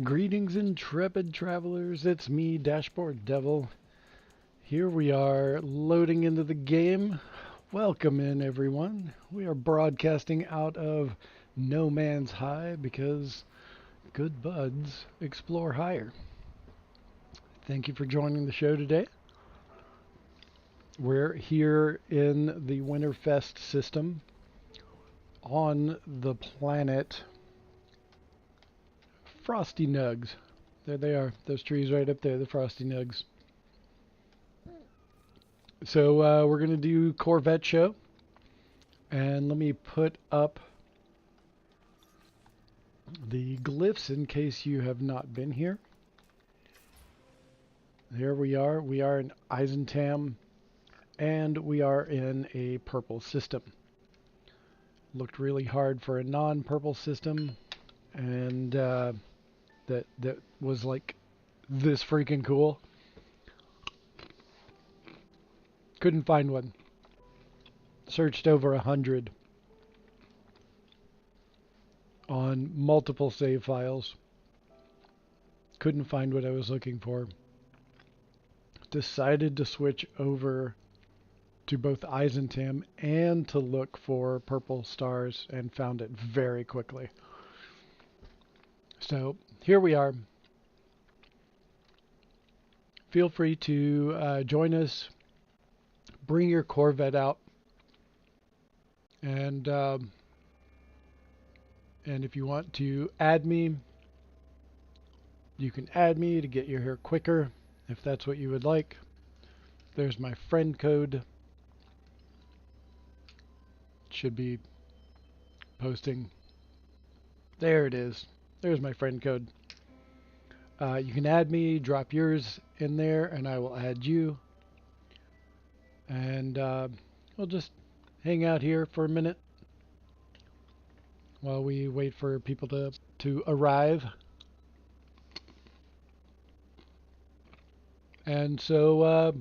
Greetings, intrepid travelers. It's me, Dashboard Devil. Here we are loading into the game. Welcome in, everyone. We are broadcasting out of No Man's High because good buds explore higher. Thank you for joining the show today. We're here in the Winterfest system on the planet Frosty Nugs. There they are. Those trees right up there, the Frosty Nugs. So we're going to do Corvette show. And let me put up the glyphs in case you have not been here. There we are. We are in Eisentam, and we are in a purple system. Looked really hard for a non-purple system, and that was like this freaking cool. Couldn't find one. Searched over 100 on multiple save files. Couldn't find what I was looking for. Decided to switch over to both Eisentam and to look for purple stars and found it very quickly. So here we are. Feel free to join us. Bring your Corvette out. And if you want to add me, you can add me to get you here quicker if that's what you would like. There's my friend code. Should be posting. There it is. There's my friend code. You can add me, drop yours in there, and I will add you. And we'll just hang out here for a minute while we wait for people to arrive. And so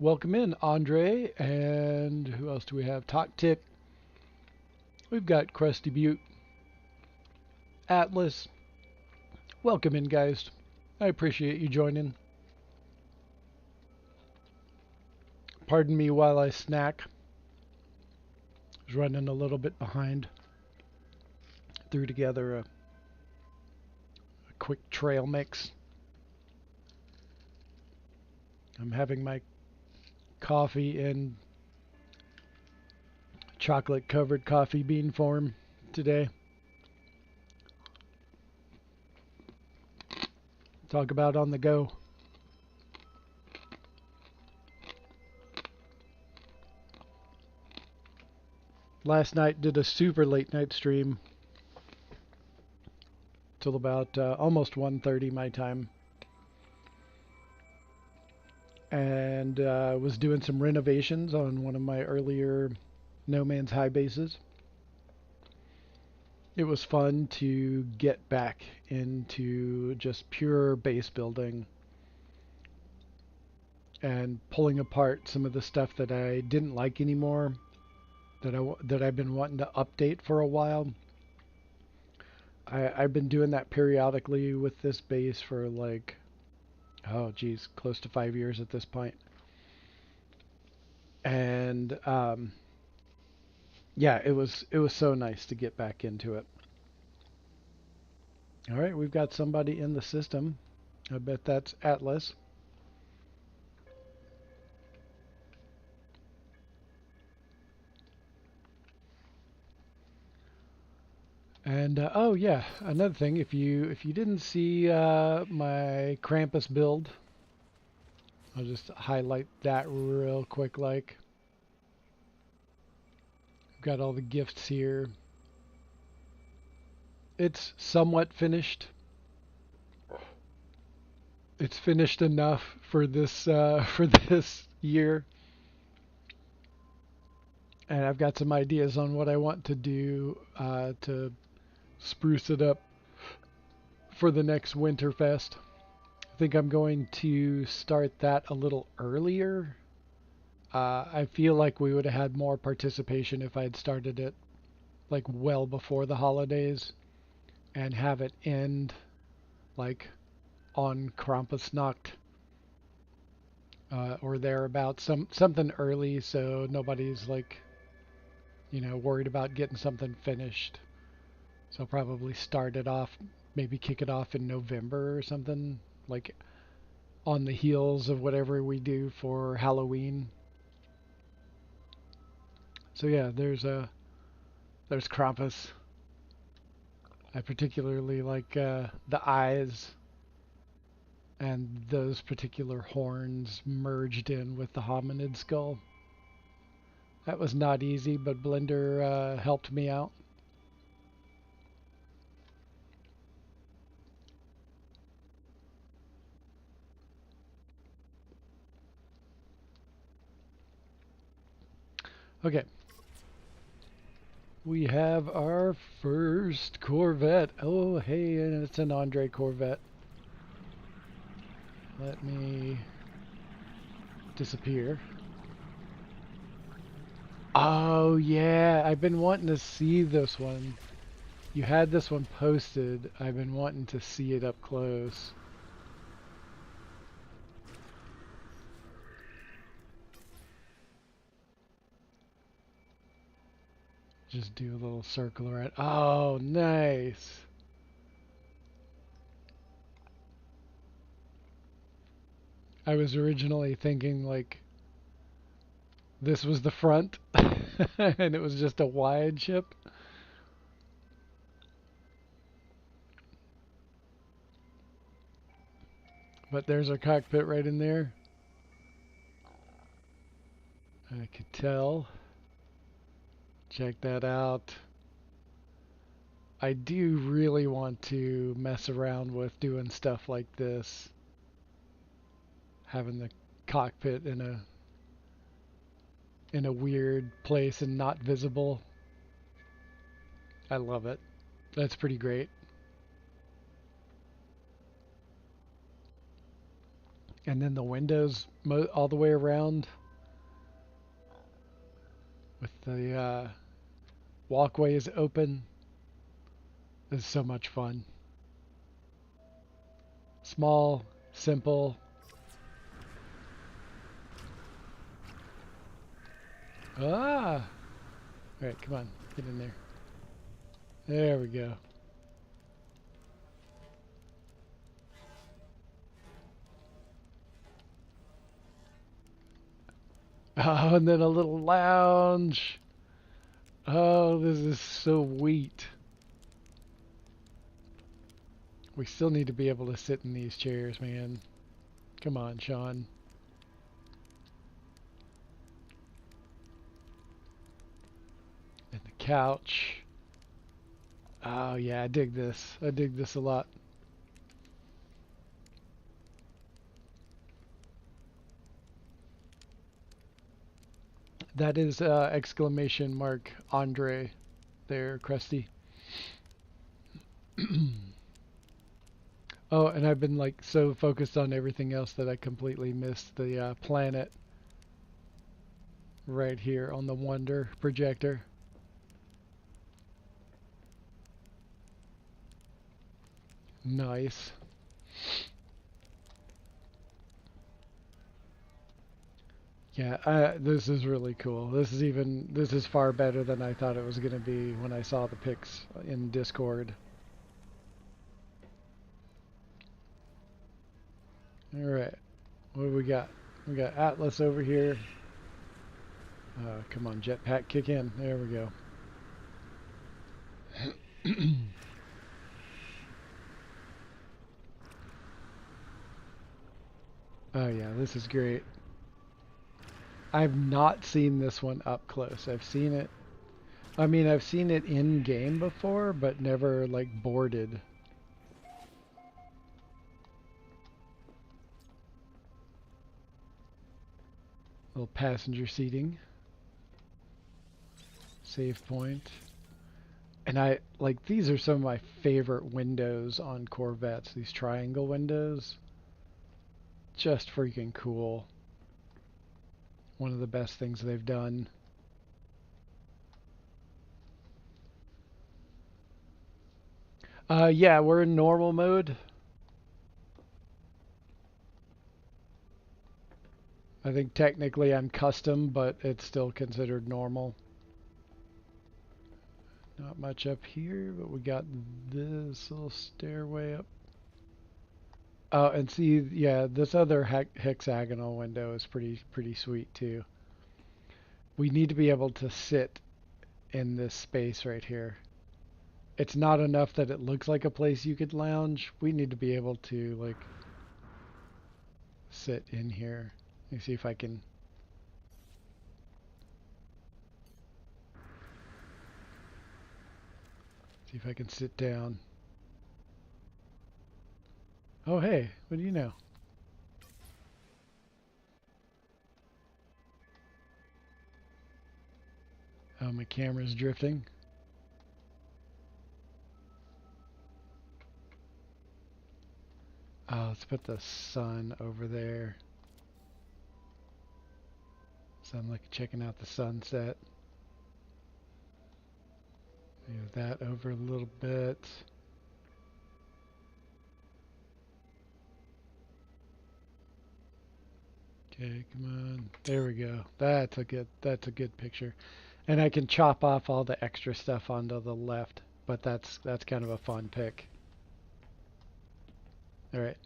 welcome in, Andre, and who else do we have? Tot Tick. We've got Krusty Butte, Atlas. Welcome in, guys. I appreciate you joining. Pardon me while I snack. I was running a little bit behind. Threw together a quick trail mix. I'm having my coffee in chocolate covered coffee bean form today. Talk about on the go. Last night did a super late night stream till about almost 1:30 my time. And was doing some renovations on one of my earlier No Man's High bases. It was fun to get back into just pure base building and pulling apart some of the stuff that I didn't like anymore, that I've been wanting to update for a while. I've been doing that periodically with this base for like, oh geez, close to 5 years at this point. And yeah, it was so nice to get back into it. All right, we've got somebody in the system. I bet that's Atlas. And oh yeah, another thing, if you didn't see my Krampus build, I'll just highlight that real quick. Like, got all the gifts here. It's somewhat finished. It's finished enough for this year. And I've got some ideas on what I want to do to spruce it up for the next Winterfest. I think I'm going to start that a little earlier. I feel like we would have had more participation if I had started it like well before the holidays and have it end like on Krampusnacht or thereabouts, something early, so nobody's like, worried about getting something finished. So I'll probably start it off, maybe kick it off in November or something, like on the heels of whatever we do for Halloween. So yeah, there's Krampus. I particularly like the eyes and those particular horns merged in with the hominid skull. That was not easy, but Blender helped me out. Okay. We have our first Corvette. Oh, hey, and it's an Andre Corvette. Let me disappear. Oh, yeah, I've been wanting to see this one. You had this one posted. I've been wanting to see it up close. Just do a little circle around. Oh, nice. I was originally thinking like this was the front and it was just a wide ship. But there's our cockpit right in there. I could tell. Check that out. I do really want to mess around with doing stuff like this. Having the cockpit in a weird place and not visible. I love it. That's pretty great. And then the windows all the way around with the walkways open. This is so much fun. Small, simple. Ah! Alright, come on. Get in there. There we go. Oh, and then a little lounge. Oh, this is so sweet. We still need to be able to sit in these chairs, man. Come on, Sean. And the couch. Oh, yeah, I dig this. I dig this a lot. That is exclamation mark Andre there, Krusty. Oh, and I've been like so focused on everything else that I completely missed the planet right here on the Wonder projector. Nice. Yeah, this is really cool. This is far better than I thought it was going to be when I saw the pics in Discord. All right, what do we got? We got Atlas over here. Come on, jetpack, kick in. There we go. Oh yeah, this is great. I've not seen this one up close. I've seen it. I mean, I've seen it in game before, but never like boarded. Little passenger seating. Save point. And I like these are some of my favorite windows on Corvettes, these triangle windows. Just freaking cool. One of the best things they've done. Yeah, we're in normal mode. I think technically I'm custom, but it's still considered normal. Not much up here, but we got this little stairway up. Oh, and see, yeah, this other hexagonal window is pretty sweet too. We need to be able to sit in this space right here. It's not enough that it looks like a place you could lounge. We need to be able to like sit in here. Let me see if I can. See if I can sit down. Oh, hey, what do you know? Oh, my camera's drifting. Oh, let's put the sun over there. So I'm like checking out the sunset. Move that over a little bit. Okay, come on. There we go. That's a good picture. And I can chop off all the extra stuff onto the left, but that's kind of a fun pick. All right.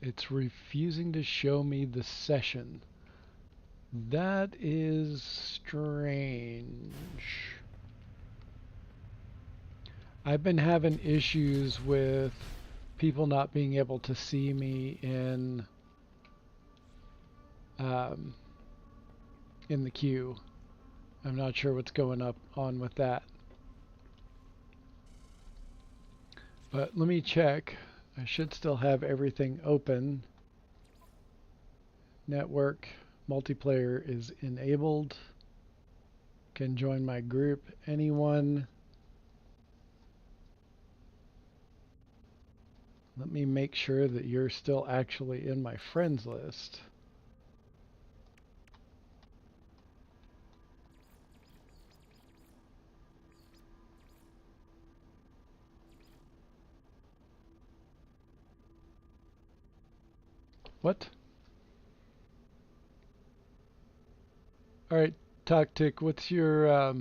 It's refusing to show me the session. That is strange. I've been having issues with people not being able to see me in the queue. I'm not sure what's going on with that. But let me check. I should still have everything open. Network multiplayer is enabled. Can join my group. Anyone? Let me make sure that you're still actually in my friends list. What? All right, Tactic, what's your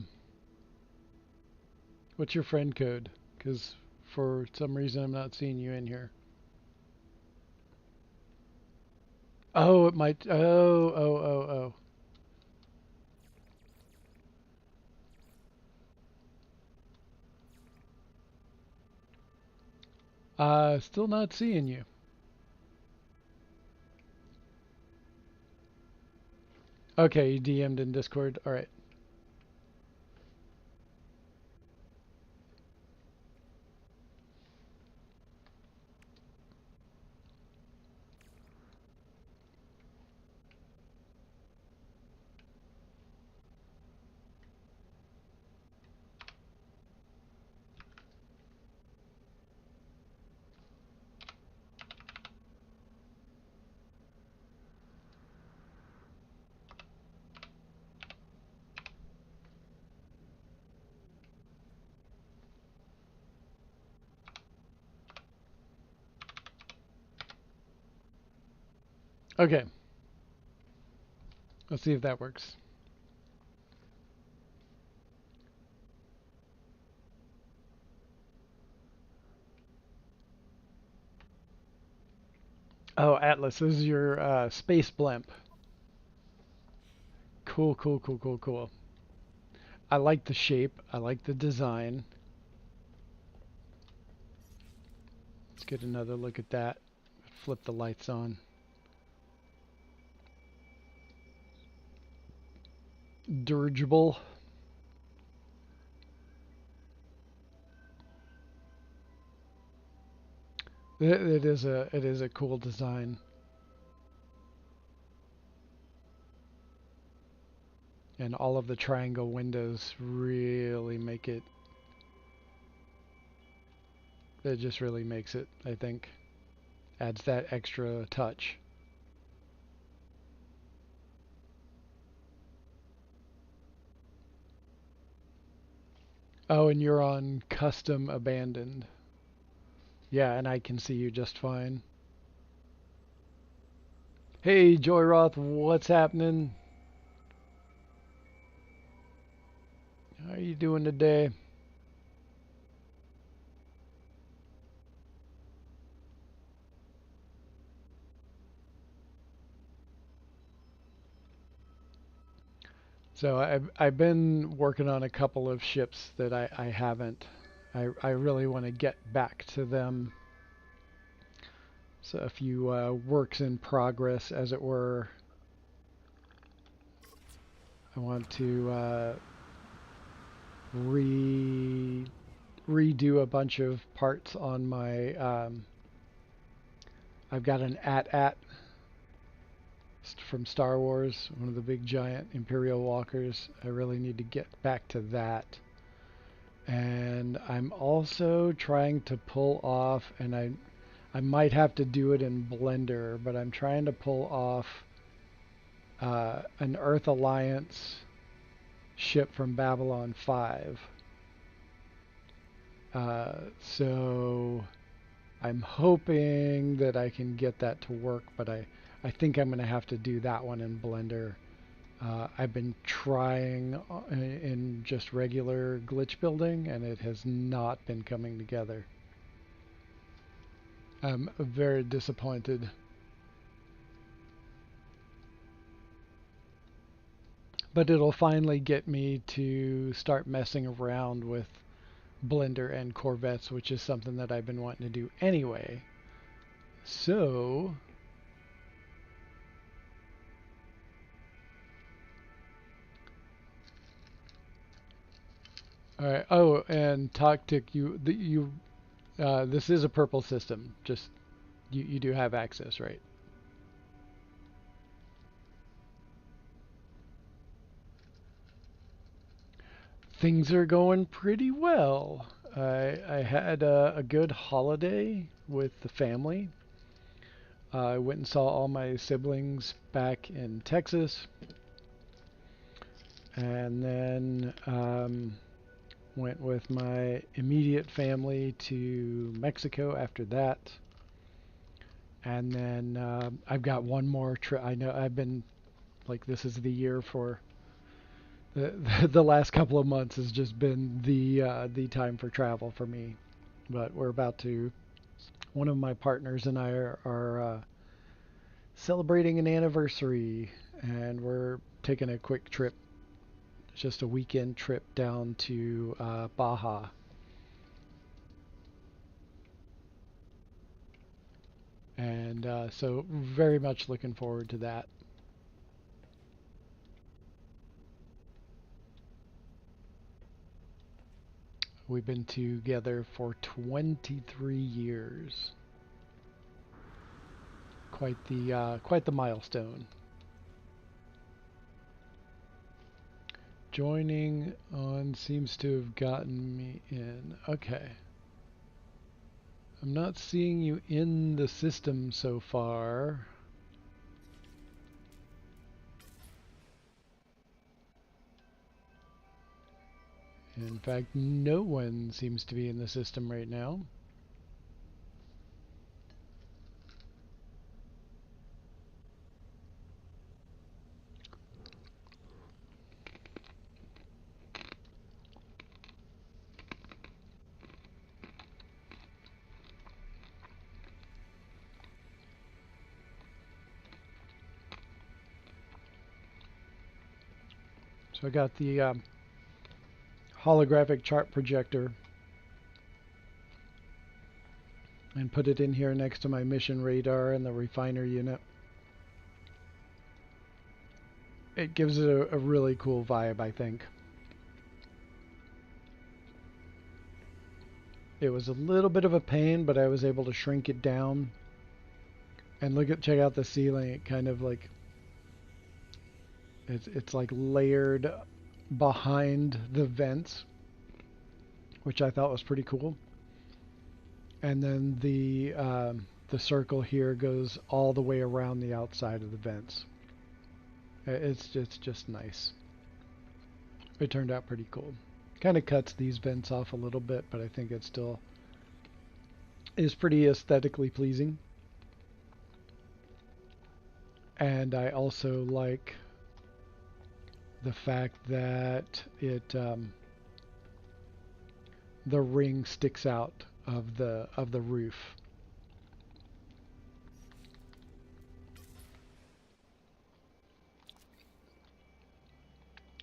friend code? Because for some reason I'm not seeing you in here. Oh, it might. Oh. Still not seeing you. Okay, you DM'd in Discord. All right. Okay. Let's see if that works. Oh, Atlas, this is your space blimp. Cool. I like the shape. I like the design. Let's get another look at that. Flip the lights on. Dirigible. It is a cool design. And all of the triangle windows really make it. It just really makes it, I think. Adds that extra touch. Oh, and you're on custom abandoned. Yeah, and I can see you just fine. Hey, Joyroth, what's happening? How are you doing today? So I've been working on a couple of ships that I haven't. I really want to get back to them. So a few works in progress, as it were. I want to re redo a bunch of parts on my. I've got an AT-AT from Star Wars, one of the big giant Imperial walkers. I really need to get back to that. And I'm also trying to pull off, and I might have to do it in Blender, but I'm trying to pull off an Earth Alliance ship from Babylon 5. So I'm hoping that I can get that to work, but I think I'm going to have to do that one in Blender. I've been trying in just regular glitch building, and it has not been coming together. I'm very disappointed. But it'll finally get me to start messing around with Blender and Corvettes, which is something that I've been wanting to do anyway. So, all right. Oh, and Toktik, this is a purple system. Just you do have access, right? Things are going pretty well. I had a good holiday with the family. I went and saw all my siblings back in Texas, and then went with my immediate family to Mexico after that. And then I've got one more trip. I know I've been like, this is the year for the last couple of months has just been the time for travel for me. But we're about to. One of my partners and I are celebrating an anniversary, and we're taking a quick trip, just a weekend trip down to Baja. And so very much looking forward to that. We've been together for 23 years. Quite the milestone. Joining on seems to have gotten me in. Okay. I'm not seeing you in the system so far. In fact, no one seems to be in the system right now. So I got the holographic chart projector and put it in here next to my mission radar and the refiner unit. It gives it a really cool vibe, I think. It was a little bit of a pain, but I was able to shrink it down. And check out the ceiling. It kind of like, it's like layered behind the vents, which I thought was pretty cool. And then the circle here goes all the way around the outside of the vents. It's just nice. It turned out pretty cool. Kind of cuts these vents off a little bit, but I think it still is pretty aesthetically pleasing. And I also like the fact that the ring sticks out of the roof.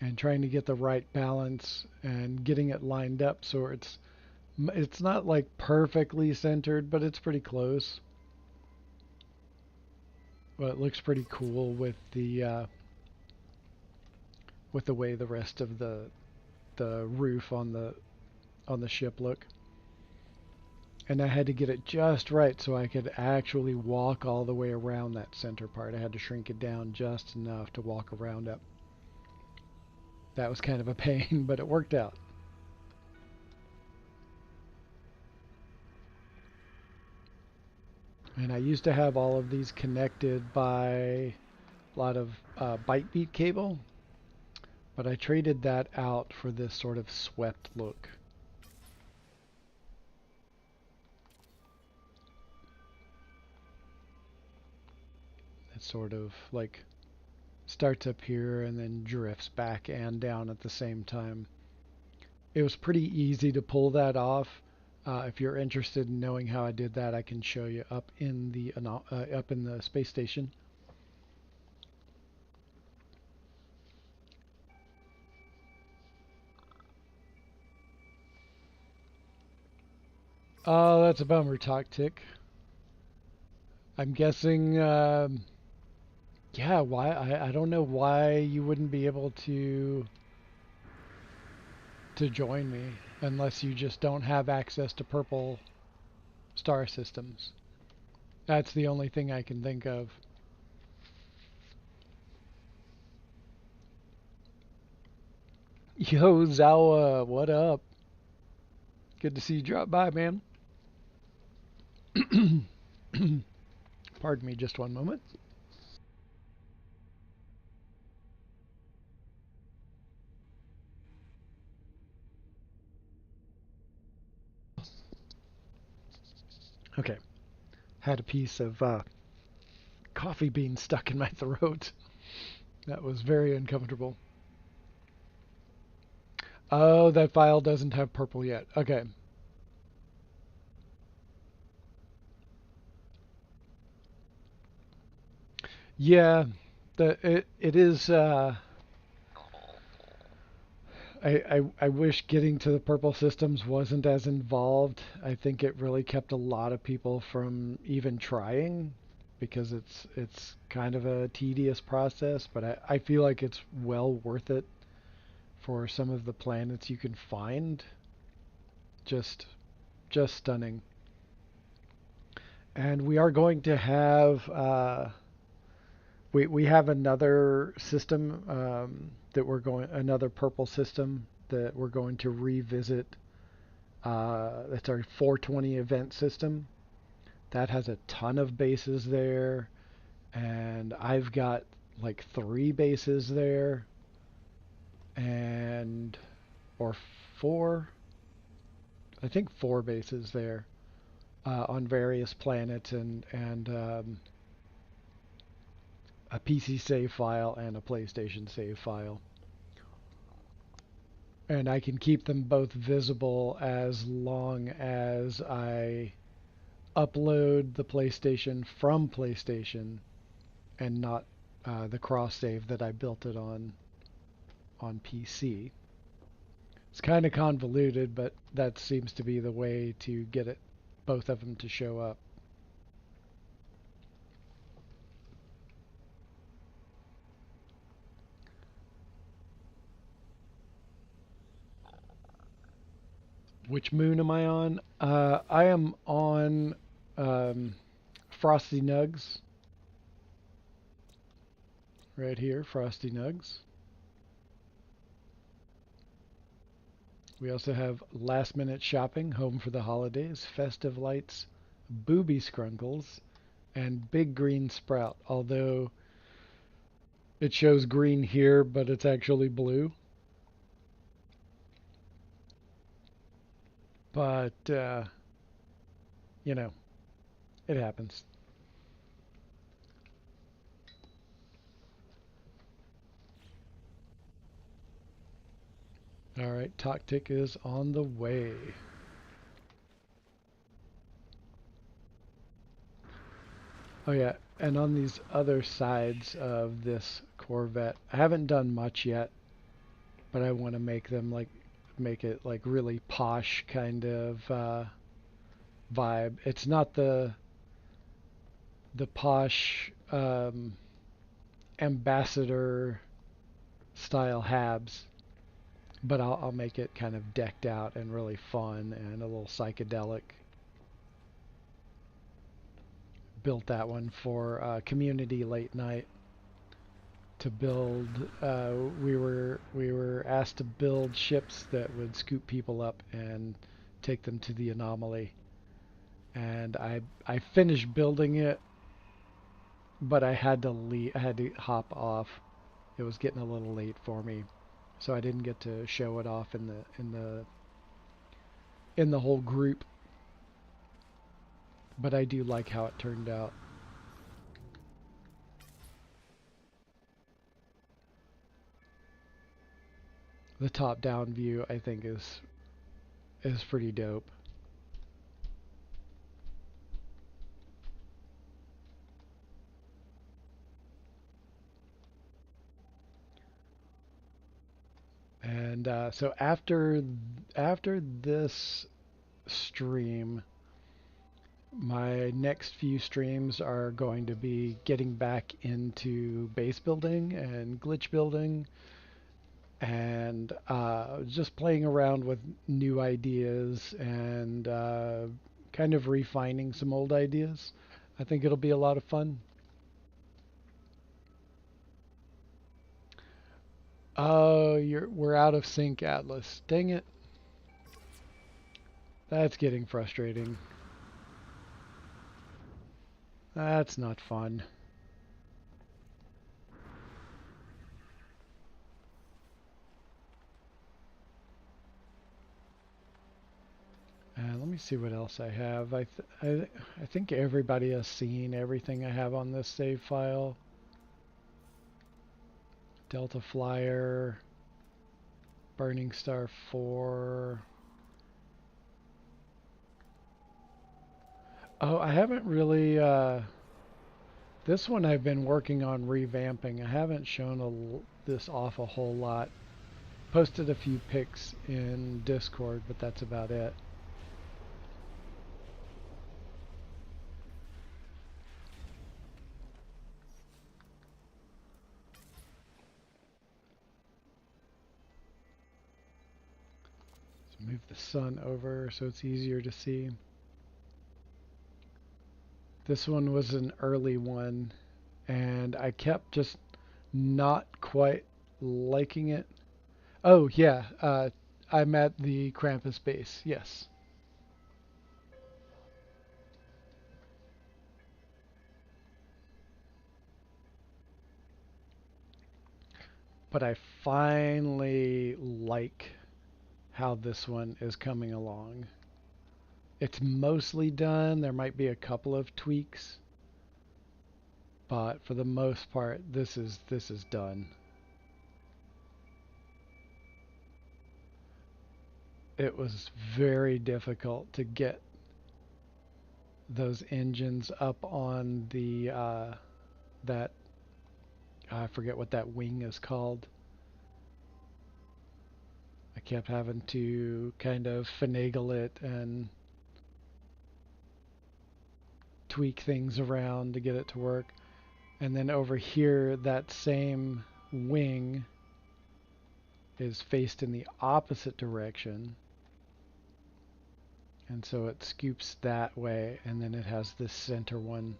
And trying to get the right balance and getting it lined up so it's not like perfectly centered, but it's pretty close. But it looks pretty cool with the way the rest of the roof on the ship look. And I had to get it just right so I could actually walk all the way around that center part. I had to shrink it down just enough to walk around it. That was kind of a pain, but it worked out. And I used to have all of these connected by a lot of bite beat cable, but I traded that out for this sort of swept look. It sort of like starts up here and then drifts back and down at the same time. It was pretty easy to pull that off. If you're interested in knowing how I did that, I can show you up in the space station. Oh, that's a bummer, Tick. I'm guessing, yeah. Why? I don't know why you wouldn't be able to join me unless you just don't have access to purple star systems. That's the only thing I can think of. Yo, Zawa, what up? Good to see you drop by, man. Pardon me just one moment. Okay. Had a piece of coffee bean stuck in my throat. That was very uncomfortable. Oh, that file doesn't have purple yet. Okay. Yeah, it is. I wish getting to the purple systems wasn't as involved. I think it really kept a lot of people from even trying because it's kind of a tedious process, but I feel like it's well worth it for some of the planets you can find. Just just stunning. And we are going to have we have another system that we're going another purple system that we're going to revisit. That's our 420 event system. That has a ton of bases there, and I've got like 3 bases there, and or 4, I think 4 bases there on various planets and a PC save file and a PlayStation save file. And I can keep them both visible as long as I upload the PlayStation from PlayStation and not the cross save that I built it on PC. It's kind of convoluted, but that seems to be the way to get it both of them to show up. Which moon am I on? I am on um, Frosty Nugs. Right here, Frosty Nugs. We also have Last Minute Shopping, Home for the Holidays, Festive Lights, Booby Scrunkles, and Big Green Sprout, although it shows green here, but it's actually blue. But, you know, it happens. Alright, Tactic is on the way. Oh yeah, and on these other sides of this Corvette, I haven't done much yet, but I want to make them make it like really posh kind of vibe. It's not the posh ambassador style Habs, but I'll make it kind of decked out and really fun and a little psychedelic. Built that one for community late night to build. We were asked to build ships that would scoop people up and take them to the anomaly, and I finished building it, but I had to leave. I had to hop off. It was getting a little late for me, so I didn't get to show it off in the whole group. But I do like how it turned out. The top-down view, I think, is pretty dope. And so after this stream, my next few streams are going to be getting back into base building and glitch building and just playing around with new ideas and kind of refining some old ideas. I think it'll be a lot of fun. Oh, we're out of sync, Atlas. Dang it. That's getting frustrating. That's not fun. Let me see what else I have. I think everybody has seen everything I have on this save file. Delta Flyer, Burning Star 4. Oh, I haven't really this one I've been working on revamping. I haven't shown this off a whole lot. Posted a few pics in Discord, but that's about it. Move the sun over so it's easier to see. This one was an early one, and I kept just not quite liking it. Oh, yeah, I'm at the Krampus base, yes. But I finally like how this one is coming along. It's mostly done. There might be a couple of tweaks, but for the most part, this is done. It was very difficult to get those engines up on the that I forget what that wing is called. I kept having to kind of finagle it and tweak things around to get it to work. And then over here, that same wing is faced in the opposite direction. And so it scoops that way, and then it has this center one.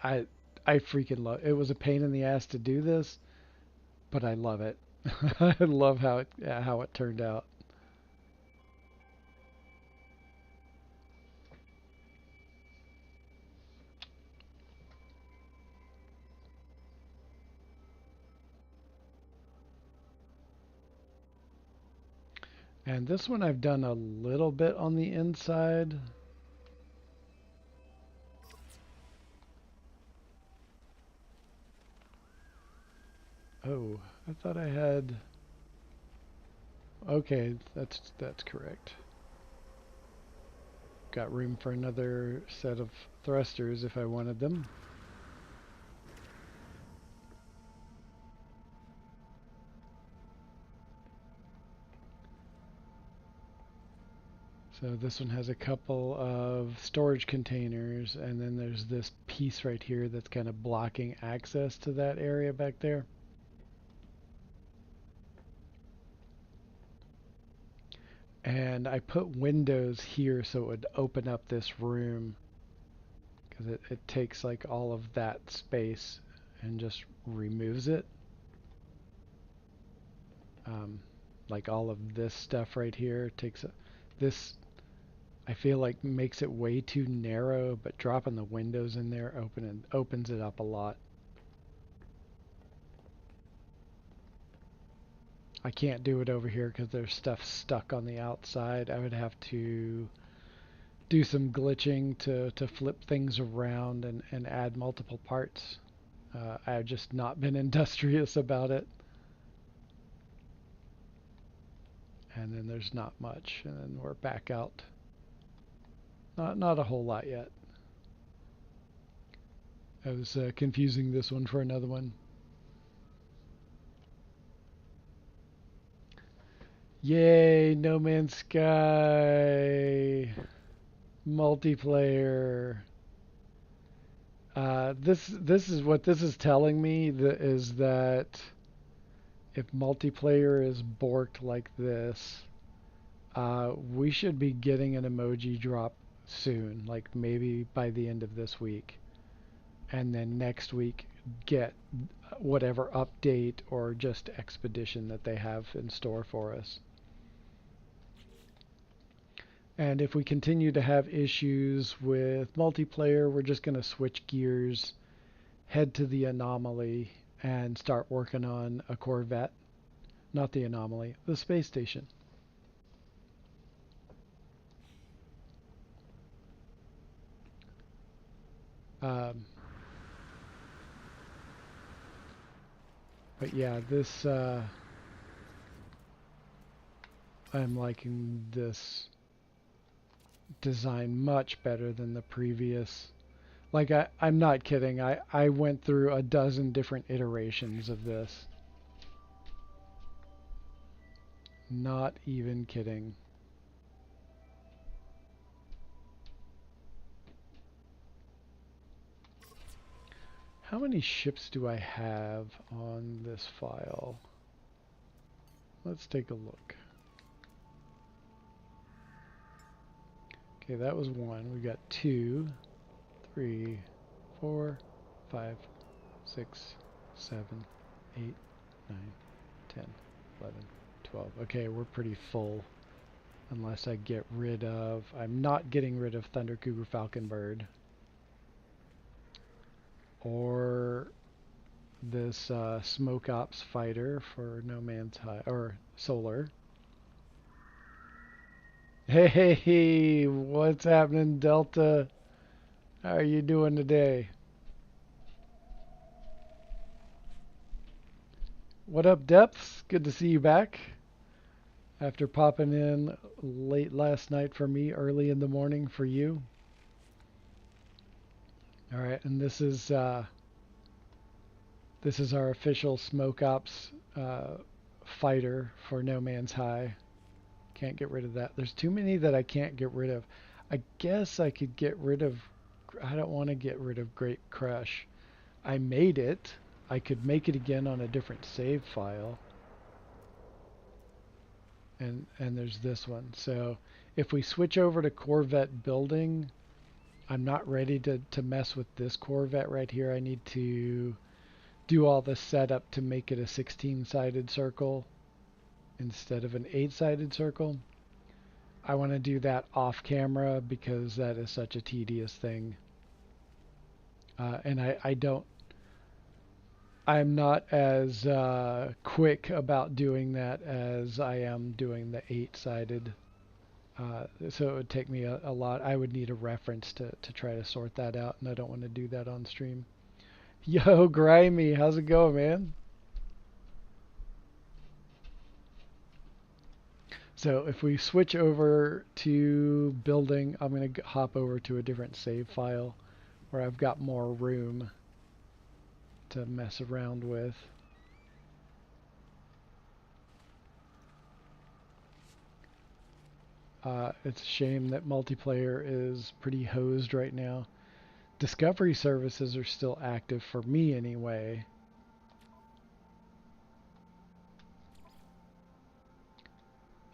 I I freaking love it. It was a pain in the ass to do this, but I love it. I love how it turned out. And this one I've done a little bit on the inside. Oh, I thought I had... okay, that's correct. Got room for another set of thrusters if I wanted them. So this one has a couple of storage containers, and then there's this piece right here that's kind of blocking access to that area back there. And I put windows here so it would open up this room, because it takes like all of that space and just removes it. Like all of this stuff right here takes this, I feel like makes it way too narrow, but dropping the windows in there opens it up a lot. I can't do it over here because there's stuff stuck on the outside. I would have to do some glitching to flip things around and add multiple parts. I've just not been industrious about it. And then there's not much, and then we're back out. Not a whole lot yet. I was confusing this one for another one. Yay, No Man's Sky multiplayer. This is what this is telling me, is that if multiplayer is borked like this, we should be getting an emoji drop soon, like maybe by the end of this week. And then next week get whatever update or just expedition that they have in store for us. And if we continue to have issues with multiplayer, we're just going to switch gears, head to the anomaly, and start working on a Corvette. Not the anomaly, the space station. But yeah, this, I'm liking this design much better than the previous. Like, I'm not kidding. I went through a dozen different iterations of this. Not even kidding. How many ships do I have on this file? Let's take a look. Okay, that was one. We got 2, 3, 4, 5, 6, 7, 8, 9, 10, 11, 12. Okay, we're pretty full. Unless I get rid of... I'm not getting rid of Thunder Cougar Falcon Bird. Or this Smoke Ops fighter for No Man's High, or Solar. Hey, what's happening, Delta? How are you doing today? What up, Depths? Good to see you back. After popping in late last night for me, early in the morning for you. All right, and this is our official Smoke Ops fighter for No Man's High. Can't get rid of that. There's too many that I can't get rid of. I guess I could get rid of... I don't want to get rid of Great Crush. I made it. I could make it again on a different save file. And there's this one. So if we switch over to Corvette building, I'm not ready to mess with this Corvette right here. I need to do all the setup to make it a 16-sided circle instead of an 8-sided circle. I want to do that off camera because that is such a tedious thing. And I'm not as quick about doing that as I am doing the 8-sided. So it would take me a lot. I would need a reference to try to sort that out, and I don't want to do that on stream. Yo, Grimy, how's it going, man? So if we switch over to building, I'm going to hop over to a different save file where I've got more room to mess around with. It's a shame that multiplayer is pretty hosed right now. Discovery services are still active for me anyway.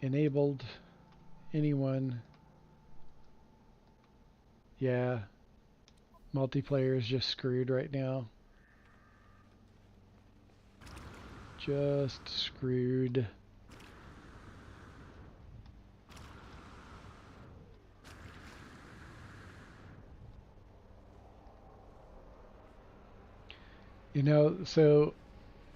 Enabled. Anyone. Yeah. Multiplayer is just screwed right now. Just screwed. You know, so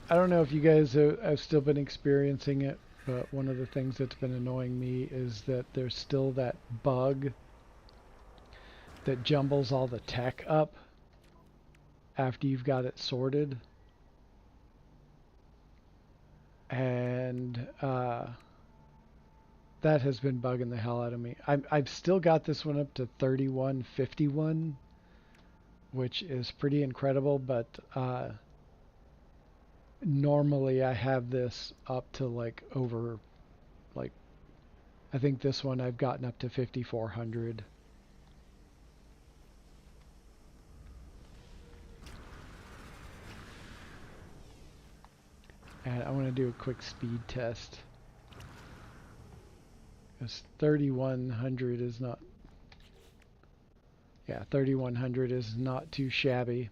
I don't know if you guys have still been experiencing it, but one of the things that's been annoying me is that there's still that bug that jumbles all the tech up after you've got it sorted. And that has been bugging the hell out of me. I've still got this one up to 3151, which is pretty incredible, but normally I have this up to like over, like, I think this one I've gotten up to 5400. And I want to do a quick speed test. Because 3100 is not... Yeah, 3100 is not too shabby.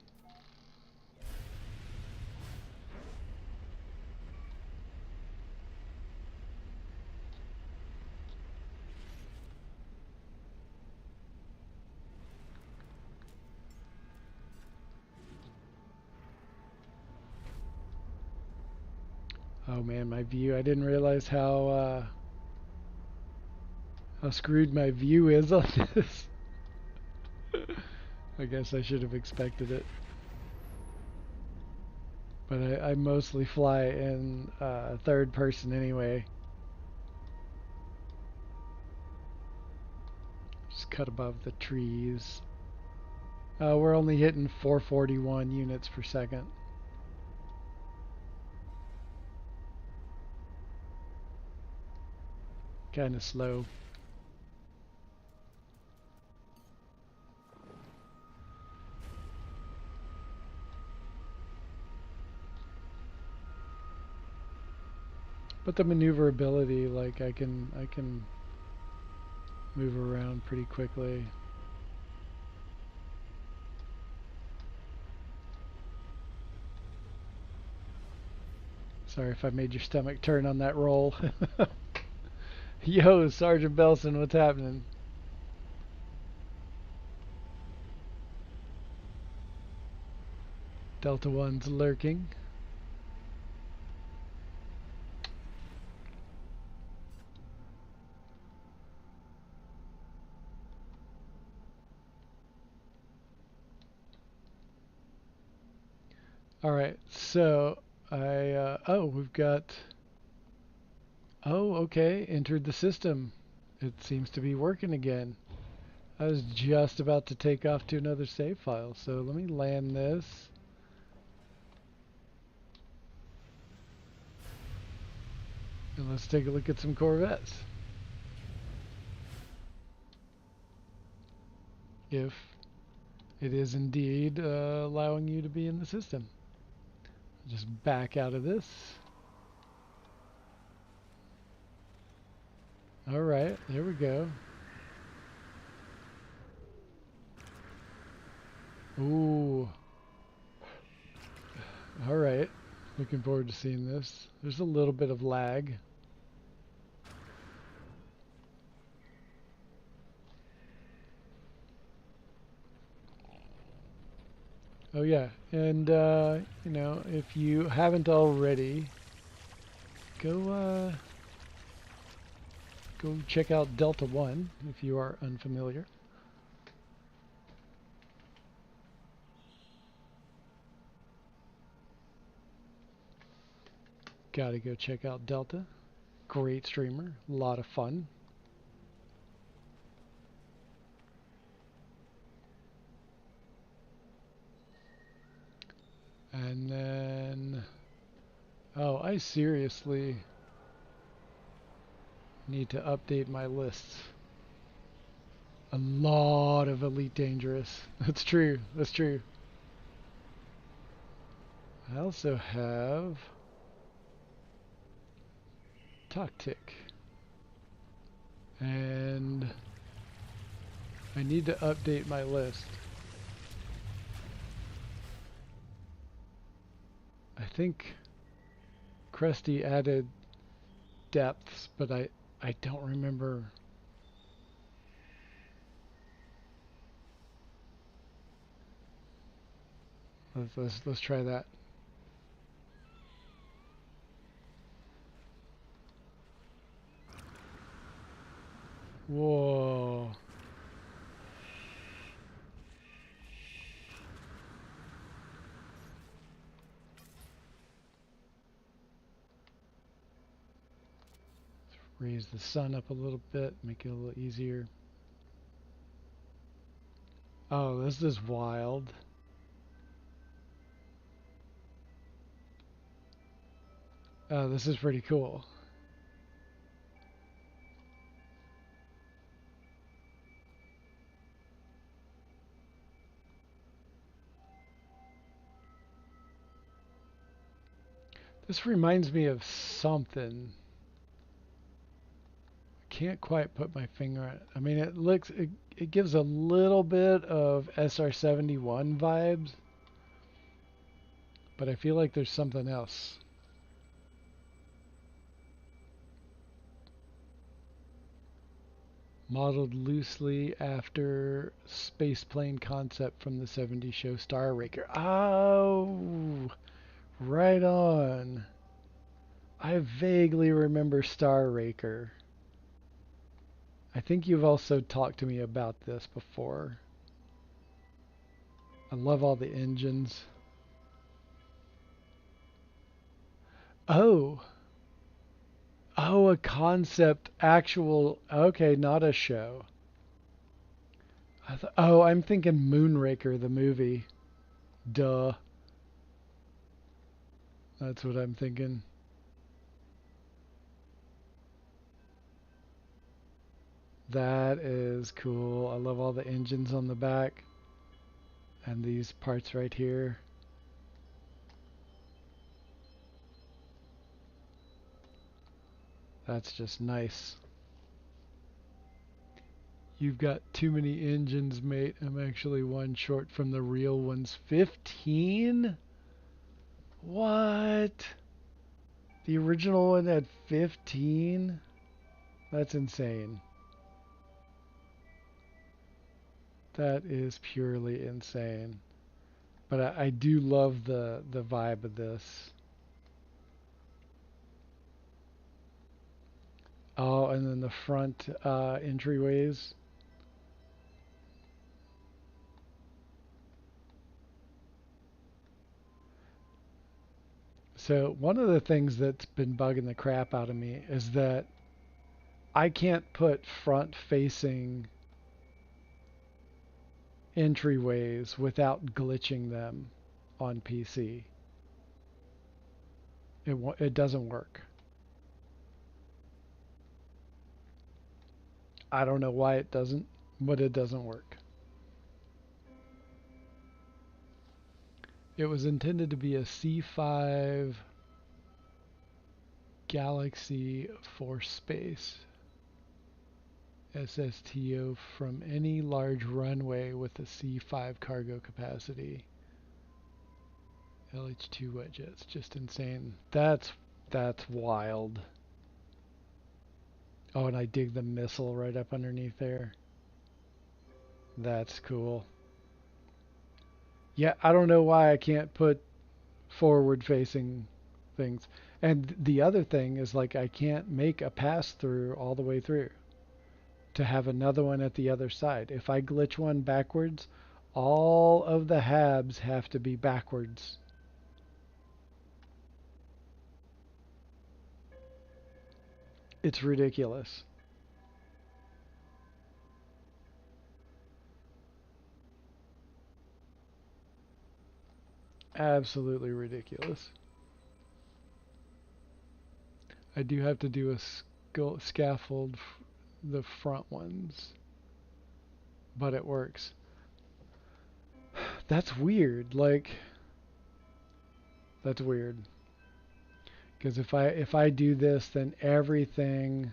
Oh man, my view. I didn't realize how screwed my view is on this. I guess I should have expected it. But I mostly fly in third person anyway. Just cut above the trees. We're only hitting 441 units per second. Kind of slow. But the maneuverability, like I can move around pretty quickly. Sorry if I made your stomach turn on that roll. Yo, Sergeant Belson, what's happening? Delta 1's lurking. Alright, so we've got... Oh, okay, entered the system. It seems to be working again. I was just about to take off to another save file, so let me land this. And let's take a look at some Corvettes. If it is indeed allowing you to be in the system. Just back out of this. Alright, there we go. Ooh. Alright. Looking forward to seeing this. There's a little bit of lag. Oh yeah, and you know, if you haven't already, go check out Delta 1 if you are unfamiliar. Gotta go check out Delta. Great streamer, a lot of fun. And then, oh, I seriously need to update my lists. A lot of Elite Dangerous. That's true, that's true. I also have Tactic. And I need to update my list. I think Krusty added depths, but I don't remember. Let's try that. Whoa. Raise the sun up a little bit, make it a little easier. Oh, this is wild. Oh, this is pretty cool. This reminds me of something. Can't quite put my finger on it. I mean, it gives a little bit of SR-71 vibes, but I feel like there's something else. Modeled loosely after spaceplane concept from the '70s show Star Raker. Oh, right on. I vaguely remember Star Raker. I think you've also talked to me about this before. I love all the engines. Oh. Oh, a concept, actual, okay, not a show. Oh, I'm thinking Moonraker, the movie. Duh. That's what I'm thinking. That is cool. I love all the engines on the back. And these parts right here. That's just nice. You've got too many engines, mate. I'm actually one short from the real ones. 15? What? The original one had 15? That's insane. That is purely insane. But I do love the vibe of this. Oh, and then the front entryways. So one of the things that's been bugging the crap out of me is that I can't put front-facing entryways without glitching them on PC. It doesn't work. I don't know why it doesn't, but it doesn't work. It was intended to be a C5 Galaxy for space. SSTO from any large runway with a C5 cargo capacity. LH2 wet jets, just insane. That's wild. Oh, and I dig the missile right up underneath there. That's cool. Yeah, I don't know why I can't put forward-facing things. And the other thing is, like, I can't make a pass-through all the way through to have another one at the other side. If I glitch one backwards, all of the habs have to be backwards. It's ridiculous. Absolutely ridiculous. I do have to do a scaffold, the front ones, but it works. That's weird. Like, that's weird. Because if I do this, then everything,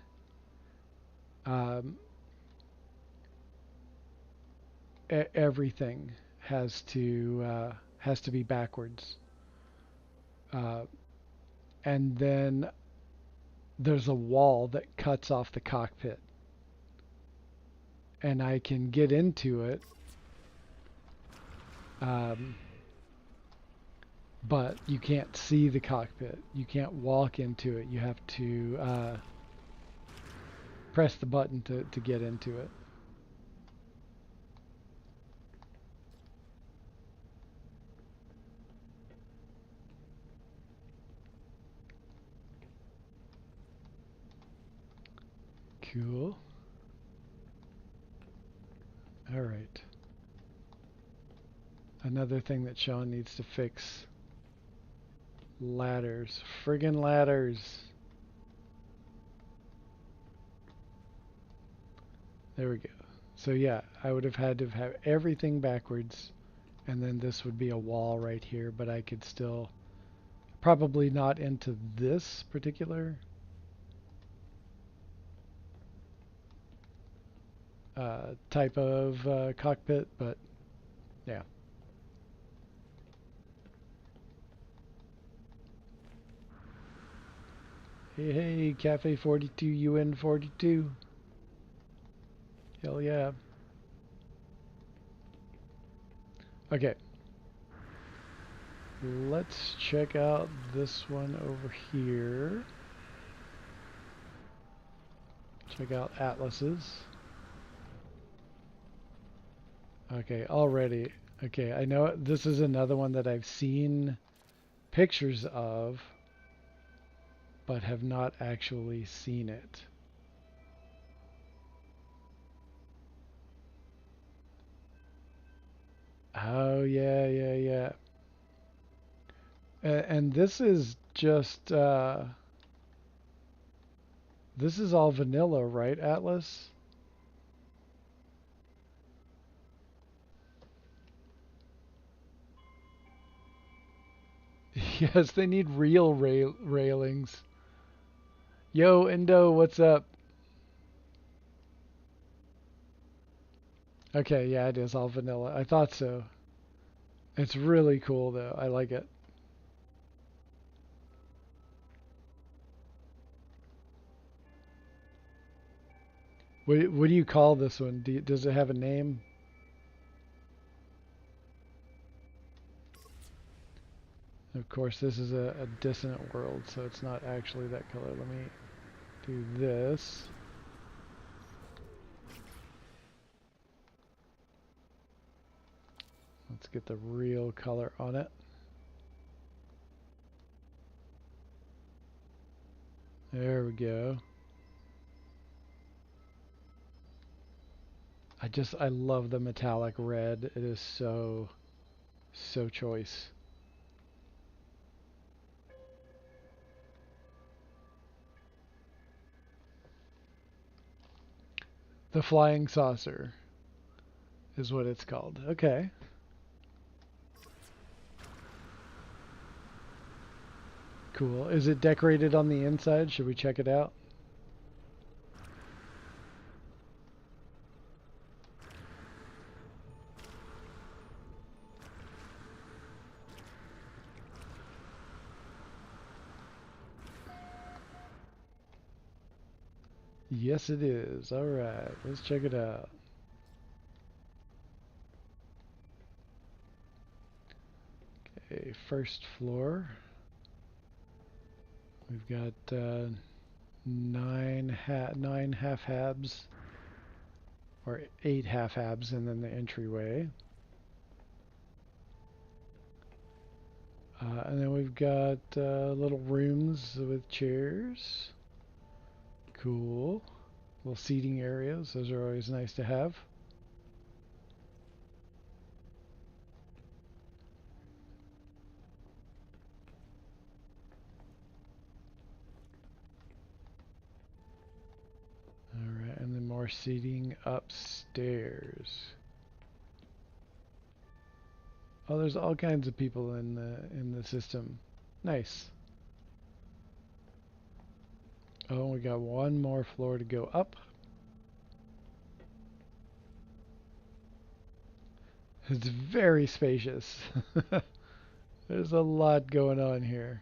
um, everything has to be backwards. Uh, and then there's a wall that cuts off the cockpit, and I can get into it, um, but you can't see the cockpit. You can't walk into it. You have to press the button to get into it. Cool. All right. Another thing that Sean needs to fix. Ladders. Friggin' ladders. There we go. So yeah, I would have had to have everything backwards, and then this would be a wall right here, but I could still, probably not into this particular type of cockpit, but yeah. Hey, hey, Cafe 42, UN 42. Hell yeah. Okay. Let's check out this one over here. Check out Atlas's. Okay, already. Okay, I know this is another one that I've seen pictures of, but have not actually seen it. Oh, yeah, yeah, yeah. And this is just, this is all vanilla, right, Atlas? Yes, they need real railings. Yo, Indo, what's up? Okay, yeah, it is all vanilla. I thought so. It's really cool, though. I like it. What do you call this one? Does it have a name? Of course, this is a dissonant world, so it's not actually that color. Let me do this. Let's get the real color on it. There we go. I love the metallic red. It is so choice. The flying saucer is what it's called. Okay. Cool. Is it decorated on the inside? Should we check it out? Yes, it is. All right. Let's check it out. Okay, first floor. We've got nine half habs, or 8 half habs, and then the entryway. And then we've got little rooms with chairs. Cool. Little seating areas. Those are always nice to have. Alright, and then more seating upstairs. Oh, there's all kinds of people in the system. Nice. Oh, we got one more floor to go up. It's very spacious. There's a lot going on here.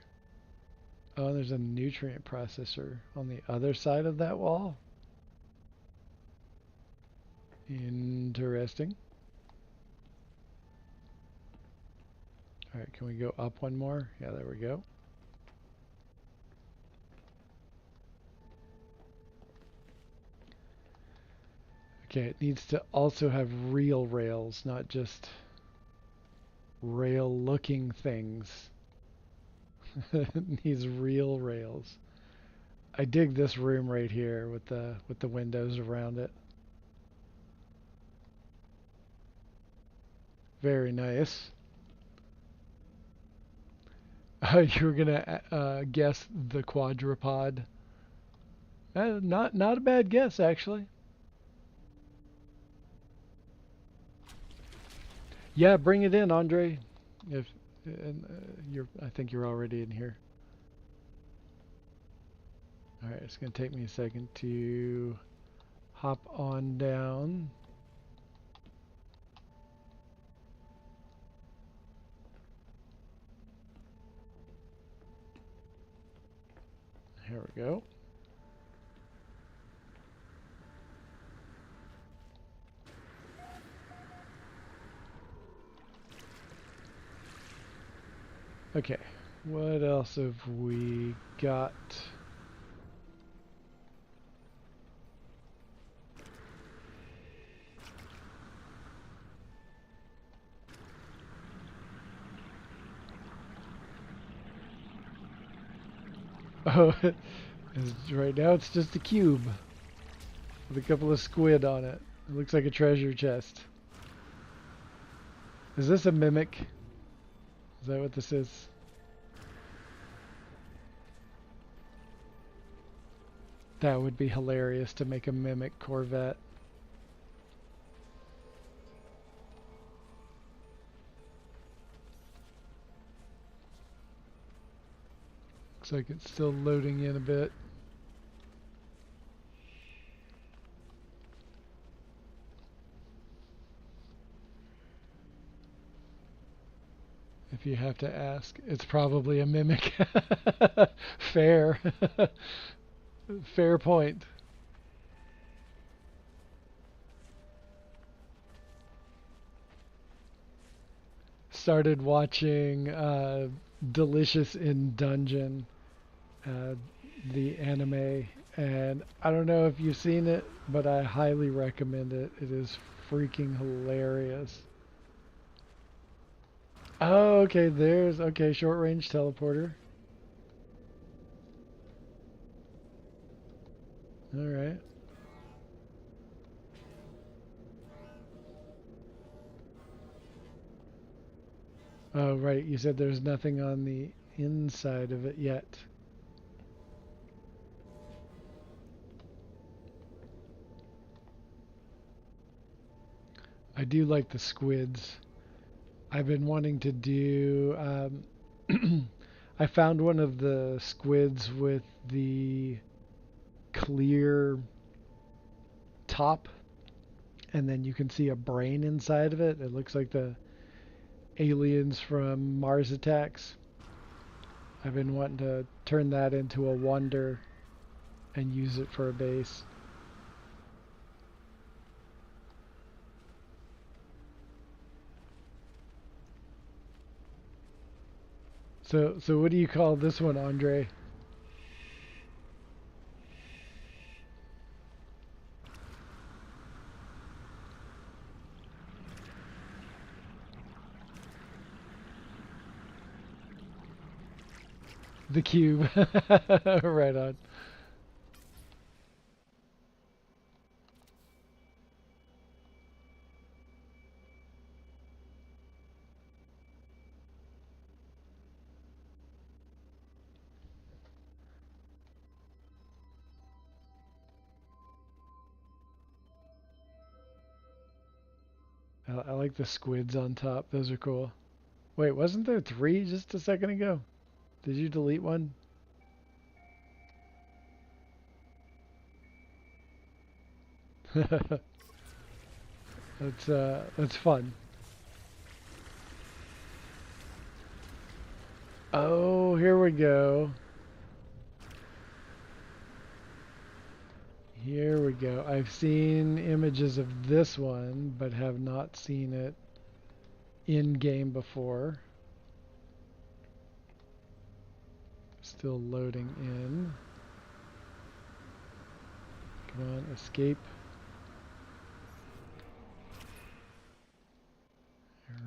Oh, and there's a nutrient processor on the other side of that wall. Interesting. Alright, can we go up one more? Yeah, there we go. Okay, it needs to also have real rails, not just rail-looking things. It needs real rails. I dig this room right here with the windows around it. Very nice. You were gonna guess the quadrupod. Not a bad guess, actually. Yeah, bring it in, Andre. If I think you're already in here. All right, it's gonna take me a second to hop on down. Here we go. Okay, what else have we got? Oh, right now it's just a cube with a couple of squid on it. It looks like a treasure chest. Is this a mimic? Is that what this is? That would be hilarious to make a mimic Corvette. Looks like it's still loading in a bit. If you have to ask, it's probably a mimic. Fair. Fair point. Started watching Delicious in Dungeon, the anime, and I don't know if you've seen it, but I highly recommend it. It is freaking hilarious. Oh, okay, okay, short range teleporter. Alright. Oh, right, you said there's nothing on the inside of it yet. I do like the squids. I've been wanting to do... I found one of the squids with the clear top, and then you can see a brain inside of it. It looks like the aliens from Mars Attacks. I've been wanting to turn that into a wonder and use it for a base. So what do you call this one, Andre? The cube. Right on. I like the squids on top. Those are cool. Wait, wasn't there three just a second ago? Did you delete one? That's fun. Oh, here we go. Here we go. I've seen images of this one, but have not seen it in game before. Still loading in. Come on, escape.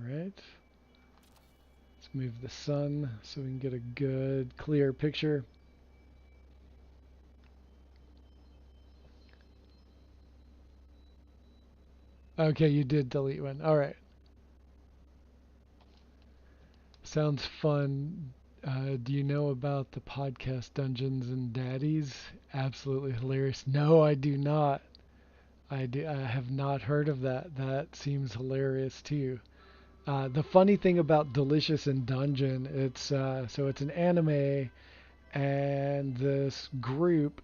Alright. Let's move the sun so we can get a good, clear picture. Okay, you did delete one. Alright. Sounds fun. Do you know about the podcast Dungeons and Daddies? Absolutely hilarious. No, I do not. I have not heard of that. That seems hilarious too. The funny thing about Delicious in Dungeon, it's an anime, and this group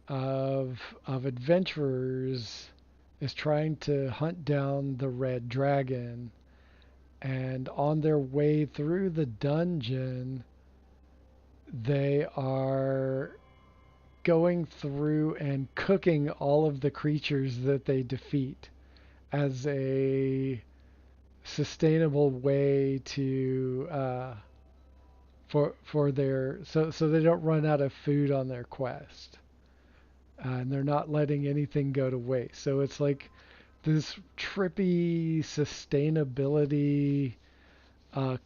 of adventurers is trying to hunt down the red dragon, and on their way through the dungeon, they are going through and cooking all of the creatures that they defeat as a sustainable way to for their so they don't run out of food on their quest, and they're not letting anything go to waste. So it's like this trippy sustainability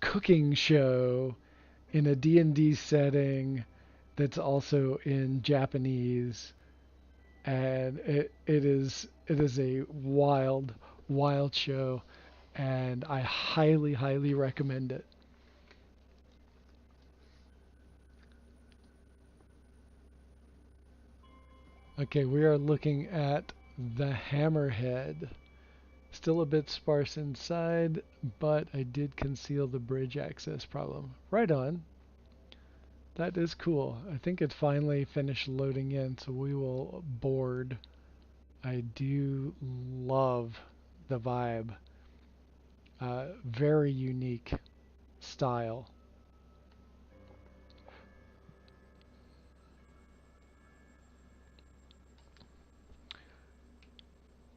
cooking show in a D&D setting that's also in Japanese, and it is a wild show, and I highly recommend it. Okay, we are looking at the Hammerhead. Still a bit sparse inside, but I did conceal the bridge access problem. Right on. That is cool. I think it finally finished loading in, so we will board. I do love the vibe. Very unique style.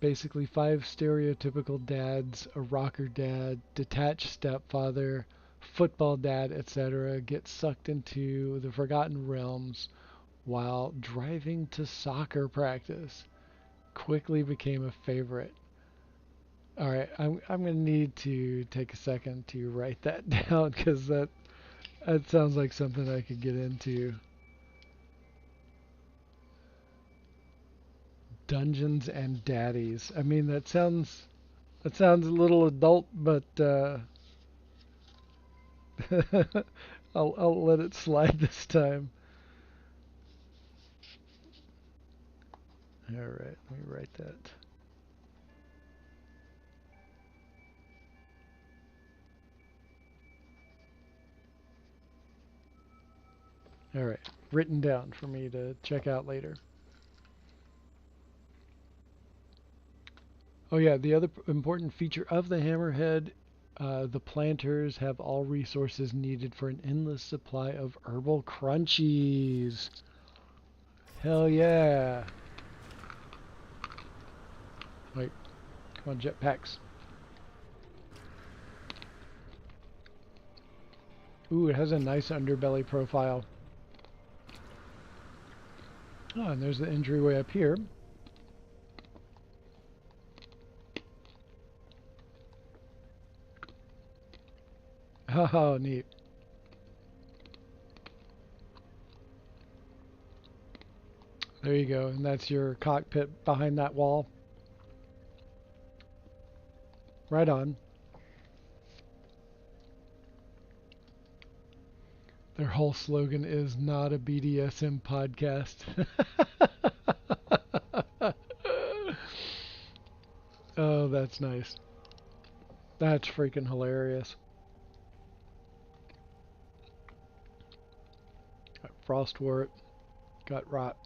Basically 5 stereotypical dads, a rocker dad, detached stepfather, football dad, etc. get sucked into the Forgotten Realms while driving to soccer practice. Quickly became a favorite. Alright, I'm gonna need to take a second to write that down, because that sounds like something I could get into. Dungeons and Daddies. I mean, that sounds a little adult, but I'll let it slide this time. All right, let me write that. All right, written down for me to check out later. Oh yeah, the other important feature of the Hammerhead, the planters have all resources needed for an endless supply of herbal crunchies. Hell yeah. Wait, come on, jetpacks. Ooh, it has a nice underbelly profile. Oh, and there's the entryway up here. Oh, neat. There you go, and that's your cockpit behind that wall. Right on. Their whole slogan is not a BDSM podcast. Oh, that's nice. That's freaking hilarious. Got frostwort. Got rot.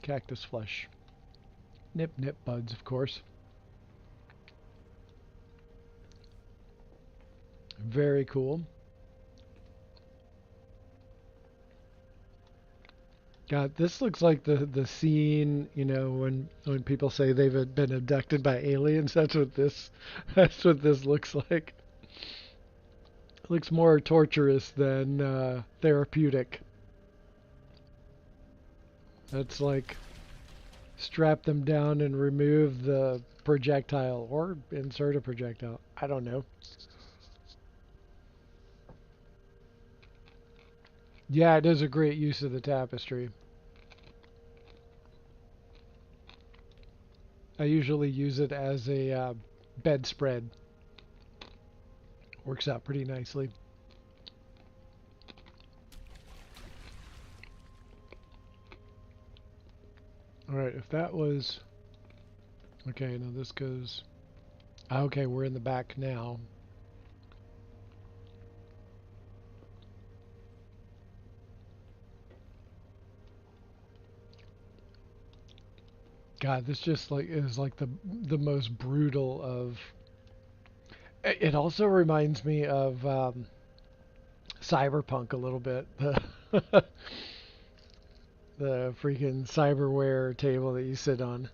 Cactus flesh. Nip nip buds, of course. Very cool. God, this looks like the scene, you know, when people say they've been abducted by aliens. That's what this looks like. It looks more torturous than therapeutic. That's like strap them down and remove the projectile or insert a projectile. I don't know. Yeah, it is a great use of the tapestry. I usually use it as a bedspread. Works out pretty nicely. Alright, if that was... Okay, now this goes... Okay, we're in the back now. God, this just like is like the most brutal of... It also reminds me of Cyberpunk a little bit. The freaking cyberware table that you sit on.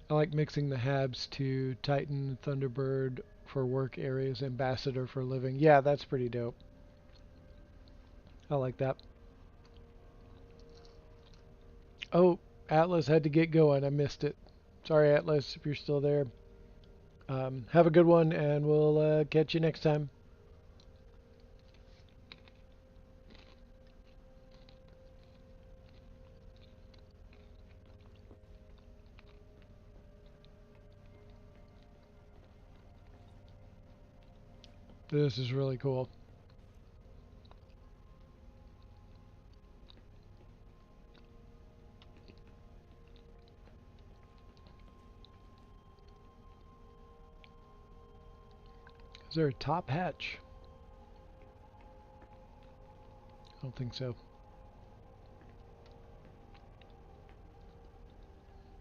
I like mixing the Habs to Titan, Thunderbird for work areas, Ambassador for living. Yeah, that's pretty dope. I like that. Oh, Atlas had to get going. I missed it. Sorry, Atlas, if you're still there. Have a good one, and we'll catch you next time. This is really cool. Is there a top hatch? I don't think so.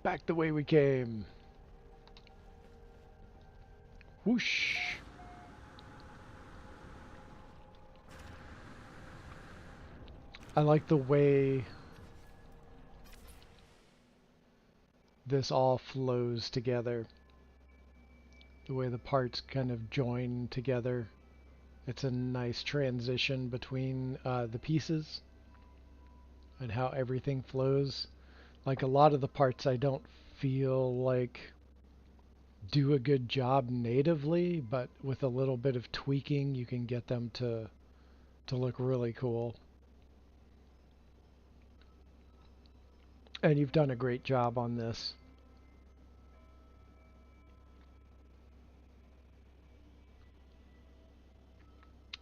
Back the way we came. Whoosh. I like the way this all flows together. The way the parts kind of join together. It's a nice transition between the pieces and how everything flows. Like a lot of the parts I don't feel like do a good job natively, but with a little bit of tweaking you can get them to look really cool. And you've done a great job on this.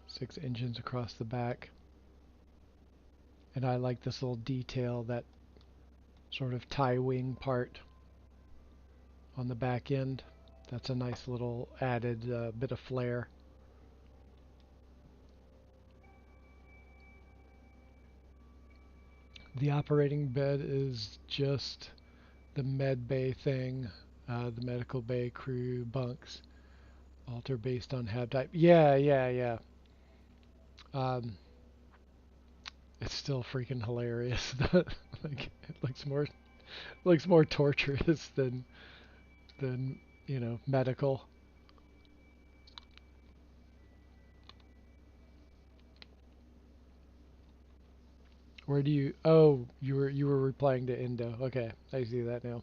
Six engines across the back. And I like this little detail, that sort of tie wing part on the back end. That's a nice little added bit of flair. The operating bed is just the med bay thing, the medical bay crew bunks, alter based on hab type. Yeah. It's still freaking hilarious. Like, it looks more torturous than you know, medical. Where do you? Oh, you were replying to Indo. Okay, I see that now.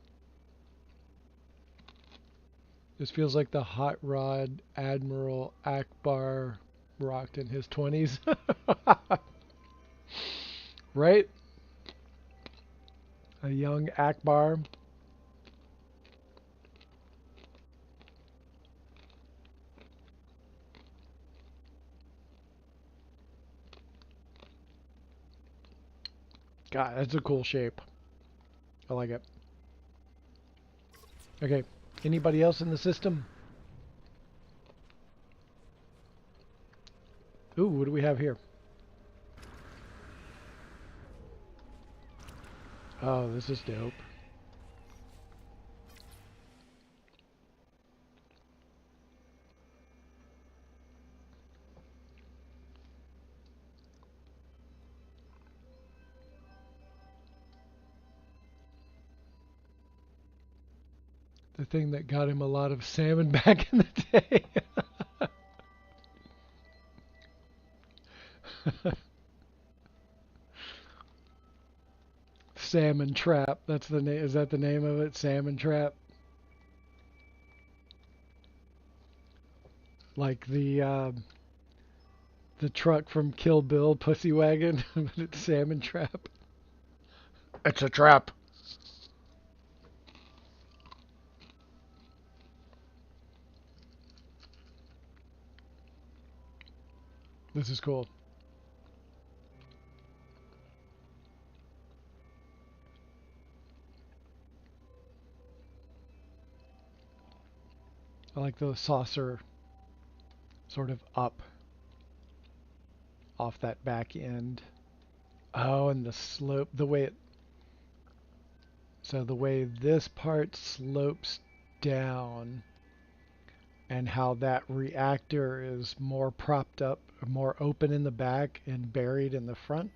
This feels like the hot rod Admiral Akbar rocked in his 20s. Right? A young Akbar. God, that's a cool shape. I like it. Okay, anybody else in the system? Ooh, what do we have here? Oh, this is dope. The thing that got him a lot of salmon back in the day. Salmon trap. That's the name. Is that the name of it? Salmon trap. Like the truck from Kill Bill, Pussy Wagon, but it's salmon trap. It's a trap. This is cool. I like the saucer sort of up off that back end. Oh, and the slope, the way it, so the way this part slopes down and how that reactor is more propped up, more open in the back and buried in the front.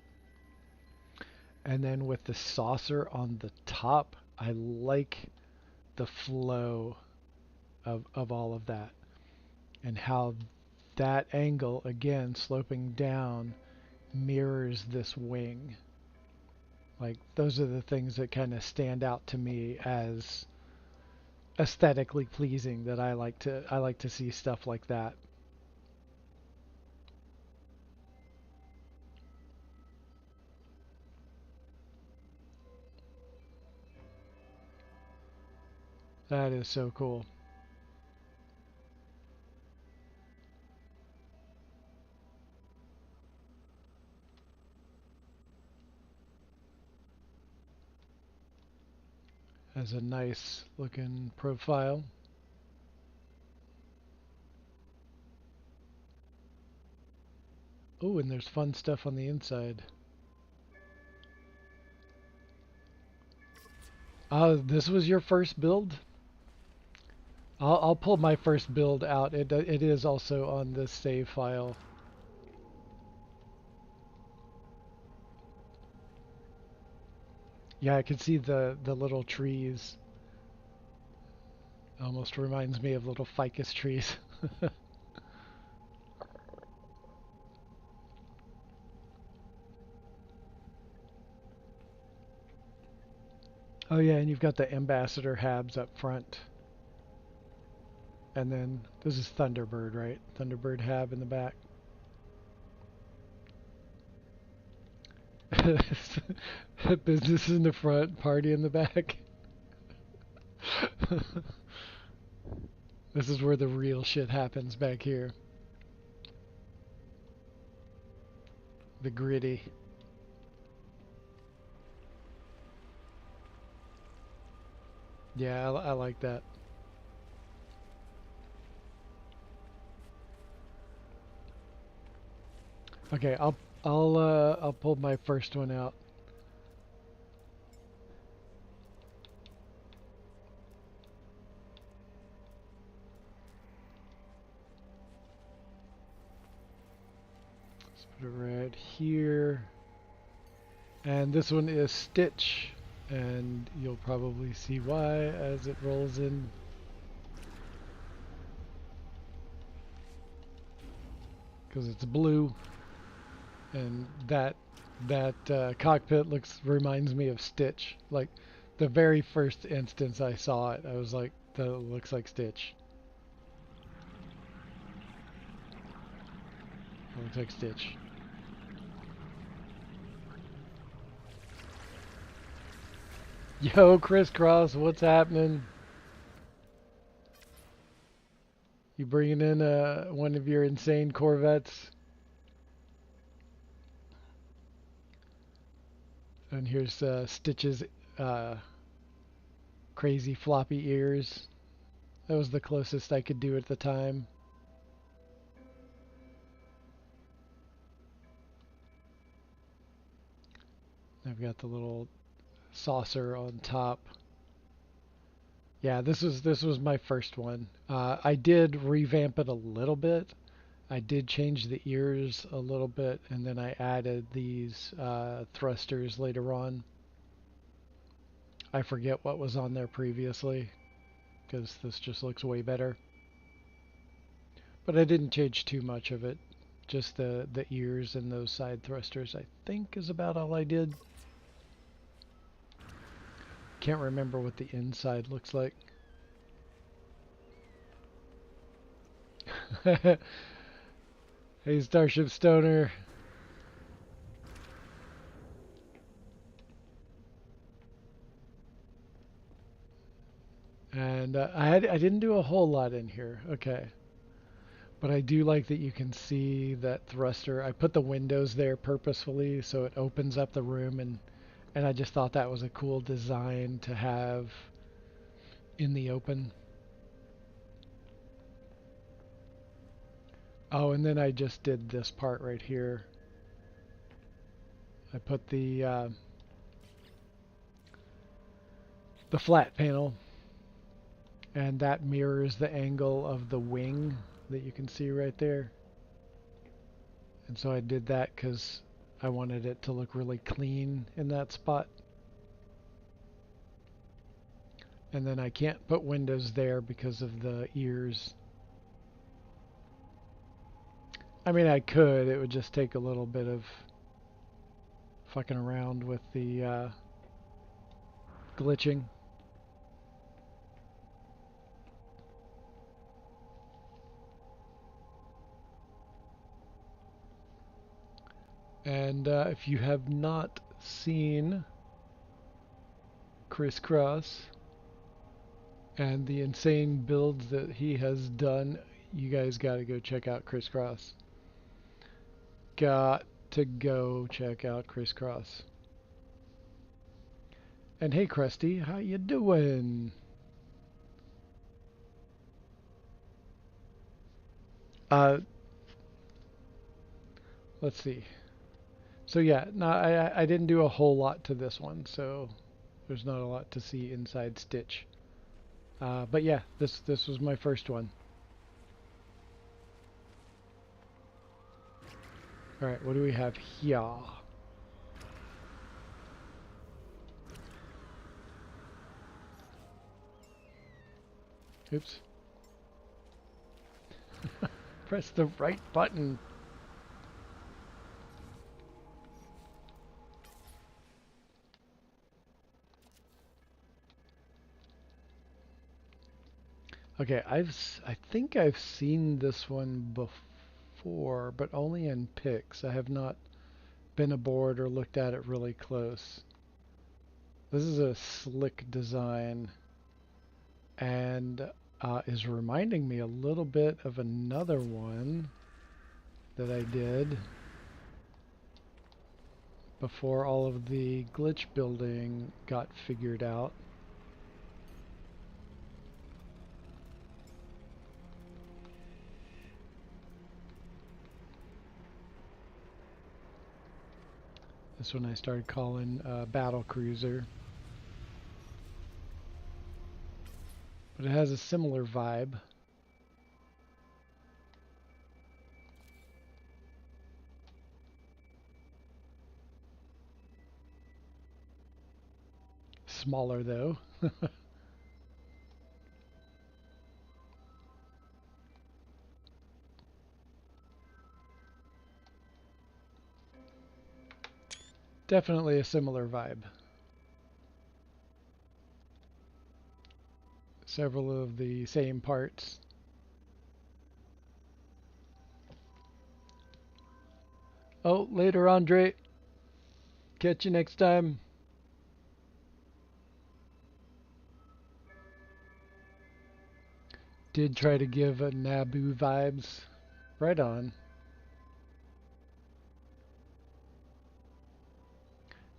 And then with the saucer on the top, I like the flow of all of that and how that angle, again, sloping down, mirrors this wing. Like, those are the things that kind of stand out to me as aesthetically pleasing, that I like to see stuff like that. That is so cool. Has a nice looking profile. Oh, and there's fun stuff on the inside. This was your first build? I'll pull my first build out. It is also on this save file. Yeah, I can see the little trees. Almost reminds me of little ficus trees. Oh yeah, and you've got the ambassador habs up front. And then this is Thunderbird, right? Thunderbird hab in the back. Business in the front, party in the back. This is where the real shit happens back here. The gritty. Yeah, I like that. Okay, I'll pull my first one out. Let's put it right here. And this one is Stitch, and you'll probably see why as it rolls in. Because it's blue, and that cockpit reminds me of Stitch. Like the very first instance I saw it, I was like, that looks like Stitch. It looks like Stitch. Yo, Crisscross, what's happening? You bringing in one of your insane Corvettes? And here's Stitch's crazy floppy ears. That was the closest I could do at the time. I've got the little saucer on top. Yeah, this was my first one. I did revamp it a little bit. I did change the ears a little bit, and then I added these thrusters later on. I forget what was on there previously, because this just looks way better. But I didn't change too much of it. Just the ears and those side thrusters, I think, is about all I did. Can't remember what the inside looks like. Hey, Starship Stoner. And I didn't do a whole lot in here. Okay. But I do like that you can see that thruster. I put the windows there purposefully so it opens up the room, and I just thought that was a cool design to have in the open. Oh, and then I just did this part right here. I put the flat panel, and that mirrors the angle of the wing that you can see right there. And so I did that because I wanted it to look really clean in that spot. And then I can't put windows there because of the ears. I mean, I could. It would just take a little bit of fucking around with the glitching. And if you have not seen Crisscross and the insane builds that he has done, you guys got to go check out Crisscross. Got to go check out Crisscross. And hey, Krusty, how you doing? Uh, let's see. So yeah, no, I didn't do a whole lot to this one, so there's not a lot to see inside Stitch. But yeah, this was my first one. All right, what do we have here? Oops. Press the right button. Okay, I think I've seen this one before, but only in pics. I have not been aboard or looked at it really close. This is a slick design, and is reminding me a little bit of another one that I did before all of the glitch building got figured out. This one I started calling Battle Cruiser. But it has a similar vibe. Smaller though. Definitely a similar vibe. Several of the same parts. Oh, later, Andre. Catch you next time. Did try to give a Naboo vibes. Right on.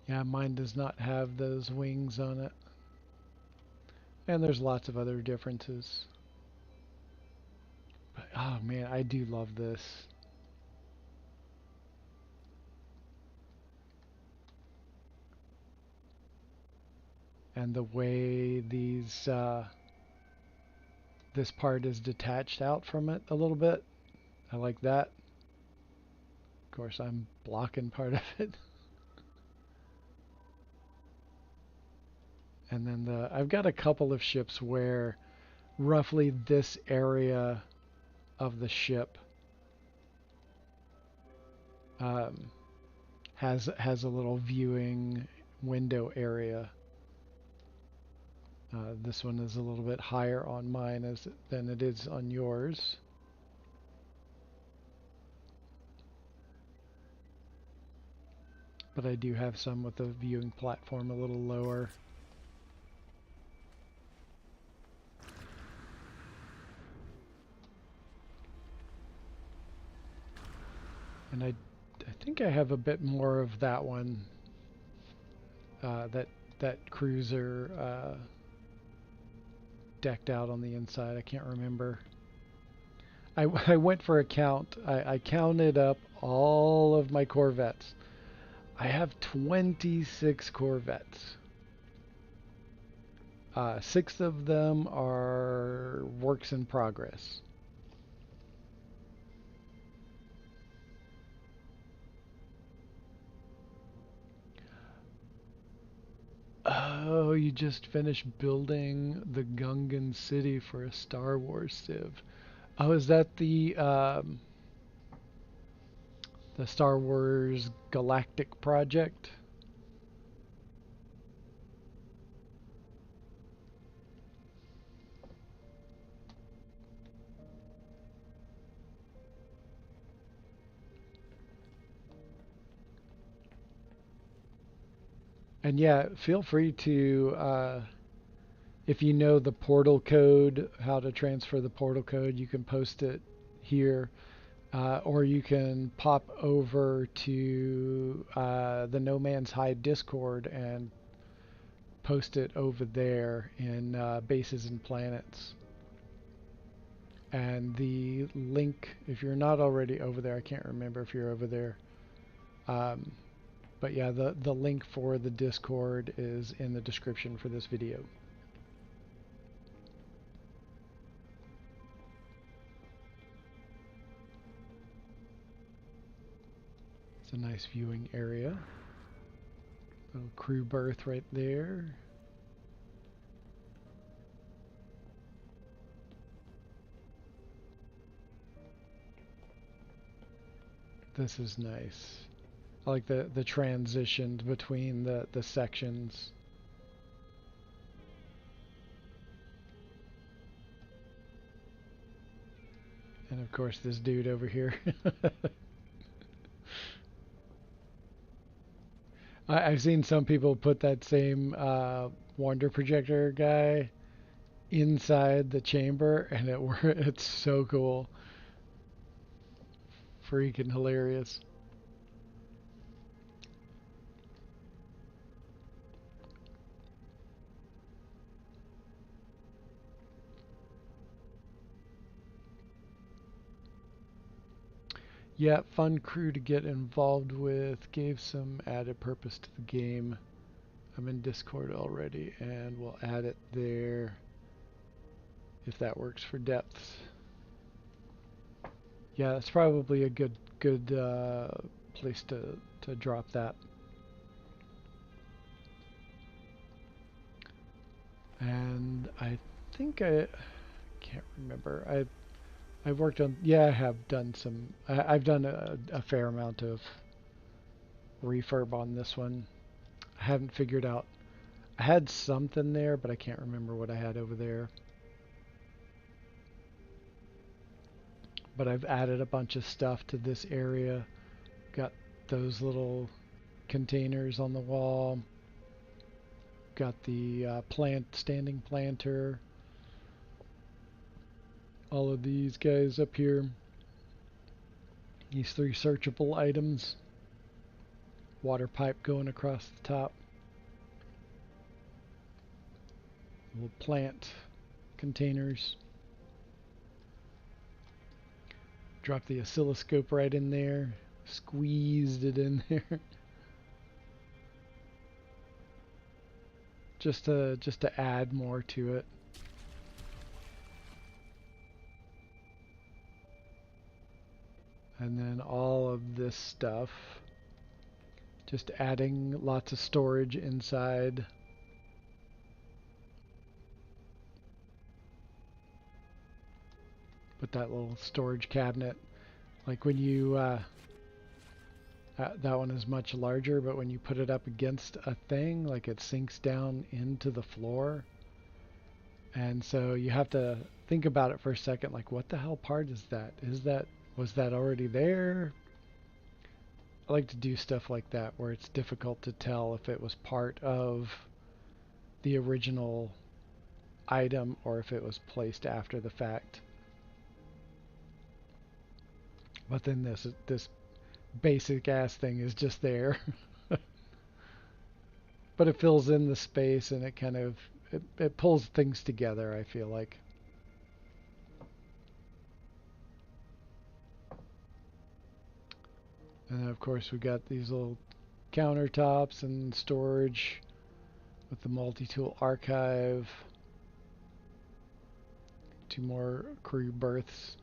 Yeah, mine does not have those wings on it. And there's lots of other differences. But, oh man, I do love this. And the way this part is detached out from it a little bit. I like that. Of course, I'm blocking part of it. And then I've got a couple of ships where roughly this area of the ship um, has a little viewing window area. This one is a little bit higher on mine than it is on yours. But I do have some with the viewing platform a little lower. And I think I have a bit more of that one, that cruiser decked out on the inside. I can't remember. I went for a count. I counted up all of my Corvettes. I have 26 Corvettes. 6 of them are works in progress. Oh, you just finished building the Gungan city for a Star Wars Civ. Oh, is that the Star Wars Galactic Project? And yeah, feel free to, if you know the portal code, how to transfer the portal code, you can post it here. Or you can pop over to the No Man's Hide Discord and post it over there in Bases and Planets. And the link, if you're not already over there, I can't remember if you're over there. But yeah, the link for the Discord is in the description for this video. It's a nice viewing area. Little crew berth right there. This is nice. I like the transitions between the sections. And of course this dude over here. I've seen some people put that same wonder projector guy inside the chamber, and it's so cool. Freaking hilarious. Yeah, fun crew to get involved with, gave some added purpose to the game. I'm in Discord already, and we'll add it there if that works for depths. Yeah, that's probably a good place to drop that. And I think I can't remember. I've worked on, yeah, I have done some, I've done a fair amount of refurb on this one. I haven't figured out, I had something there, but I can't remember what I had over there. But I've added a bunch of stuff to this area. Got those little containers on the wall. Got the standing planter. All of these guys up here. These 3 searchable items. water pipe going across the top. Little plant containers. Drop the oscilloscope right in there. Squeezed it in there. just to add more to it. And then all of this stuff, just adding lots of storage inside. Put that little storage cabinet, like when you, that one is much larger, but when you put it up against a thing, like it sinks down into the floor. And so you have to think about it for a second, like what the hell part is that? Was that already there? I like to do stuff like that where it's difficult to tell if it was part of the original item or if it was placed after the fact. But then this basic ass thing is just there. But it fills in the space and it kind of it pulls things together, I feel like. And then of course we got these little countertops and storage with the multi-tool archive. 2 more crew berths.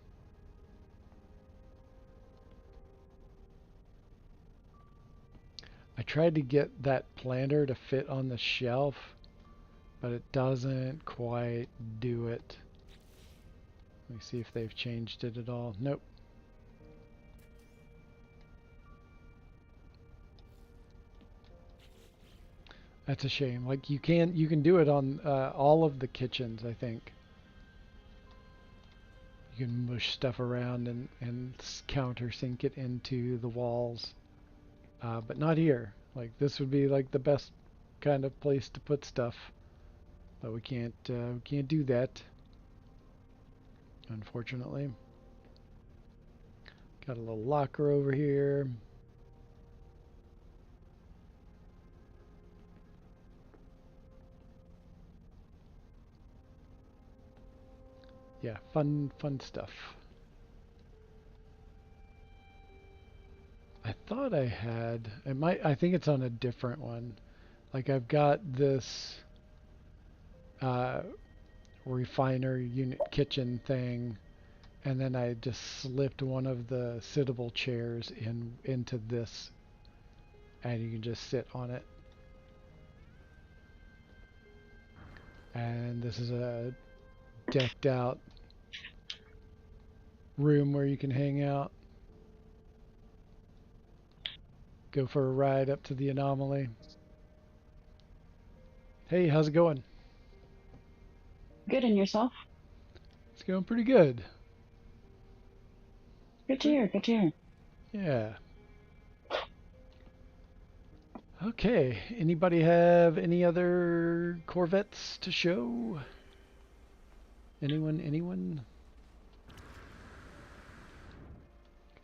I tried to get that planter to fit on the shelf, but it doesn't quite do it. Let me see if they've changed it at all. Nope. That's a shame. Like you can do it on all of the kitchens, I think. You can mush stuff around and countersink it into the walls. But not here. Like this would be like the best kind of place to put stuff. But we can't do that, unfortunately. Got a little locker over here. Yeah, fun stuff. I thought I had, I think it's on a different one. Like I've got this refiner unit kitchen thing, and then I just slipped one of the sittable chairs into this, and you can just sit on it. And this is a decked out room where you can hang out. Go for a ride up to the anomaly. Hey, how's it going? Good, and yourself? It's going pretty good. Good to hear, good to hear. Yeah. Okay, anybody have any other Corvettes to show? Anyone?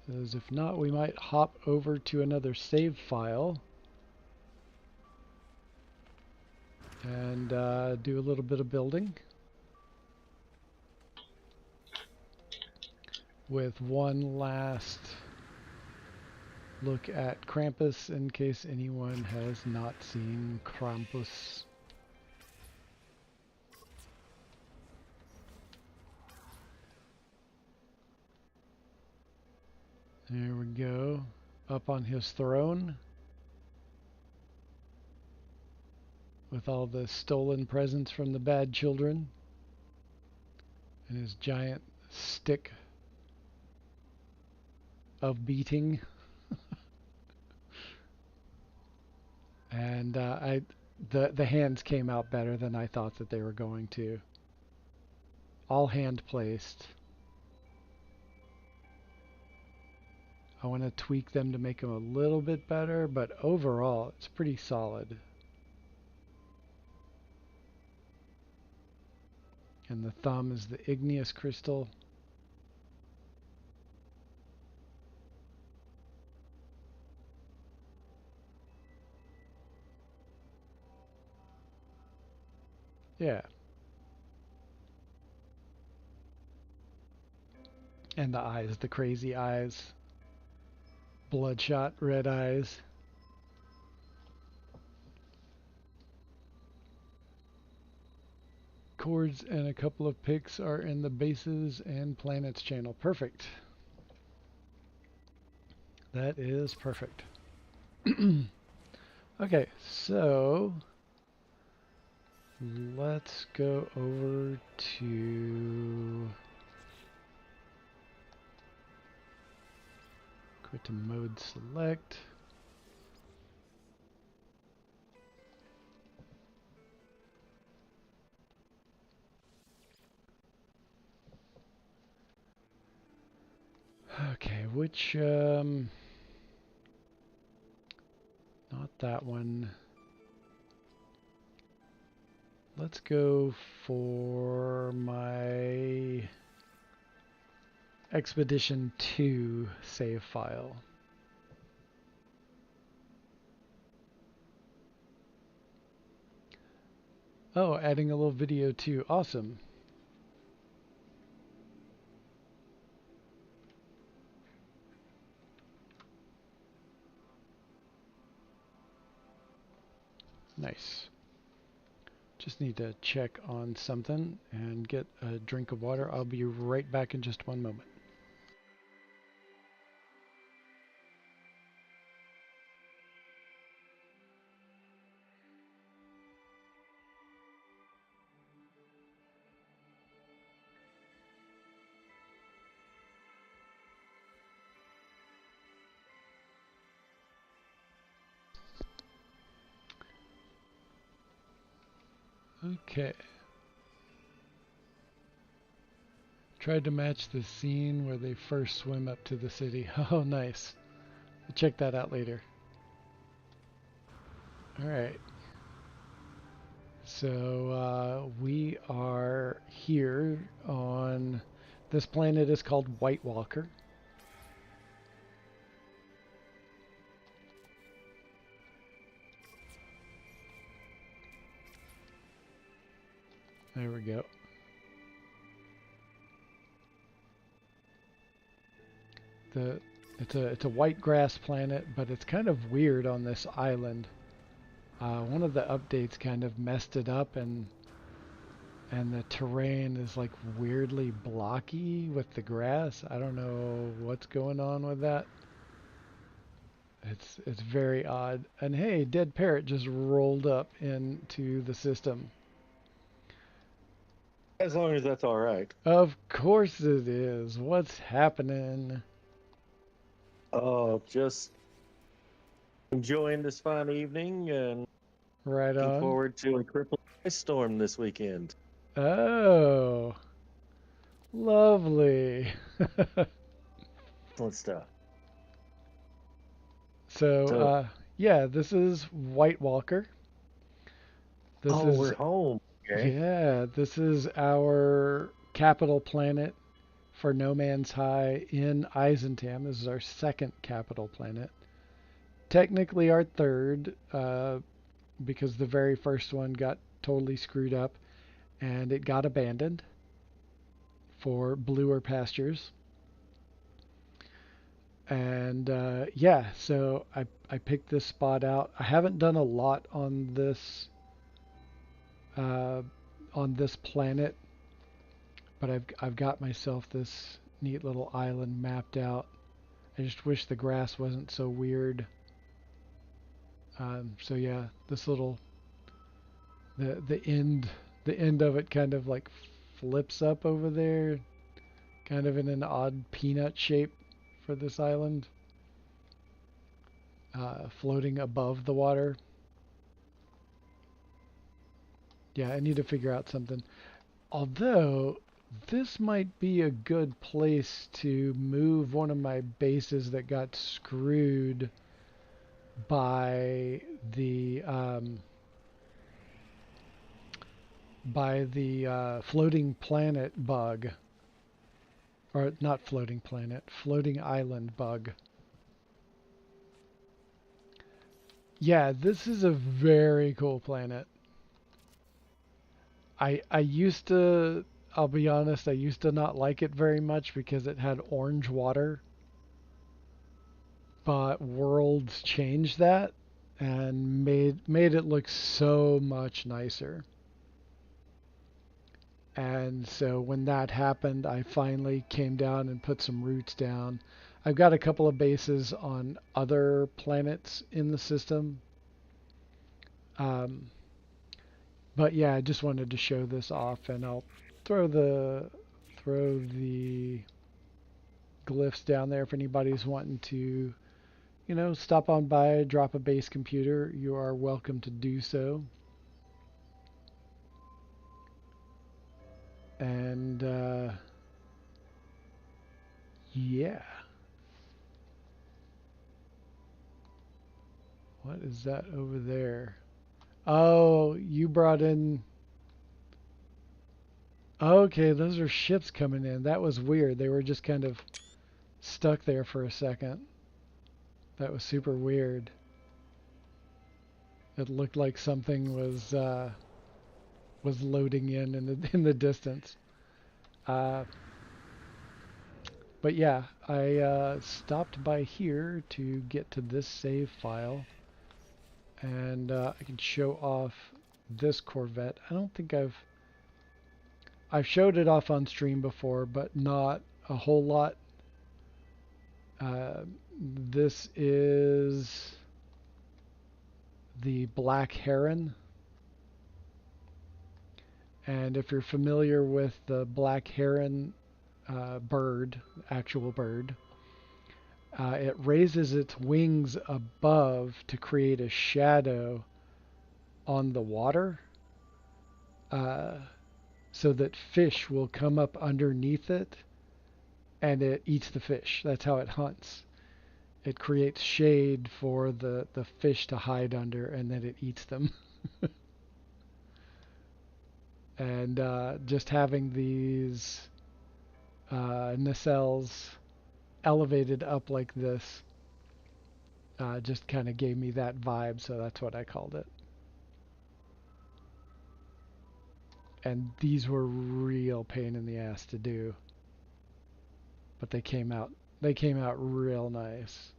Because if not, we might hop over to another save file and do a little bit of building with one last look at Krampus in case anyone has not seen Krampus. There we go, up on his throne with all the stolen presents from the bad children and his giant stick of beating. And the hands came out better than I thought that they were going to. All hand placed. I want to tweak them to make them a little bit better, but overall it's pretty solid. And the thumb is the igneous crystal. And the eyes, the crazy eyes. Bloodshot red eyes. Chords and a couple of pics are in the bases and planets channel. Perfect. That is perfect. Okay, so let's go over to go to mode select. Okay, which not that one. Let's go for my Expedition 2 save file. Oh, adding a little video too. Awesome. Nice. Just need to check on something and get a drink of water. I'll be right back in just one moment. Okay. Tried to match the scene where they first swim up to the city. Oh, nice. I'll check that out later. Alright. So we are here on this planet is called White Walker. There we go. It's a white grass planet, but it's kind of weird on this island. One of the updates kind of messed it up, and the terrain is like weirdly blocky with the grass. I don't know what's going on with that. It's very odd. And hey, Dead Parrot just rolled up into the system. As long as that's all right. Of course it is. What's happening? Oh, just enjoying this fine evening and Right looking on. forward to a crippling ice storm this weekend. Oh, lovely. Excellent stuff. So, yeah, this is White Walker. This is we're home. Okay. Yeah, this is our capital planet for No Man's High in Eisentam. This is our second capital planet. Technically our third, because the very first one got totally screwed up and it got abandoned for bluer pastures. And yeah, so I picked this spot out. I haven't done a lot on this planet, but I've got myself this neat little island mapped out. I just wish the grass wasn't so weird. So yeah, this little the end of it kind of like flips up over there, kind of in an odd peanut shape for this island, floating above the water. Yeah, I need to figure out something. Although this might be a good place to move one of my bases that got screwed by the floating planet bug. Or not floating planet, floating island bug. Yeah, this is a very cool planet. I used to I'll be honest, I used to not like it very much because it had orange water. But Worlds changed that and made it look so much nicer. And so when that happened, I finally came down and put some roots down. I've got a couple of bases on other planets in the system. Um, but yeah, I just wanted to show this off, and I'll throw the glyphs down there if anybody's wanting to, stop on by, drop a base computer. You are welcome to do so. And yeah. What is that over there? Oh, you brought in... Okay, those are ships coming in. That was weird. They were just kind of stuck there for a second. That was super weird. It looked like something was loading in the distance. But yeah, I stopped by here to get to this save file, and I can show off this Corvette. I don't think I've showed it off on stream before, but not a whole lot. This is the Black Heron. And if you're familiar with the Black Heron bird, actual bird, it raises its wings above to create a shadow on the water, so that fish will come up underneath it and it eats the fish. That's how it hunts. It creates shade for the fish to hide under, and then it eats them. And just having these nacelles elevated up like this just kind of gave me that vibe, so that's what I called it. And these were real pain in the ass to do, but they came out real nice.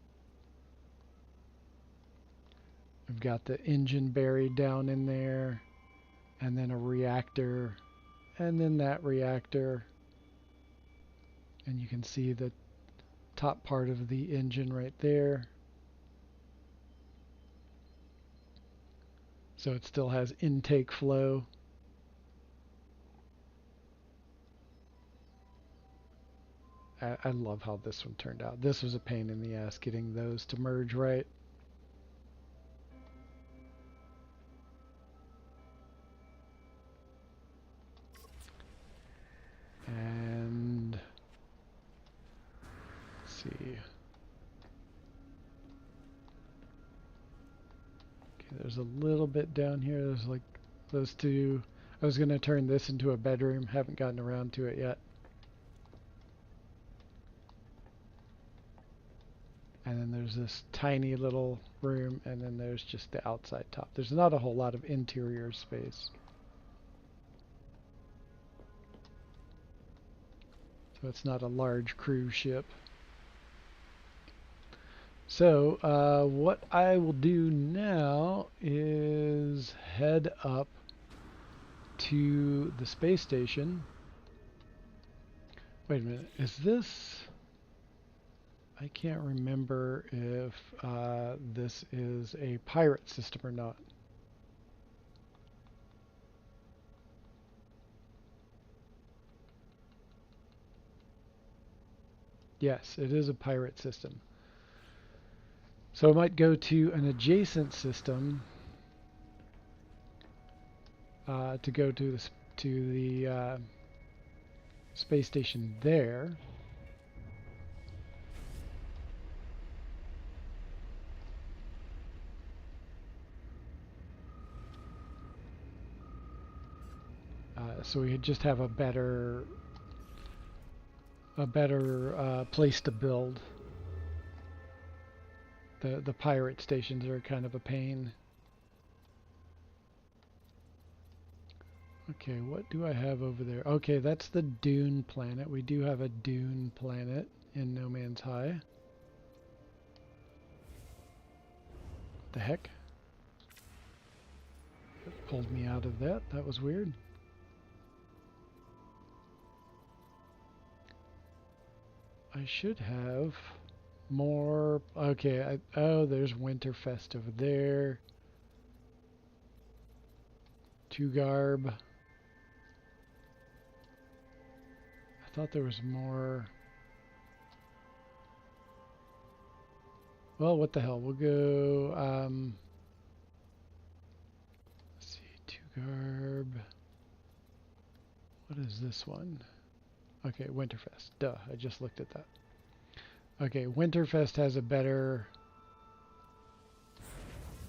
We've got the engine buried down in there, and then a reactor, and then that reactor, and you can see the top part of the engine right there. So it still has intake flow. I love how this one turned out. This was a pain in the ass getting those to merge right. And let's see. Okay, there's a little bit down here. There's like those two. I was going to turn this into a bedroom. Haven't gotten around to it yet. And then there's this tiny little room, and then there's just the outside top. There's not a whole lot of interior space. So it's not a large cruise ship. So what I will do now is head up to the space station. Wait a minute, is this... I can't remember if this is a pirate system or not. Yes, it is a pirate system. So I might go to an adjacent system to go to the space station there. So we just have a better place to build. The pirate stations are kind of a pain. Okay, what do I have over there? Okay, that's the Dune planet. We do have a Dune planet in No Man's High. The heck? It pulled me out of that. That was weird. I should have more. Okay, oh, there's Winterfest over there. Garb. I thought there was more. Well, what the hell? We'll go. Let's see, Garb. What is this one? Okay, Winterfest. Duh, I just looked at that. Okay, Winterfest has a better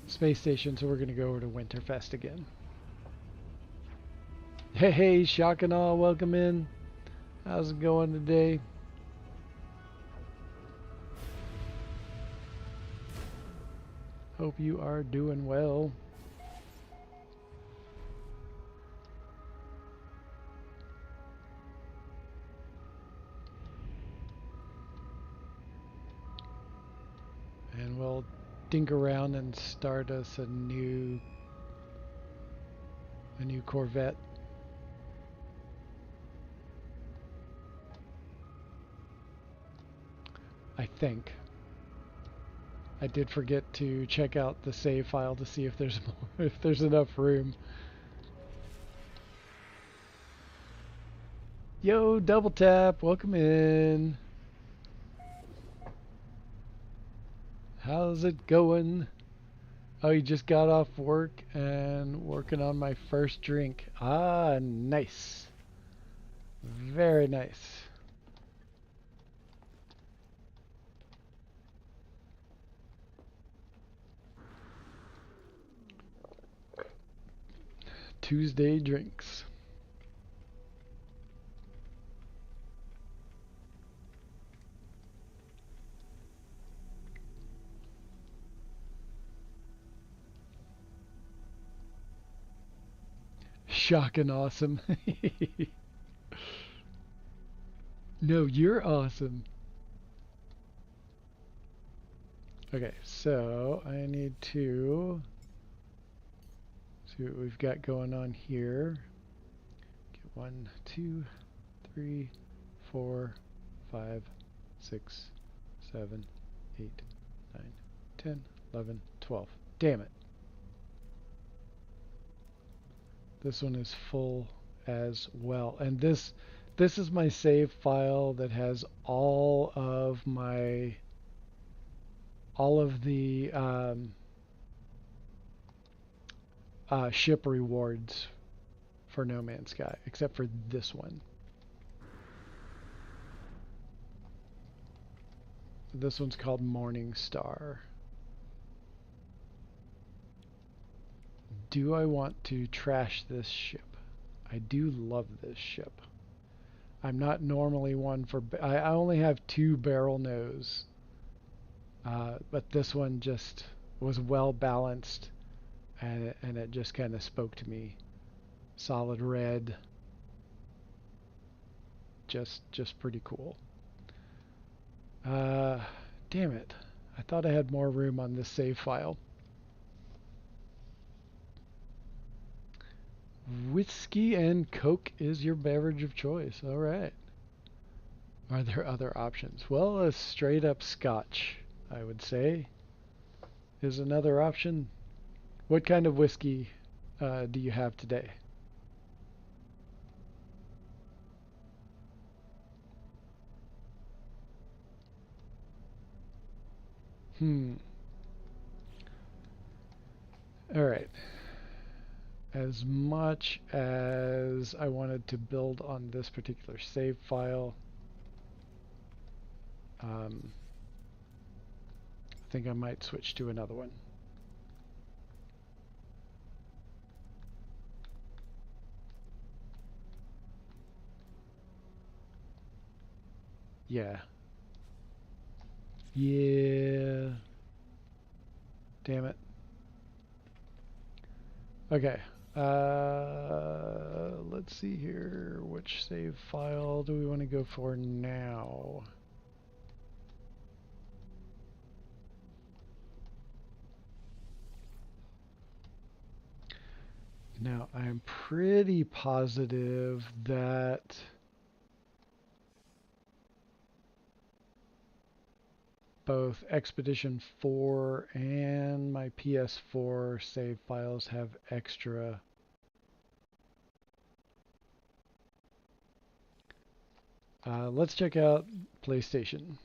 space station, so we're going to go over to Winterfest again. Hey, shock and awe, welcome in. How's it going today? Hope you are doing well. And we'll dink around and start us a new Corvette. I think. I did forget to check out the save file to see if there's more, if there's enough room. Yo, Double Tap, welcome in. How's it going? Oh, you just got off work and working on my first drink. Ah, nice. Very nice. Tuesday drinks. Shocking awesome. No, you're awesome. Okay, so I need to see what we've got going on here. Get 1, 2, 3, 4, 5, 6, 7, 8, 9, 10, 11, 12. Damn it. This one is full as well. And this is my save file that has all of the ship rewards for No Man's Sky, except for this one. This one's called Morning Star. Do I want to trash this ship? I do love this ship. I'm not normally one for... I only have 2 barrel nose. But this one just was well balanced. And it just kind of spoke to me. Solid red. Just pretty cool. Damn it. I thought I had more room on this save file. Whiskey and Coke is your beverage of choice. All right. Are there other options? Well, a straight up Scotch, I would say, is another option. What kind of whiskey do you have today? All right. As much as I wanted to build on this particular save file, I think I might switch to another one. Yeah. Yeah. Damn it. Okay. Let's see here. Which save file do we want to go for now? Now, I'm pretty positive that both Expedition 4 and my PS4 save files have extra. Let's check out PlayStation.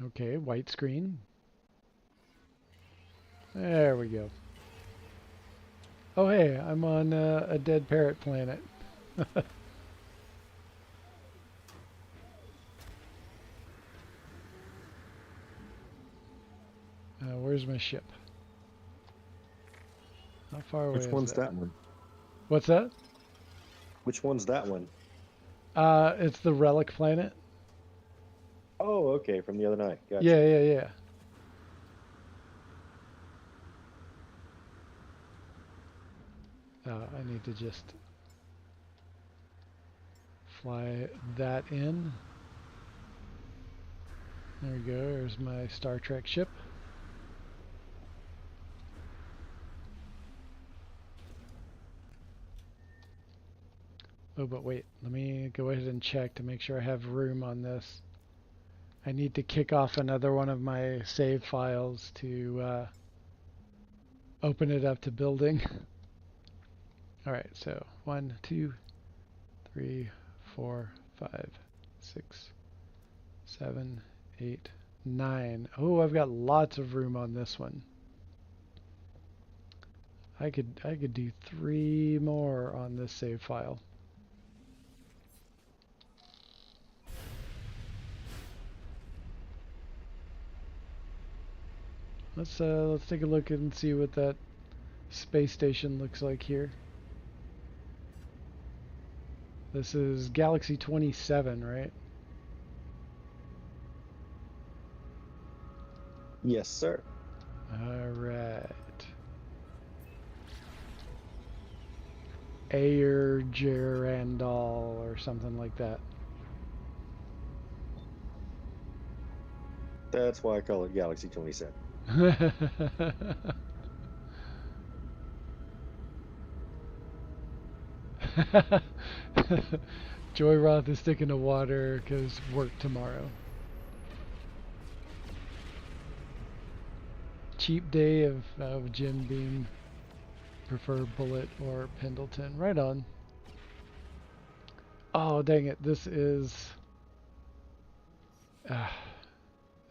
Okay, white screen. There we go. Oh hey, I'm on a dead parrot planet. Where's my ship? How far away Which is one's that? that one? What's that? Which one's that one? It's the relic planet. Oh, okay, from the other night. Gotcha. Yeah. I need to just fly that in. There we go. There's my Star Trek ship. Oh, but wait. Let me go ahead and check to make sure I have room on this. I need to kick off another one of my save files to open it up to building. Alright, so 1, 2, 3, 4, 5, 6, 7, 8, 9. Oh, I've got lots of room on this one. I could do 3 more on this save file. Let's take a look and see what that space station looks like here. This is Galaxy 27, right? Yes, sir. All right. Ayer Gerandal or something like that. That's why I call it Galaxy 27. Joy Roth is sticking to water because work tomorrow. Cheap day of Jim Beam. Prefer Bullet or Pendleton. Right on. Oh, dang it. This is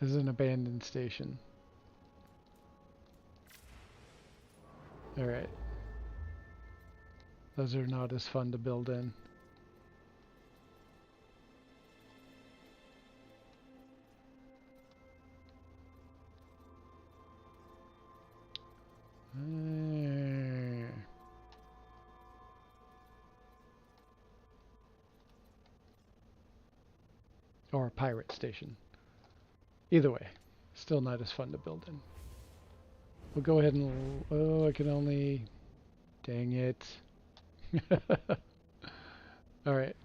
an abandoned station. Alright. Those are not as fun to build in. Or a pirate station. Either way, still not as fun to build in. We'll go ahead and... Oh, I can only... Dang it. Alright.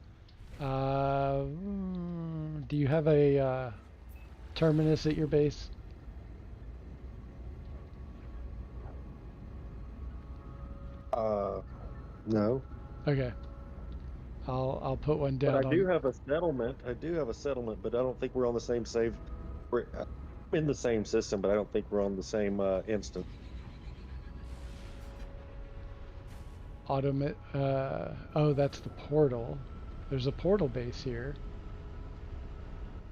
Do you have a terminus at your base? No. Okay. I'll put one down. But I do have a settlement. But I don't think we're on the same save. We're in the same system, but I don't think we're on the same instance. Oh, that's the portal. There's a portal base here.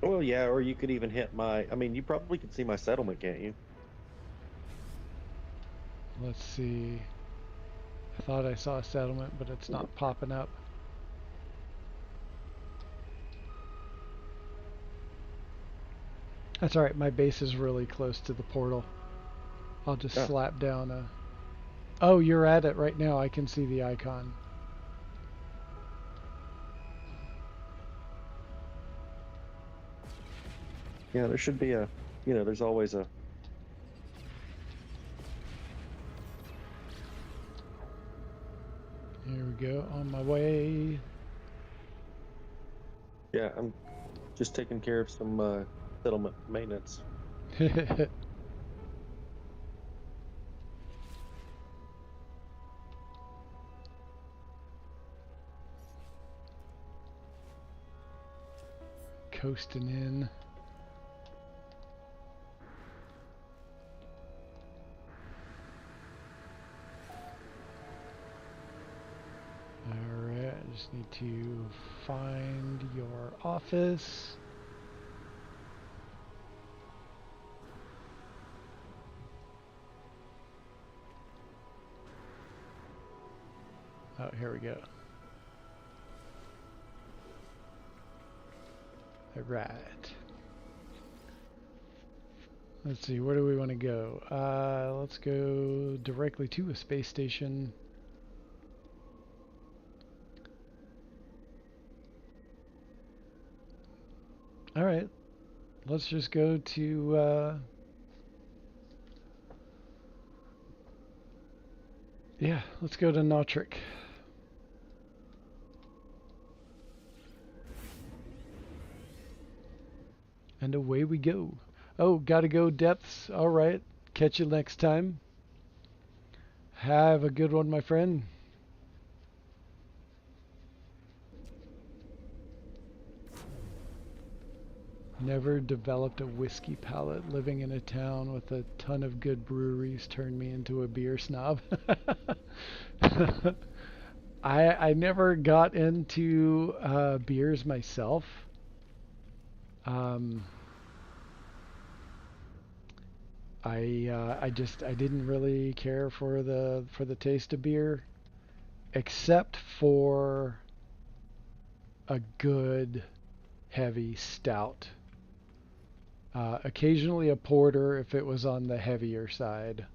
Well, yeah, or you could even hit my... I mean, you probably can see my settlement, can't you? Let's see. I thought I saw a settlement, but it's not popping up. That's alright, my base is really close to the portal. I'll just Oh. slap down a... Oh, you're at it right now. I can see the icon. Yeah, there should be a, there's always a. Here we go, on my way. Yeah, I'm just taking care of some settlement maintenance. Coasting in. Alright, I just need to find your office. Oh, here we go. Alright. Let's see, where do we want to go? Let's go directly to a space station. Alright, let's just go to, yeah, let's go to Nautric. And away we go. Oh, gotta go depths. Alright, catch you next time. Have a good one, my friend. Never developed a whiskey palate. Living in a town with a ton of good breweries turned me into a beer snob. I never got into beers myself. I didn't really care for the taste of beer, except for a good heavy stout. Occasionally a porter if it was on the heavier side.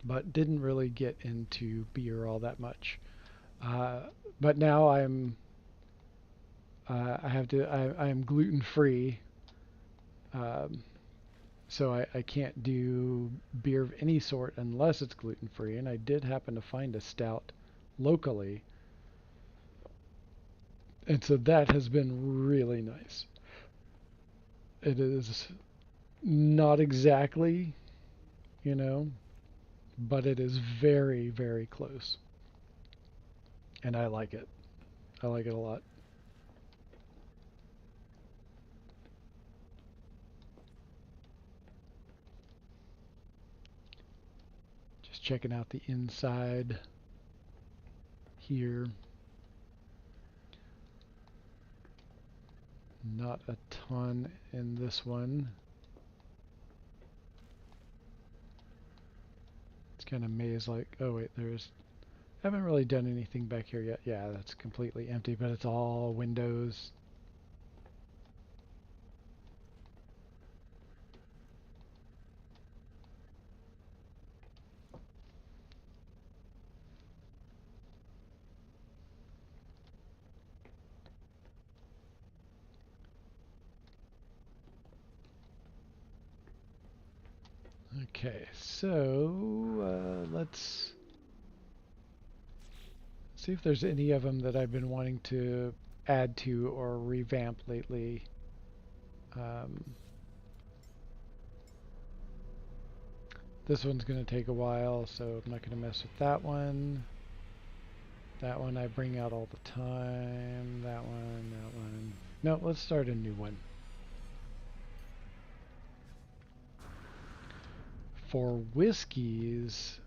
But didn't really get into beer all that much. But now I am gluten free, so I can't do beer of any sort unless it's gluten free. And I did happen to find a stout locally, and so that has been really nice. It is not exactly, but it is very, very close. And I like it. I like it a lot. Just checking out the inside here. Not a ton in this one. It's kind of maze-like. Oh wait, haven't really done anything back here yet. Yeah, that's completely empty, but it's all windows. Okay, so let's see if there's any of them that I've been wanting to add to or revamp lately. This one's going to take a while, so I'm not going to mess with that one. That one I bring out all the time. That one. No, let's start a new one. For whiskeys,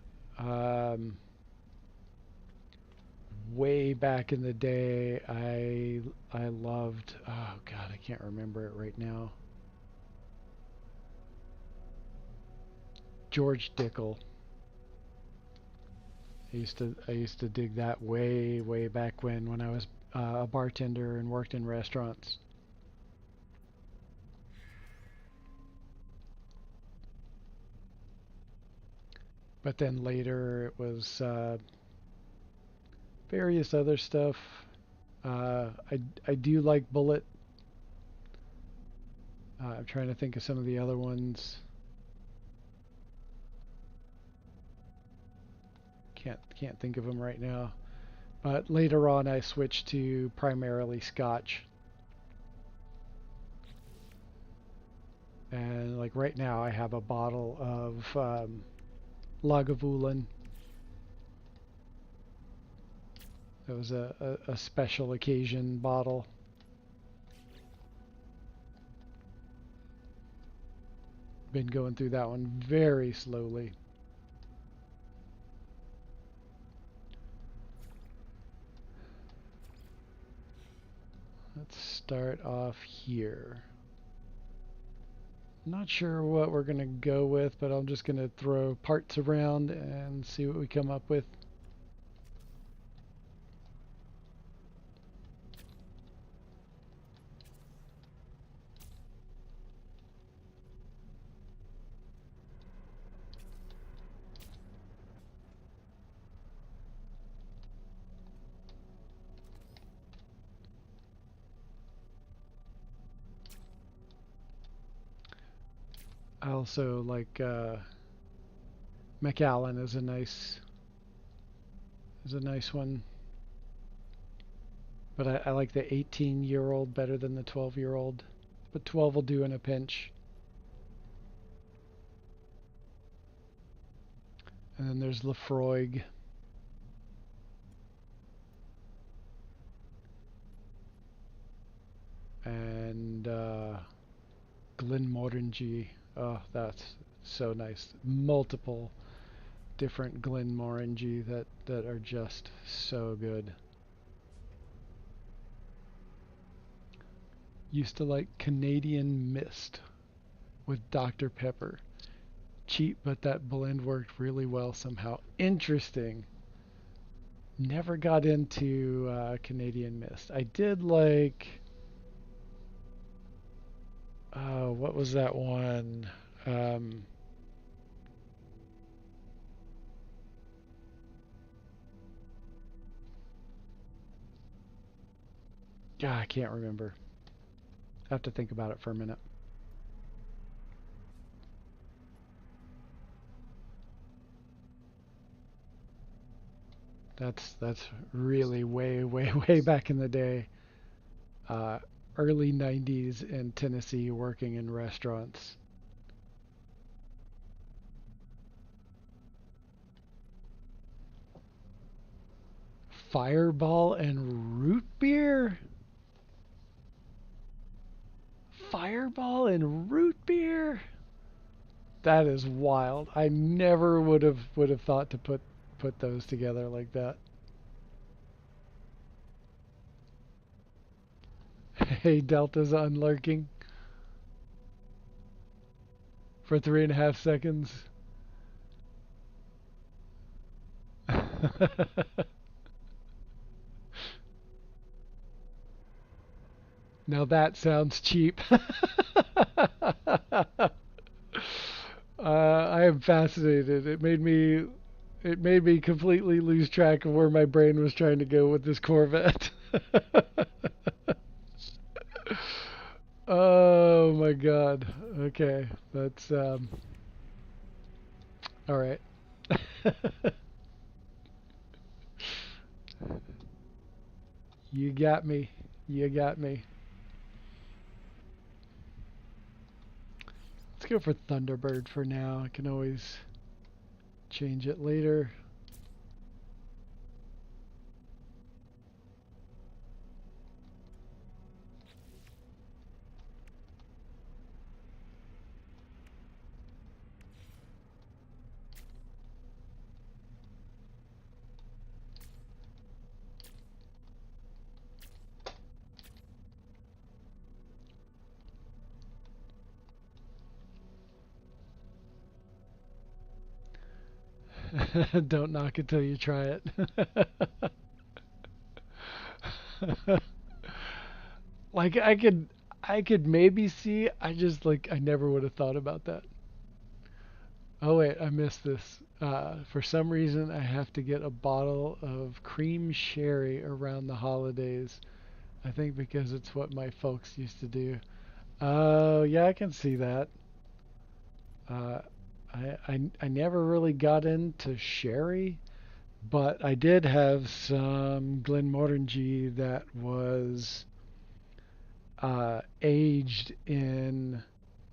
way back in the day, I loved, oh God, I can't remember it right now. George Dickel. I used to dig that way back when I was a bartender and worked in restaurants. But then later it was various other stuff. I do like Bullet. I'm trying to think of some of the other ones. Can't think of them right now. But later on, I switched to primarily Scotch. And like right now, I have a bottle of Lagavulin. It was a special occasion bottle. Been going through that one very slowly. Let's start off here. Not sure what we're going to go with, but I'm just going to throw parts around and see what we come up with. I also like McAllen is a nice one, but I like the 18-year-old better than the 12-year-old. But 12 will do in a pinch. And then there's Lefroy. And Glenmorangie. Oh, that's so nice. Multiple different Glenmorangie that are just so good. Used to like Canadian Mist with Dr. Pepper. Cheap, but that blend worked really well somehow. Interesting. Never got into Canadian Mist. I did like... what was that one? I can't remember. I have to think about it for a minute. That's really way back in the day. Early 90s in Tennessee working in restaurants. Fireball and root beer? Fireball and root beer? That is wild. I never would have thought to put those together like that. Hey, Delta's unlurking for 3.5 seconds. Now that sounds cheap. I am fascinated. It made me completely lose track of where my brain was trying to go with this Corvette. Oh my god. Okay, that's all right. You got me. You got me. Let's go for Thunderbird for now. I can always change it later. Don't knock it till you try it. Like I could maybe see. I just like I never would have thought about that. Oh wait, I missed this. For some reason, I have to get a bottle of cream sherry around the holidays. I think because it's what my folks used to do. Oh yeah, I can see that. Uh, I never really got into sherry, but I did have some Glenmorangie that was aged in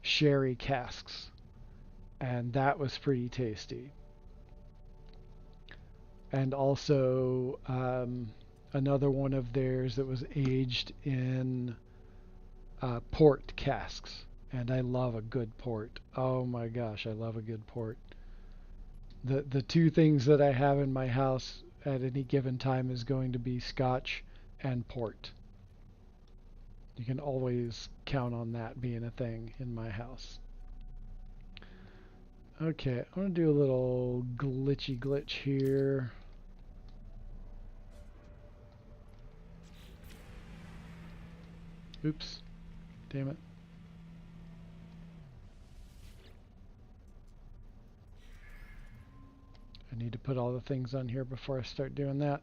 sherry casks, and that was pretty tasty. And also another one of theirs that was aged in port casks. And I love a good port. Oh my gosh, I love a good port. The two things that I have in my house at any given time is going to be Scotch and port. You can always count on that being a thing in my house. Okay, I'm gonna do a little glitch here. Oops, damn it. I need to put all the things on here before I start doing that.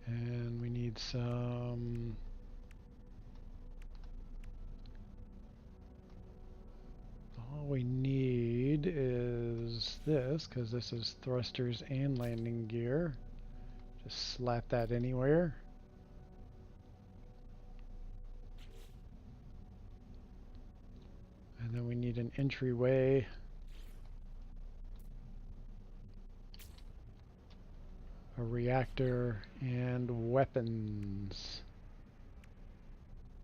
And we need some... All we need is this, because this is thrusters and landing gear. Just slap that anywhere. And then we need an entryway. A reactor and weapons.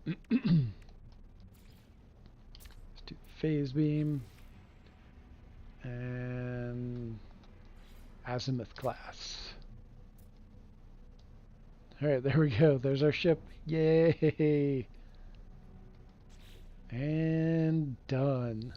Let's do phase beam and azimuth class. Alright, there we go. There's our ship. Yay! And done.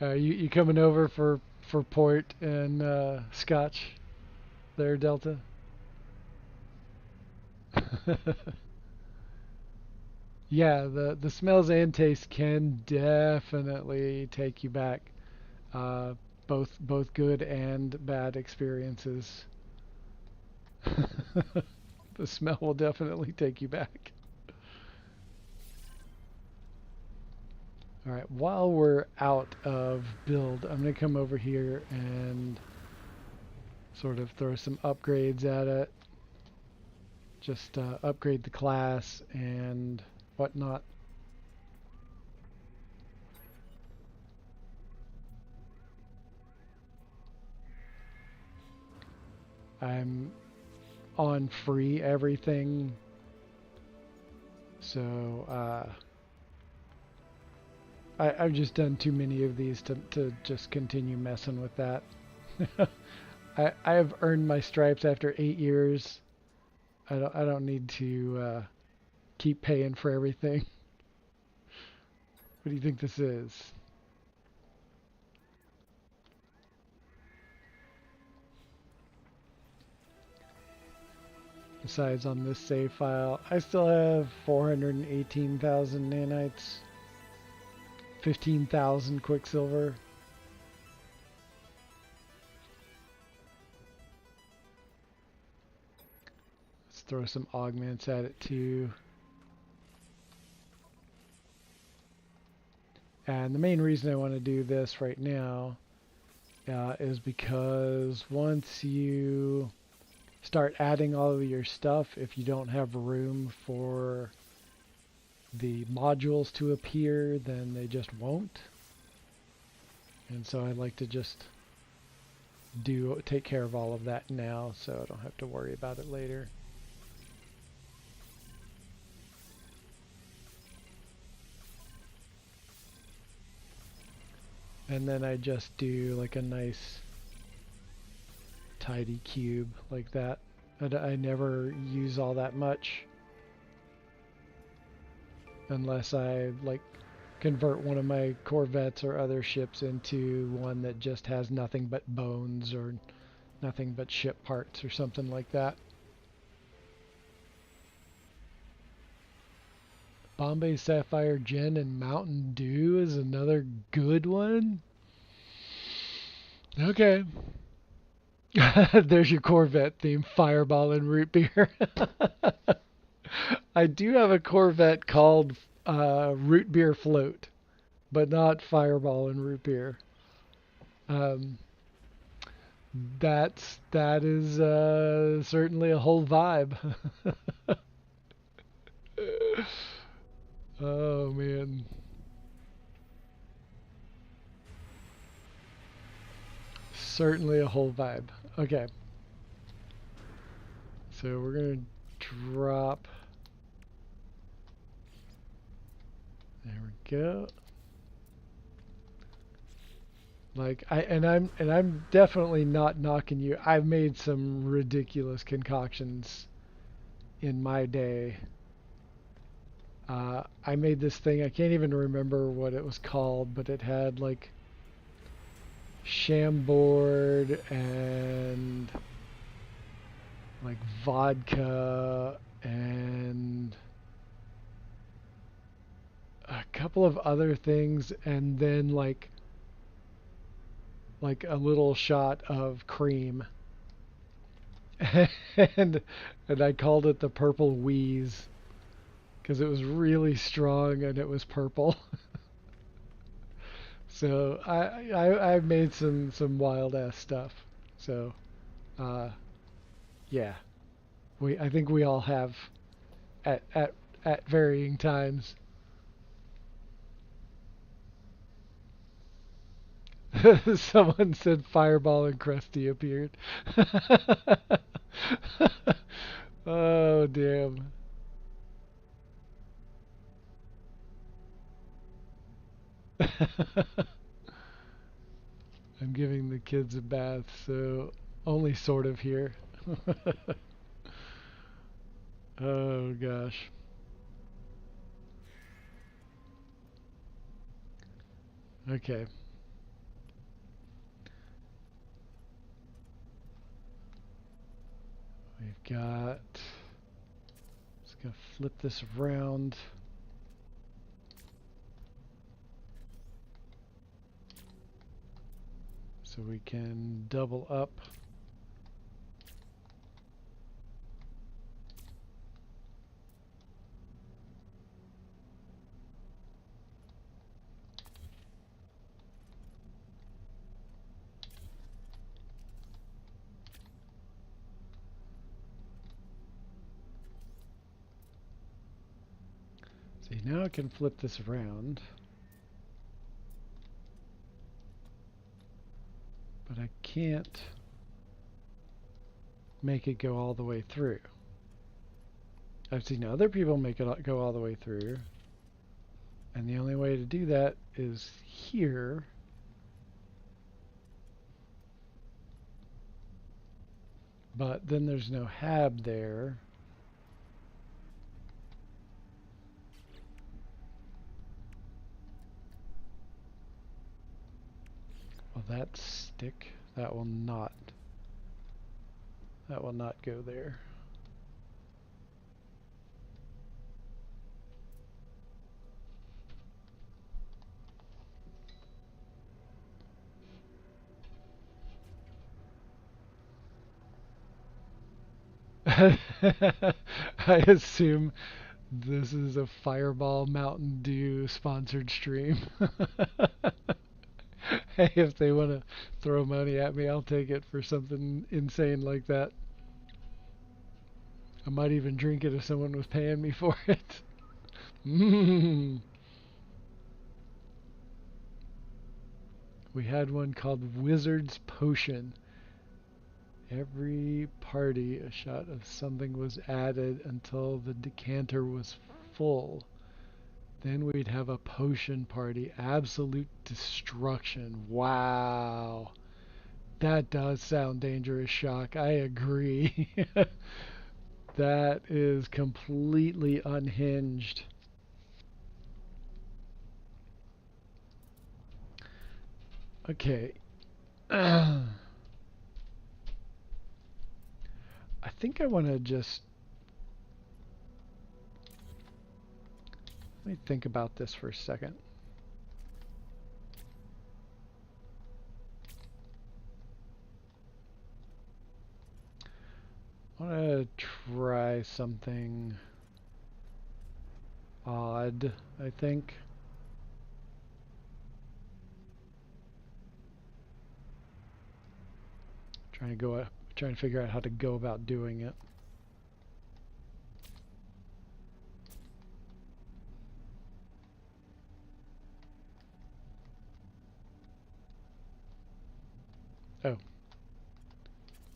You coming over for port and scotch there, Delta? Yeah, the smells and tastes can definitely take you back. Uh, both good and bad experiences. The smell will definitely take you back. All right, while we're out of build, I'm going to come over here and sort of throw some upgrades at it. Just upgrade the class and whatnot. I'm on free everything, so I've just done too many of these to just continue messing with that. I have earned my stripes after 8 years. I don't need to keep paying for everything. What do you think this is? Besides, on this save file, I still have 418,000 nanites, 15,000 quicksilver. Let's throw some augments at it too. And the main reason I want to do this right now is because once you start adding all of your stuff, if you don't have room for the modules to appear, then they just won't. And so I like to just take care of all of that now so I don't have to worry about it later. and then I just do like a nice tidy cube like that. I never use all that much unless I like convert one of my Corvettes or other ships into one that just has nothing but bones or nothing but ship parts or something like that. Bombay Sapphire Gin and Mountain Dew is another good one. Okay. There's your Corvette theme, Fireball and root beer. I do have a Corvette called Root Beer Float, but not Fireball and root beer. Um, that is certainly a whole vibe. Oh man. Certainly a whole vibe. Okay. So we're gonna drop. There we go. Like I'm definitely not knocking you. I've made some ridiculous concoctions in my day. I made this thing, I can't even remember what it was called, but it had like Chambord and like vodka and a couple of other things, and then like a little shot of cream. and I called it the purple wheeze because it was really strong and it was purple. So I've made some wild ass stuff. So yeah, I think we all have at varying times. Someone said Fireball and Krusty appeared. Oh damn. I'm giving the kids a bath, so only sort of here. Oh gosh. Okay. We've got, just gonna flip this around. So we can double up. See, now I can flip this around. But I can't make it go all the way through. I've seen other people make it go all the way through. And the only way to do that is here. But then there's no hab there. Will that stick? That will not. That will not go there. I assume this is a Fireball Mountain Dew sponsored stream. Hey, if they want to throw money at me, I'll take it for something insane like that. I might even drink it if someone was paying me for it. We had one called Wizard's Potion. Every party, a shot of something was added until the decanter was full. Then we'd have a potion party. Absolute destruction. Wow. That does sound dangerous, Shock. I agree. That is completely unhinged. Okay. I think I want to just... Let me think about this for a second. I want to try something odd, I think. Trying to figure out how to go about doing it. Oh.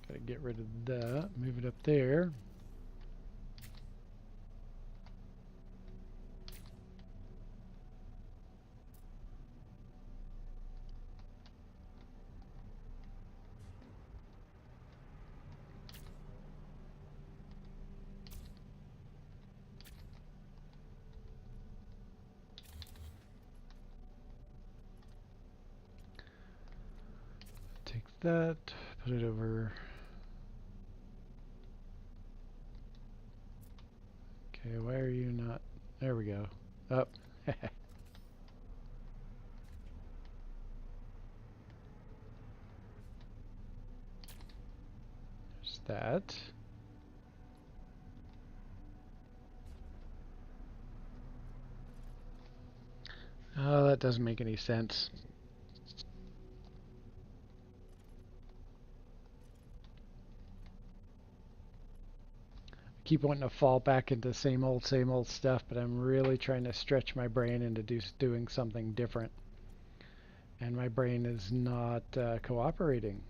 Gotta get rid of that. Move it up there. Take that, put it over. Okay, why are you not? There we go. Up. Oh. There's that. Oh, that doesn't make any sense. Keep wanting to fall back into same old stuff, but I'm really trying to stretch my brain into doing something different. And my brain is not cooperating.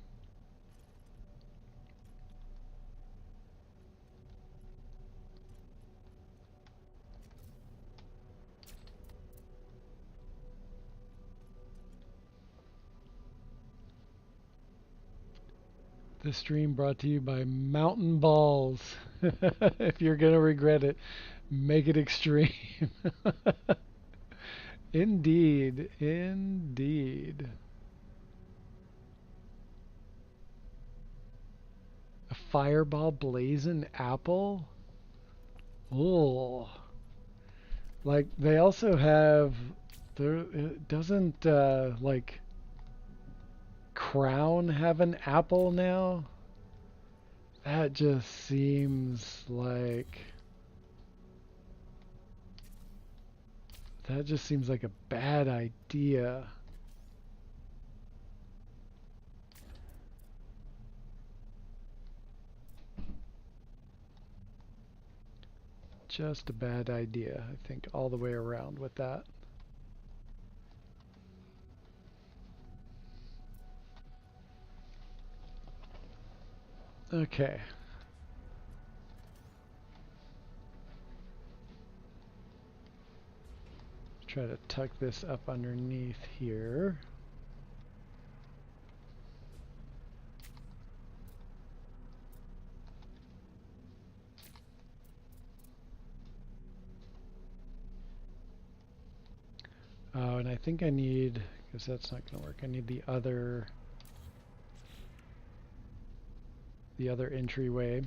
This stream brought to you by Mountain Balls. If you're going to regret it, make it extreme. Indeed, indeed. A fireball blazing apple? Oh. Like, they also have... doesn't, like... Crown have an apple now? That just seems like... That just seems like a bad idea. Just a bad idea, I think, all the way around with that. Okay. Try to tuck this up underneath here. Oh, and I think I need, because that's not going to work, I need the other entryway.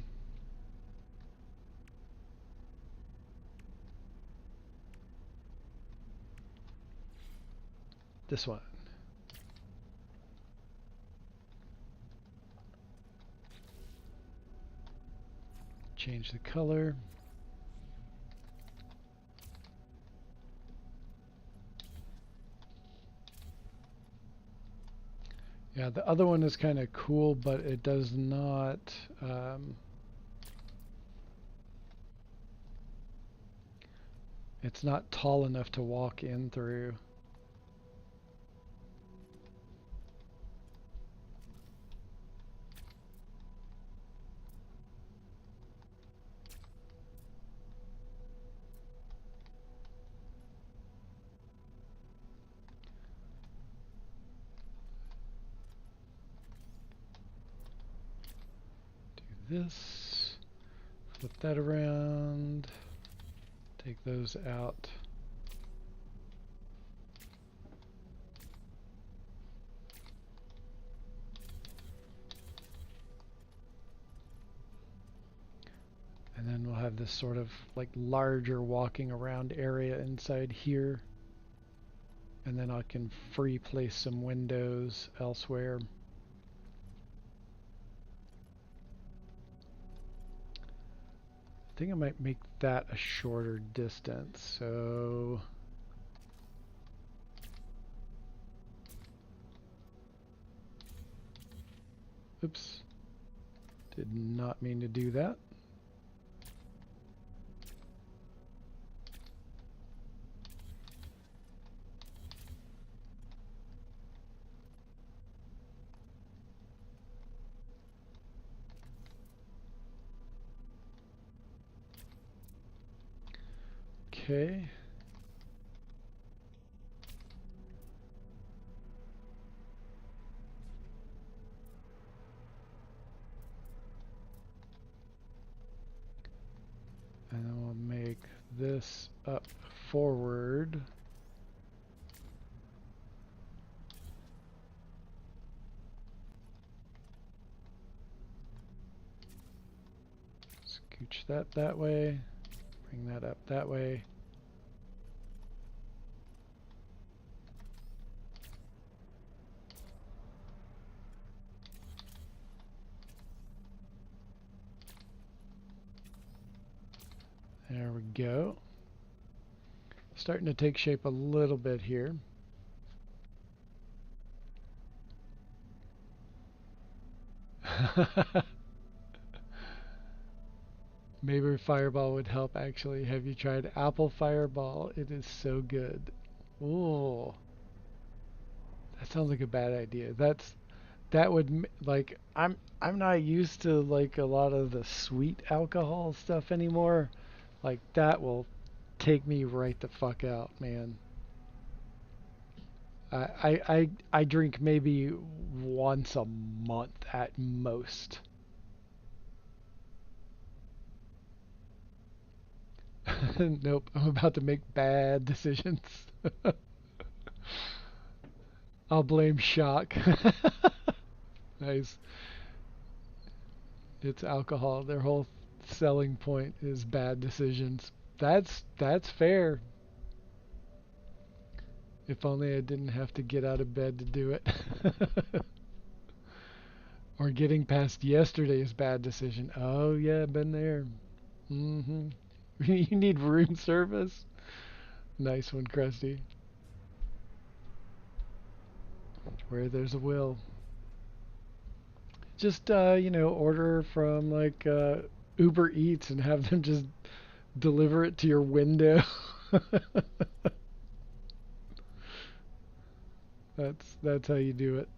This one. Change the color. Yeah, the other one is kind of cool, but it does not... it's not tall enough to walk in through. this, flip that around, take those out. And then we'll have this sort of like larger walking around area inside here. And then I can free place some windows elsewhere. I think I might make that a shorter distance, so oops, did not mean to do that. Okay. And then we'll make this up forward. Scooch that way. Bring that up that way. There we go. Starting to take shape a little bit here. Maybe Fireball would help actually. Have you tried Apple Fireball? It is so good. Ooh. That sounds like a bad idea. That would like I'm not used to like a lot of the sweet alcohol stuff anymore. Like that will take me right the fuck out, man. I drink maybe once a month at most. Nope, I'm about to make bad decisions. I'll blame shock. Nice. It's alcohol. Their whole selling point is bad decisions. That's fair. If only I didn't have to get out of bed to do it. Or getting past yesterday's bad decision. Oh yeah, been there. Mm-hmm. You need room service? Nice one, Krusty. Where there's a will. Just, you know, order from like Uber Eats and have them just deliver it to your window. That's how you do it.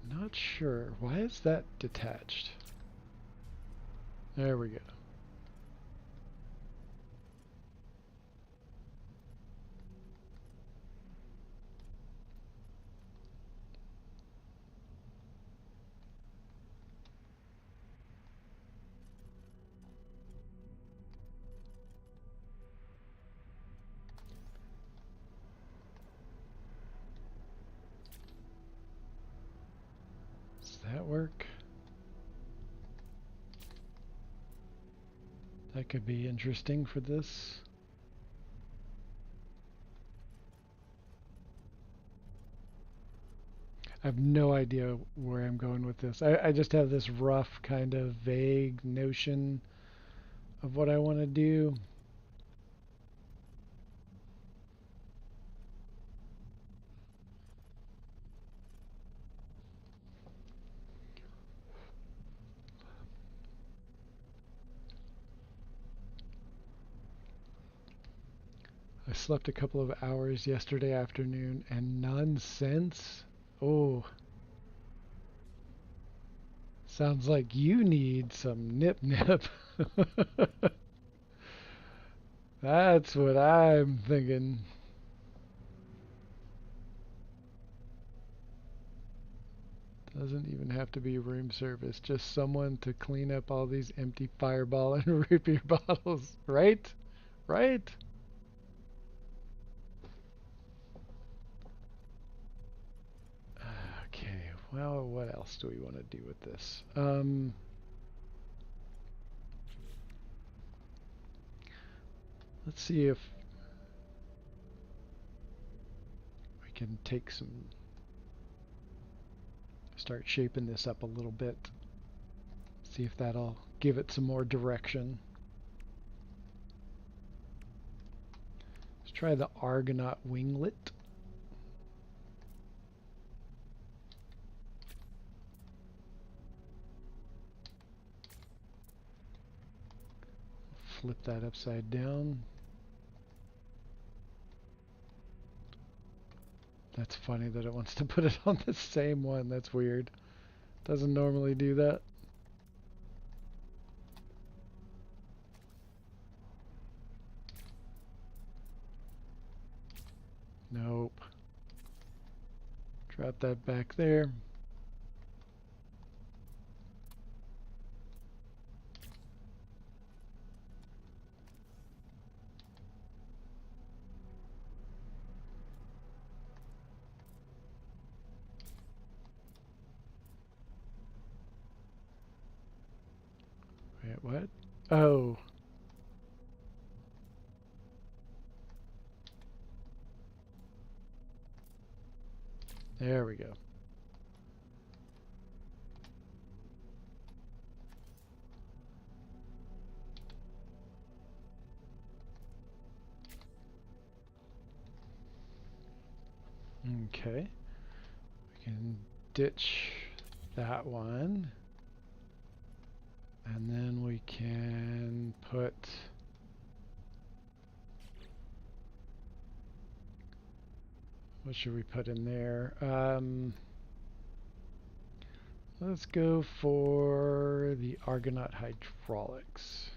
Not sure. Why is that detached? There we go. Does that work? That could be interesting for this. I have no idea where I'm going with this. I just have this rough kind of vague notion of what I want to do. I slept a couple of hours yesterday afternoon and none since. Oh. Sounds like you need some nip. That's what I'm thinking. Doesn't even have to be room service, just someone to clean up all these empty Fireball and root beer bottles, right? Right? Okay, well, what else do we want to do with this? Let's see if we can take start shaping this up a little bit. See if that'll give it some more direction. Let's try the Argonaut winglet. Flip that upside down. That's funny that it wants to put it on the same one. That's weird. Doesn't normally do that. Nope. Drop that back there. Wait, what? Oh. There we go. Okay. We can ditch that one. And then we can put what should we put in there? Let's go for the Argonaut hydraulics.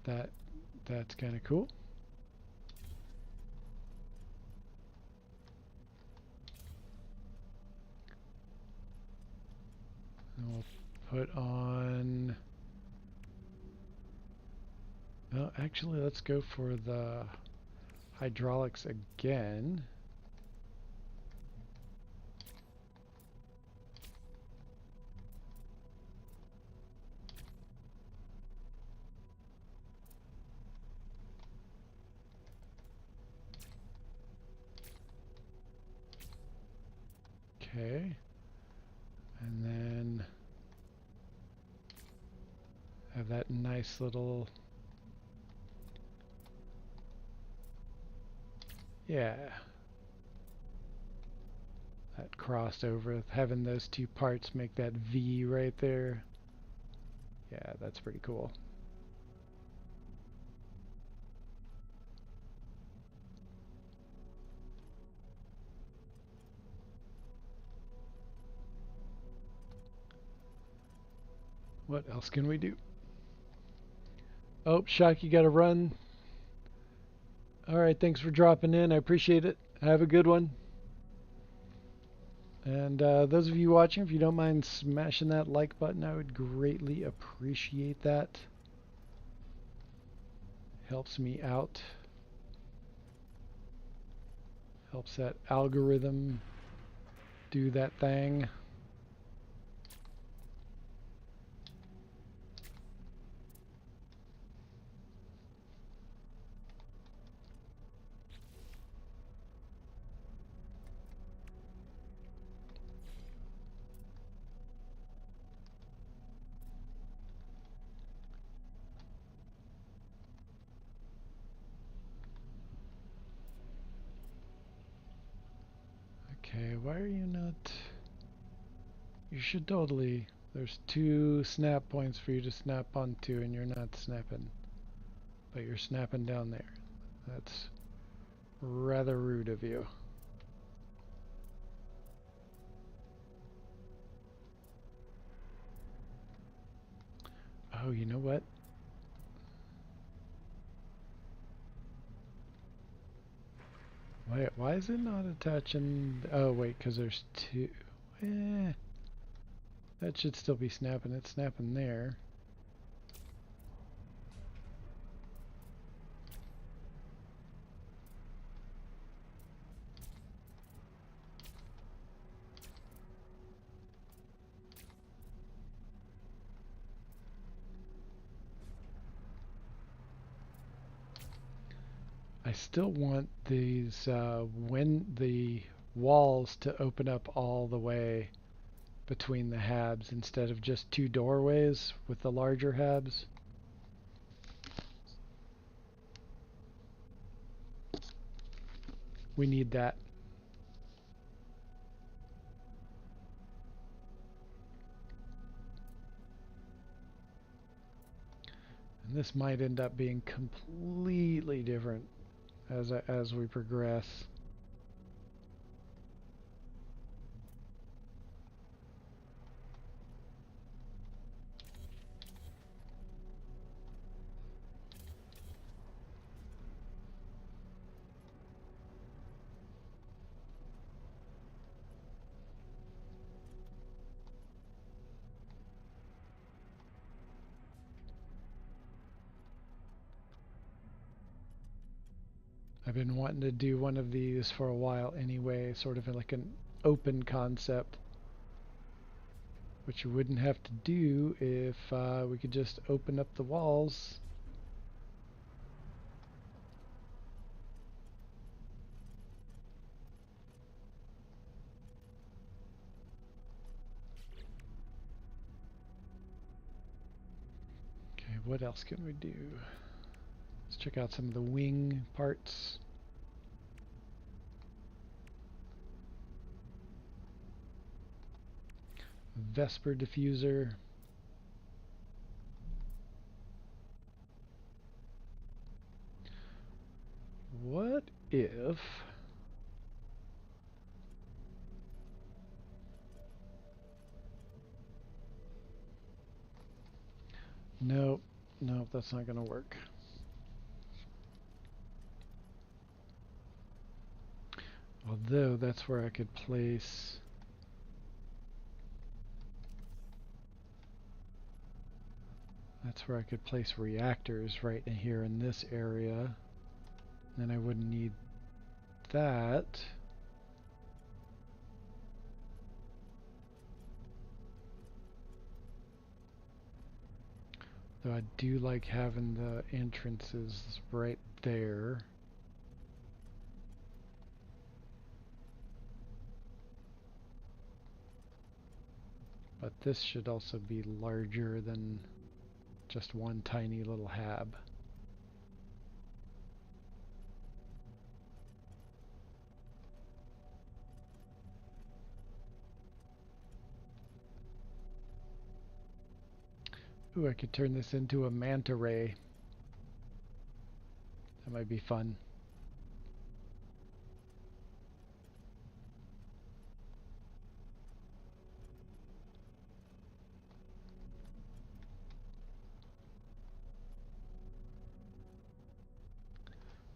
That's kind of cool. And we'll put on... No, actually, let's go for the hydraulics again. Okay. And then have that nice little... Yeah. That crossed over, having those two parts make that V right there. Yeah, that's pretty cool. What else can we do? Oh, Shock, you gotta run. Alright, thanks for dropping in. I appreciate it. Have a good one. And those of you watching, if you don't mind smashing that like button, I would greatly appreciate that. Helps me out. Helps that algorithm do that thing. Okay, why are you not... You should totally... There's 2 snap points for you to snap onto and you're not snapping. But you're snapping down there. That's rather rude of you. Oh, you know what? Why is it not attaching? Oh, wait, because there's two. Eh, that should still be snapping. It's snapping there. I still want these the walls to open up all the way between the habs instead of just two doorways with the larger habs. We need that. And this might end up being completely different as we progress. I've been wanting to do one of these for a while anyway, sort of like an open concept, which you wouldn't have to do if we could just open up the walls. Okay, what else can we do? Let's check out some of the wing parts. Vesper diffuser. What if nope, that's not gonna work. Although that's where I could place reactors right in here in this area. Then I wouldn't need that. Though I do like having the entrances right there. But this should also be larger than just one tiny little hab. Ooh, I could turn this into a manta ray. That might be fun.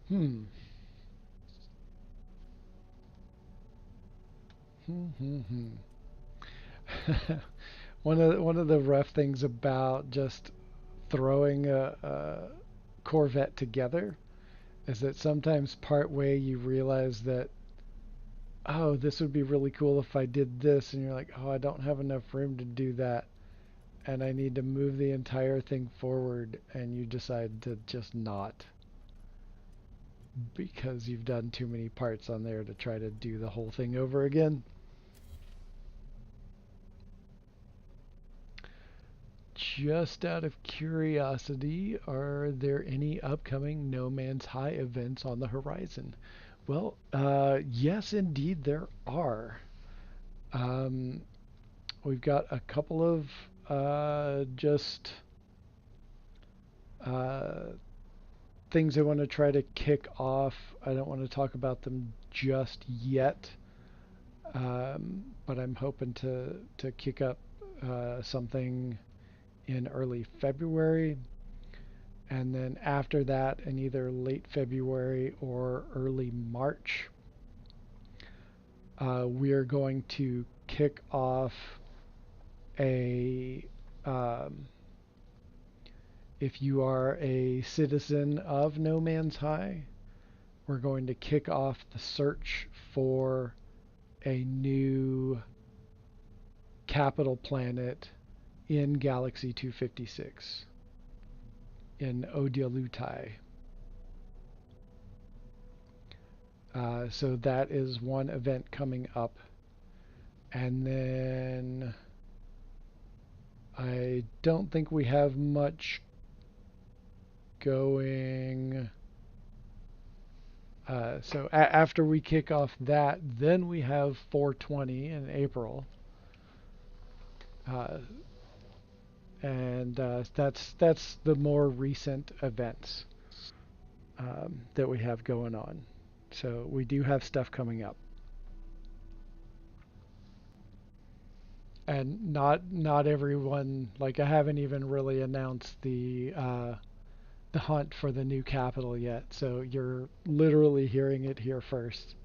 Hmm. One of the rough things about just throwing a Corvette together is that sometimes part way you realize that, oh, this would be really cool if I did this, and you're like, oh, I don't have enough room to do that, and I need to move the entire thing forward, and you decide to just not, because you've done too many parts on there to try to do the whole thing over again. Just out of curiosity, are there any upcoming No Man's High events on the horizon? Well, yes, indeed, there are. We've got a couple of just things I want to try to kick off. I don't want to talk about them just yet, but I'm hoping to kick up something in early February. And then after that, in either late February or early March, we're going to kick off a if you are a citizen of No Man's High, we're going to kick off the search for a new capital planet in Galaxy 256 in Odiolutai. So that is one event coming up. And then I don't think we have much going. So after we kick off that, then we have 420 in April. And that's the more recent events that we have going on. So we do have stuff coming up. And not everyone, like, I haven't even really announced the hunt for the new capital yet, so you're literally hearing it here first,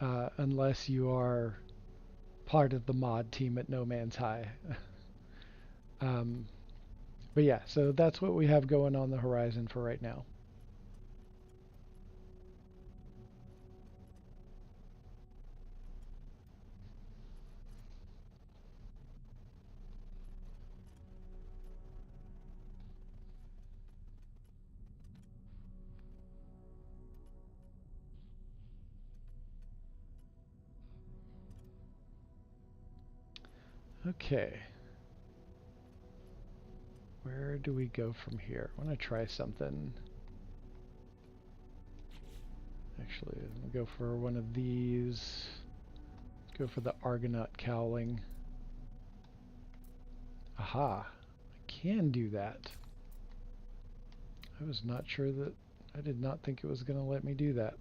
unless you are part of the mod team at No Man's High. But yeah, so that's what we have going on the horizon for right now. Okay. Where do we go from here? I want to try something. Actually, I'm going to go for one of these. Let's go for the Argonaut cowling. Aha. I can do that. I was not sure that... I did not think it was going to let me do that.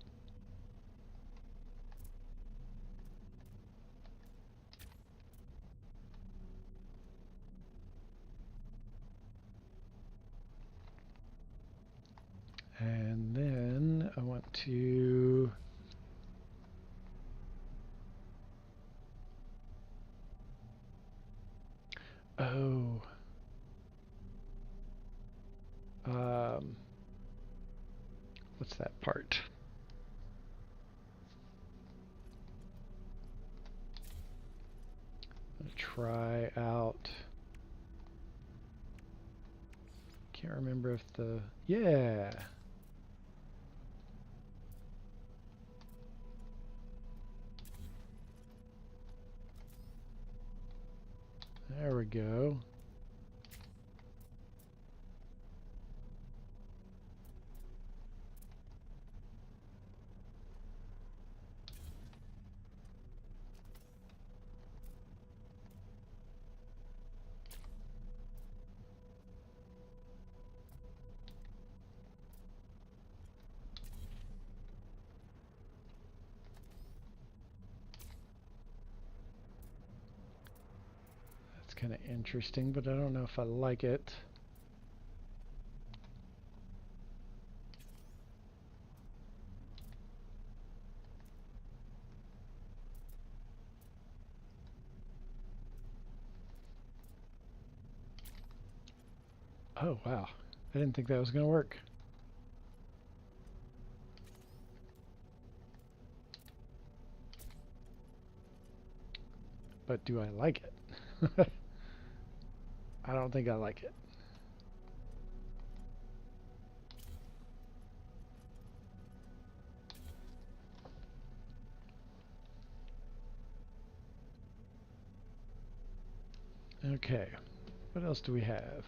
And then I want to... Oh. What's that part? I'm gonna try out... Can't remember if the... Yeah! There we go. That's kind of interesting, but I don't know if I like it. Oh, wow. I didn't think that was going to work. But do I like it? I don't think I like it. Okay. What else do we have?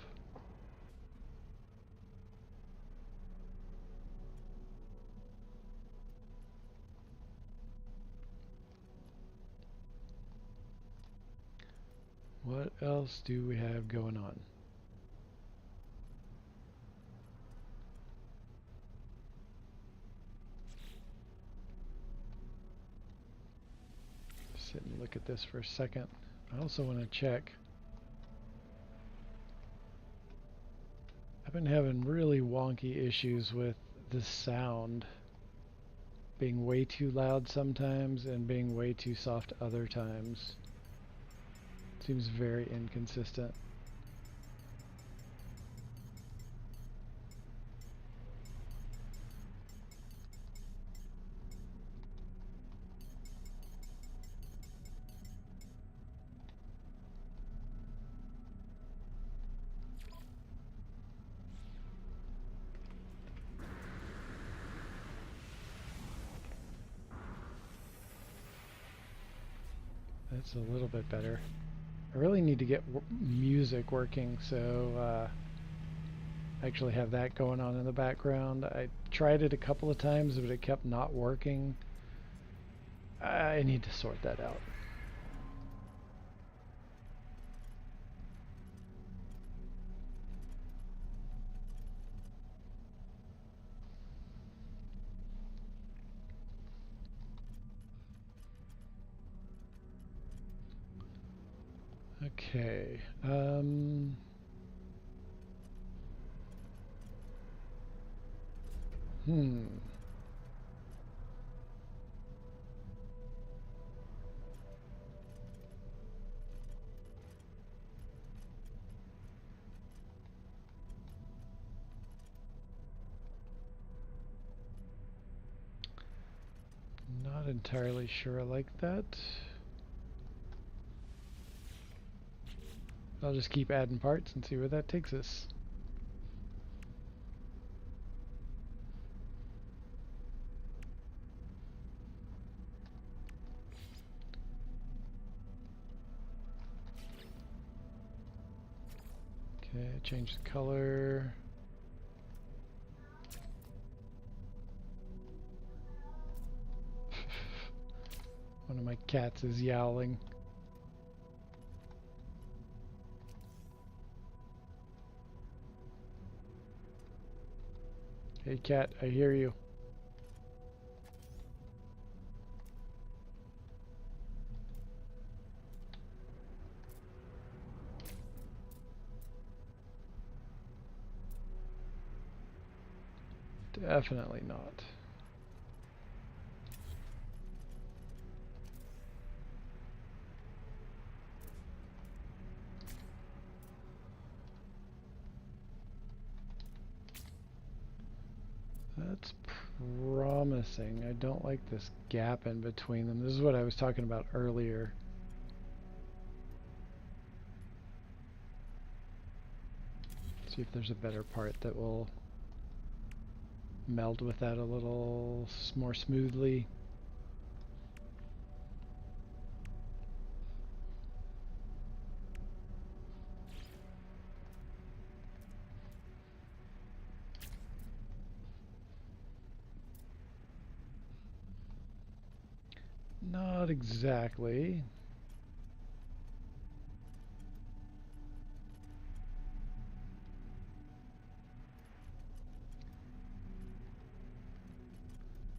What else do we have going on? Sit and look at this for a second. I also want to check. I've been having really wonky issues with the sound being way too loud sometimes and being way too soft other times. Seems very inconsistent. That's a little bit better. I really need to get music working, so I actually have that going on in the background. I tried it a couple of times, but it kept not working. I need to sort that out. Okay. Not entirely sure I like that. I'll just keep adding parts and see where that takes us. Okay, change the color. One of my cats is yowling. Hey cat, I hear you. Definitely not. That's promising. I don't like this gap in between them. This is what I was talking about earlier. See if there's a better part that will meld with that a little more smoothly. Not exactly.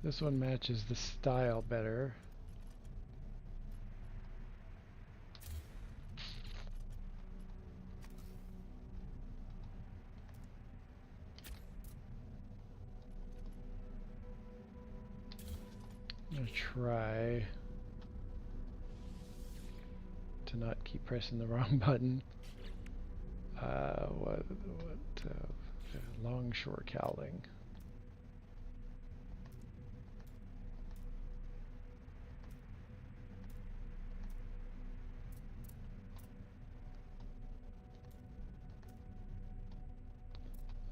This one matches the style better. I'm gonna try to not keep pressing the wrong button. Longshore cowling.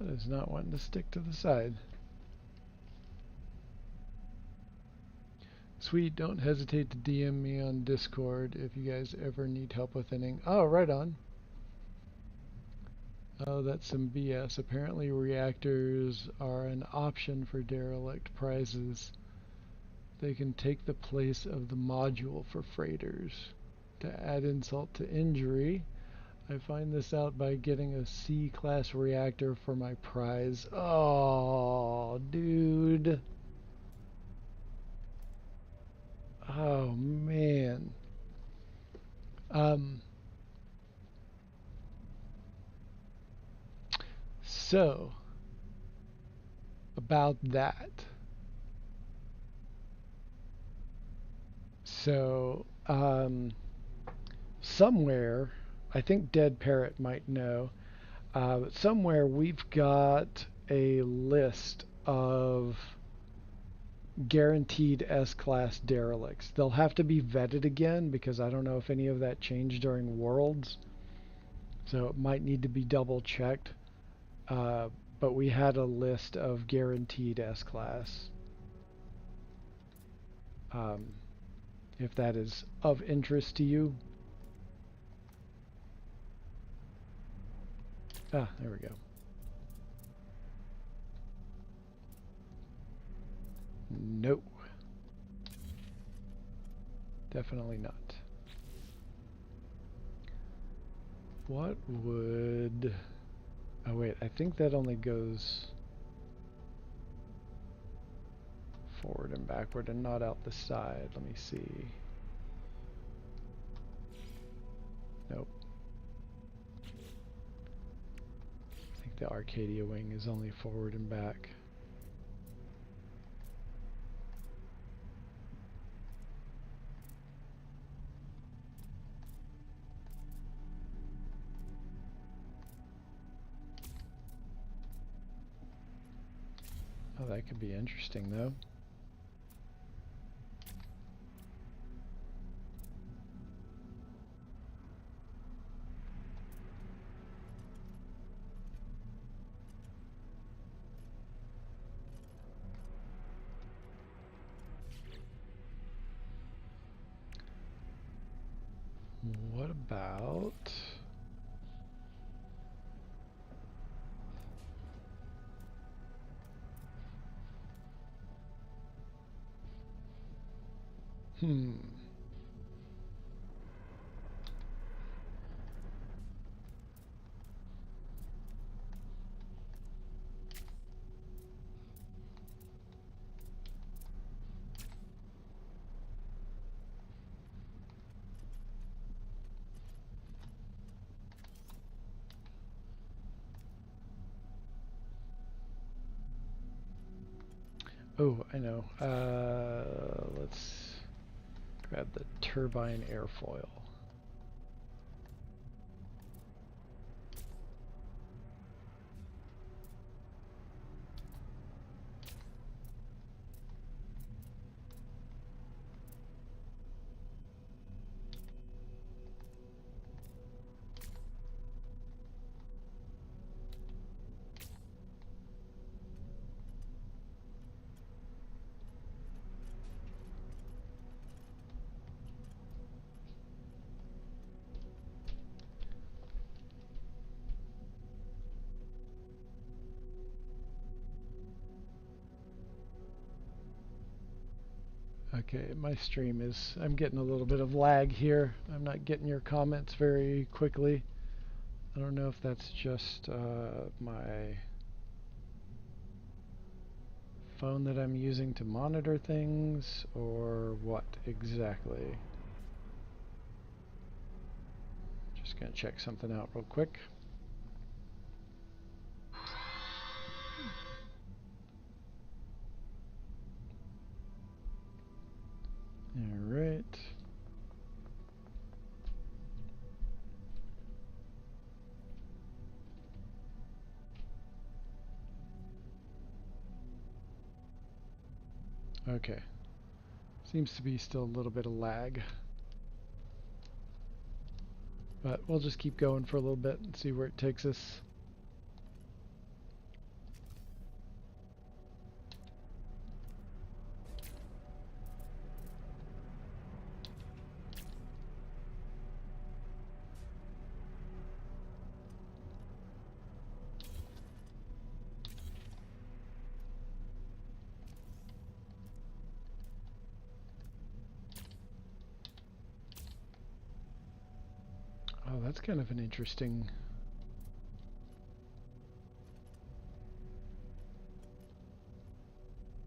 That is not wanting to stick to the side. Sweet, don't hesitate to DM me on Discord if you guys ever need help with anything. Oh, right on. Oh, that's some BS. Apparently reactors are an option for derelict prizes. They can take the place of the module for freighters. To add insult to injury, I find this out by getting a C-class reactor for my prize. Oh, dude. Oh, man. So, about that. So, somewhere, I think Dead Parrot might know, but somewhere we've got a list of guaranteed S-class derelicts. They'll have to be vetted again because I don't know if any of that changed during Worlds. So it might need to be double checked. But we had a list of guaranteed S-class. If that is of interest to you. Ah, there we go. No. Definitely not. What would... Oh wait, I think that only goes forward and backward and not out the side. Let me see. Nope. I think the Arcadia wing is only forward and back. Oh, that could be interesting though. What about... Oh, I know. Let's grab the turbine airfoil. Okay, my stream is... I'm getting a little bit of lag here. I'm not getting your comments very quickly. I don't know if that's just my phone that I'm using to monitor things or what exactly. Just gonna check something out real quick. All right. Okay. Seems to be still a little bit of lag. But we'll just keep going for a little bit and see where it takes us. Oh, that's kind of an interesting...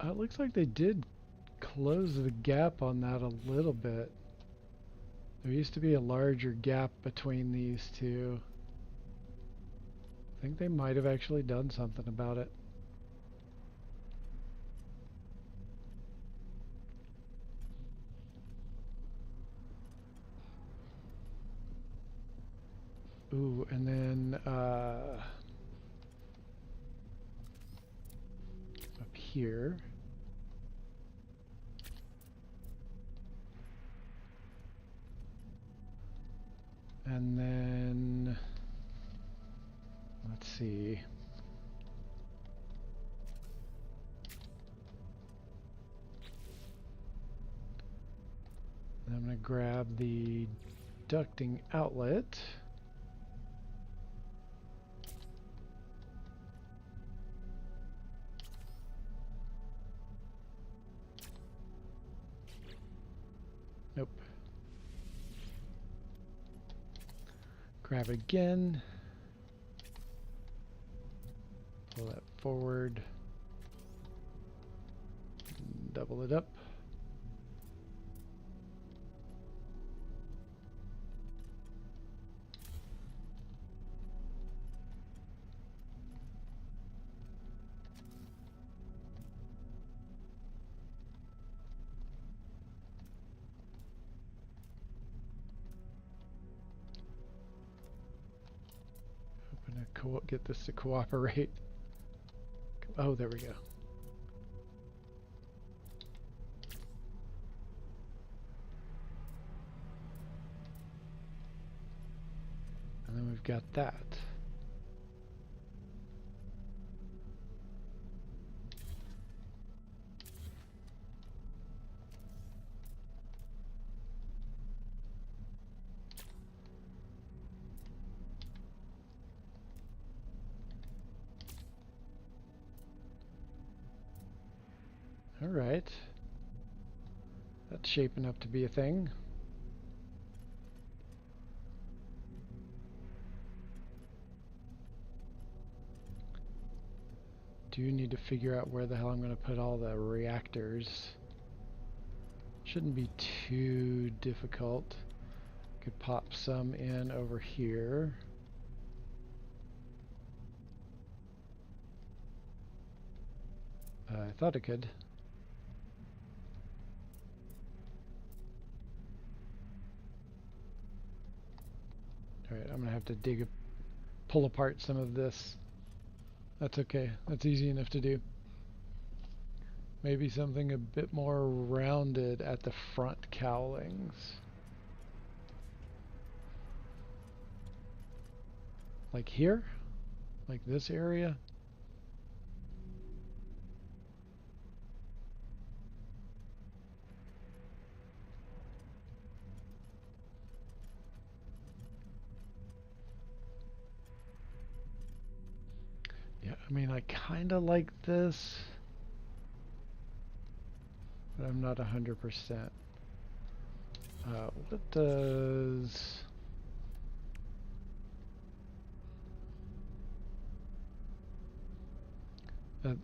It looks like they did close the gap on that a little bit. There used to be a larger gap between these two. I think they might have actually done something about it. Ooh, and then up here. And then let's see. And I'm going to grab the ducting outlet. Nope. Grab it again. Pull that forward. Double it up. Get this to cooperate. Oh, there we go. And then we've got that. All right. That's shaping up to be a thing. Do need to figure out where the hell I'm going to put all the reactors. Shouldn't be too difficult. Could pop some in over here. I thought I could. Alright, I'm gonna have to pull apart some of this. That's okay. That's easy enough to do. Maybe something a bit more rounded at the front cowlings. Like here? Like this area? Yeah, I mean, I kind of like this, but I'm not 100%. What does...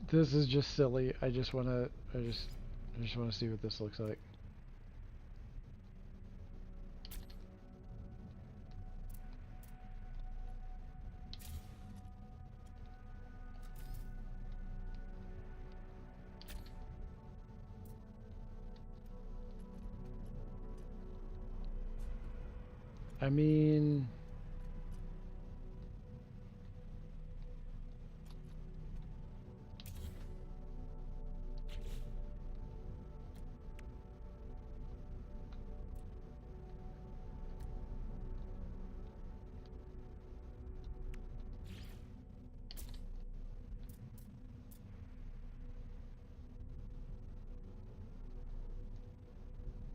this is just silly. I just want to see what this looks like. I mean,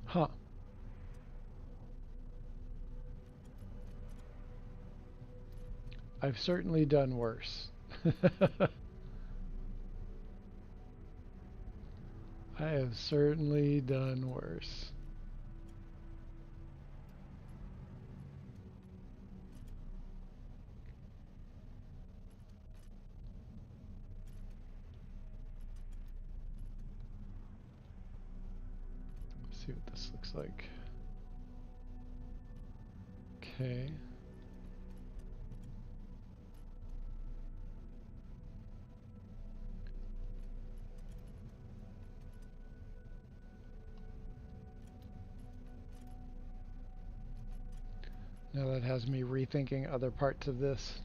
huh. I've certainly done worse. I have certainly done worse. Let's see what this looks like. Okay. Now that has me rethinking other parts of this.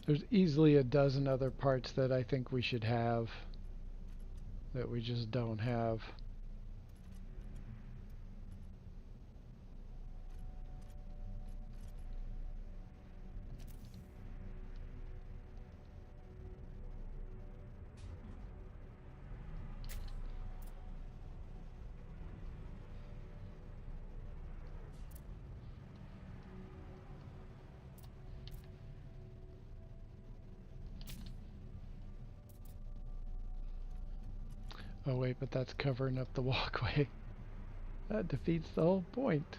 There's easily a dozen other parts that I think we should have that we just don't have. Oh wait, but that's covering up the walkway. That defeats the whole point.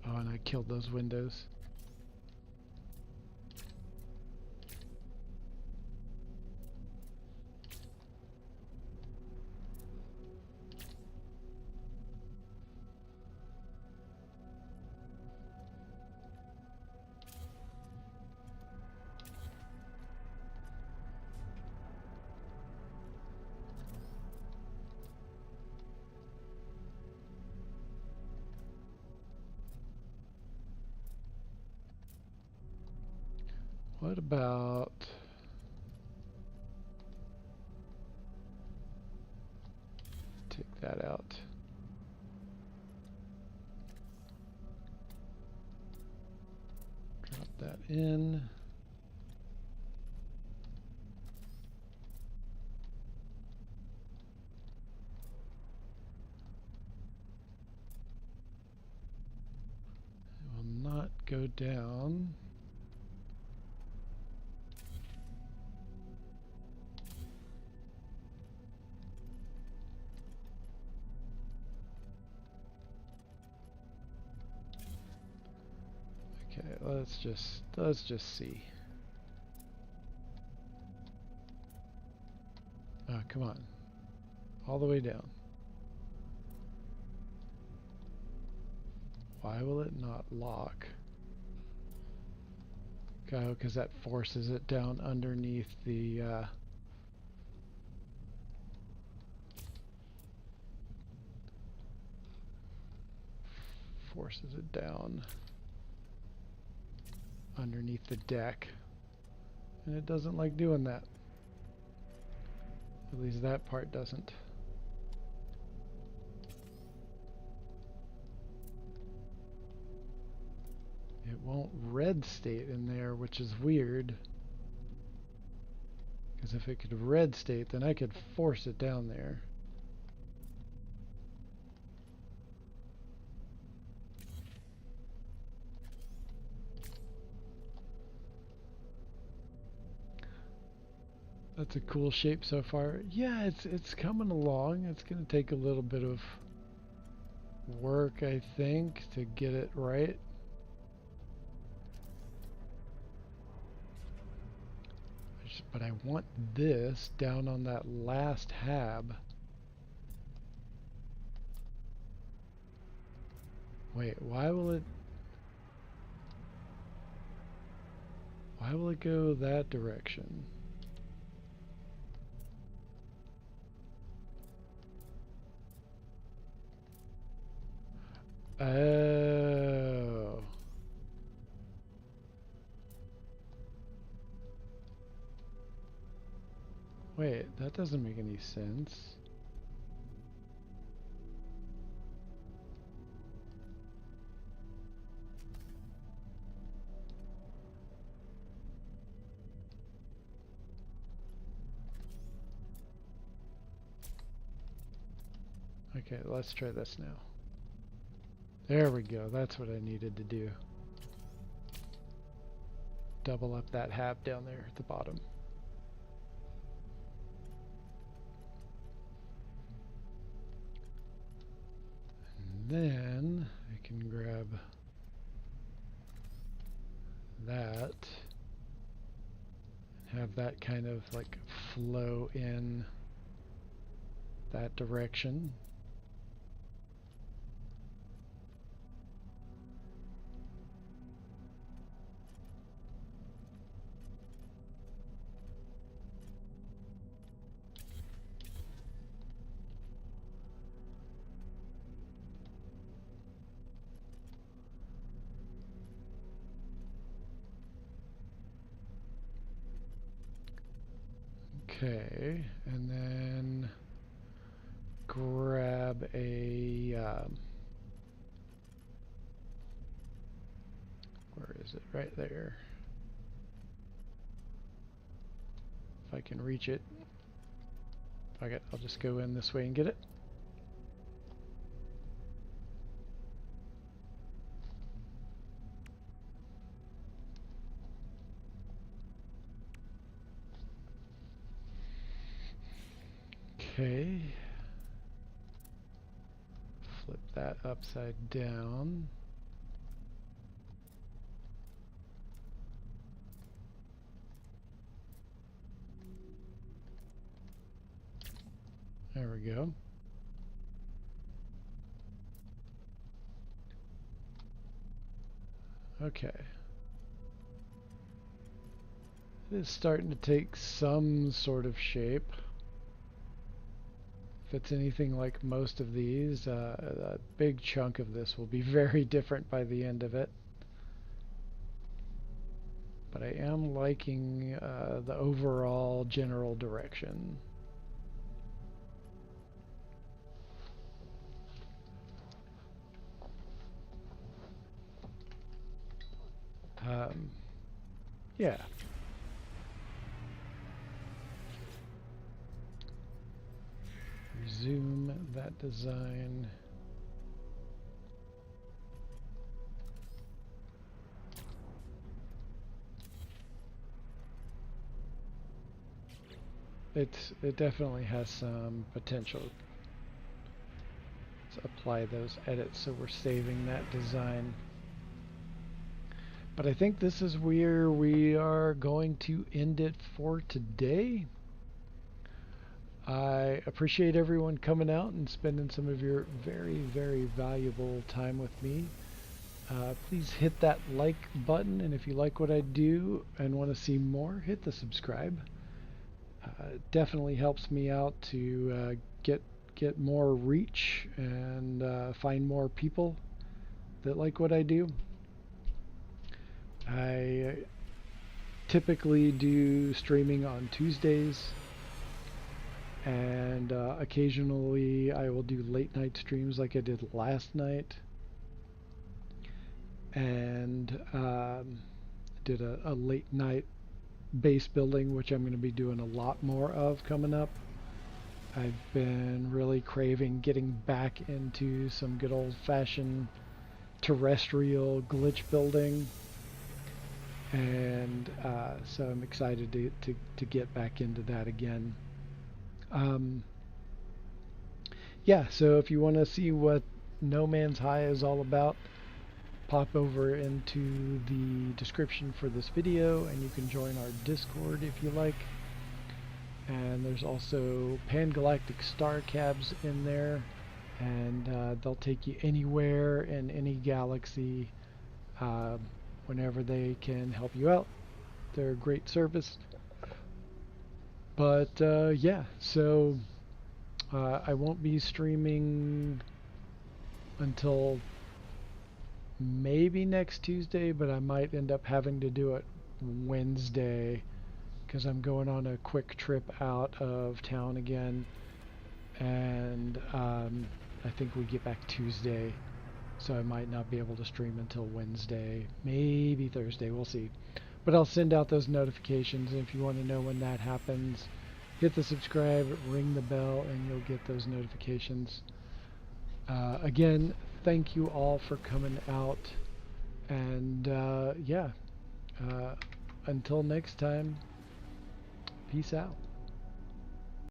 Oh, and I killed those windows. What about... Take that out. Drop that in. It will not go down. Okay, let's just see. Oh, come on. All the way down. Why will it not lock? Oh, because that forces it down underneath the forces it down underneath the deck, and it doesn't like doing that. At least that part doesn't. It won't red state in there, which is weird, because if it could red state, then I could force it down there. That's a cool shape so far. Yeah, it's coming along. It's going to take a little bit of work, I think, to get it right. But I want this down on that last hab. Wait, why will it go that direction? Oh. Wait, that doesn't make any sense. Okay, let's try this now. There we go, that's what I needed to do. Double up that hab down there at the bottom. And then I can grab that and have that kind of like flow in that direction. Okay, and then grab a where is it? Right there. If I can reach it. Okay, I'll just go in this way and get it. Okay. Flip that upside down. There we go. Okay. It is starting to take some sort of shape. If it's anything like most of these, a big chunk of this will be very different by the end of it. But I am liking the overall general direction. Yeah. Resume that design. It definitely has some potential. Let's apply those edits so we're saving that design. But I think this is where we are going to end it for today. I appreciate everyone coming out and spending some of your very, very valuable time with me. Please hit that like button, and if you like what I do and want to see more, hit the subscribe. It definitely helps me out to get more reach and find more people that like what I do. I typically do streaming on Tuesdays, and occasionally I will do late night streams like I did last night, and did a late night base building, which I'm going to be doing a lot more of coming up. I've been really craving getting back into some good old-fashioned terrestrial glitch building, and so I'm excited to get back into that again. Yeah, so if you want to see what No Man's High is all about, pop over into the description for this video and you can join our Discord if you like. And there's also Pan-Galactic Star Cabs in there, and they'll take you anywhere in any galaxy whenever they can help you out. They're a great service. But yeah, so I won't be streaming until maybe next Tuesday, but I might end up having to do it Wednesday because I'm going on a quick trip out of town again, and I think we get back Tuesday, so I might not be able to stream until Wednesday, maybe Thursday, we'll see. But I'll send out those notifications, and if you want to know when that happens, hit the subscribe, ring the bell, and you'll get those notifications. Again, thank you all for coming out, and yeah, until next time, peace out.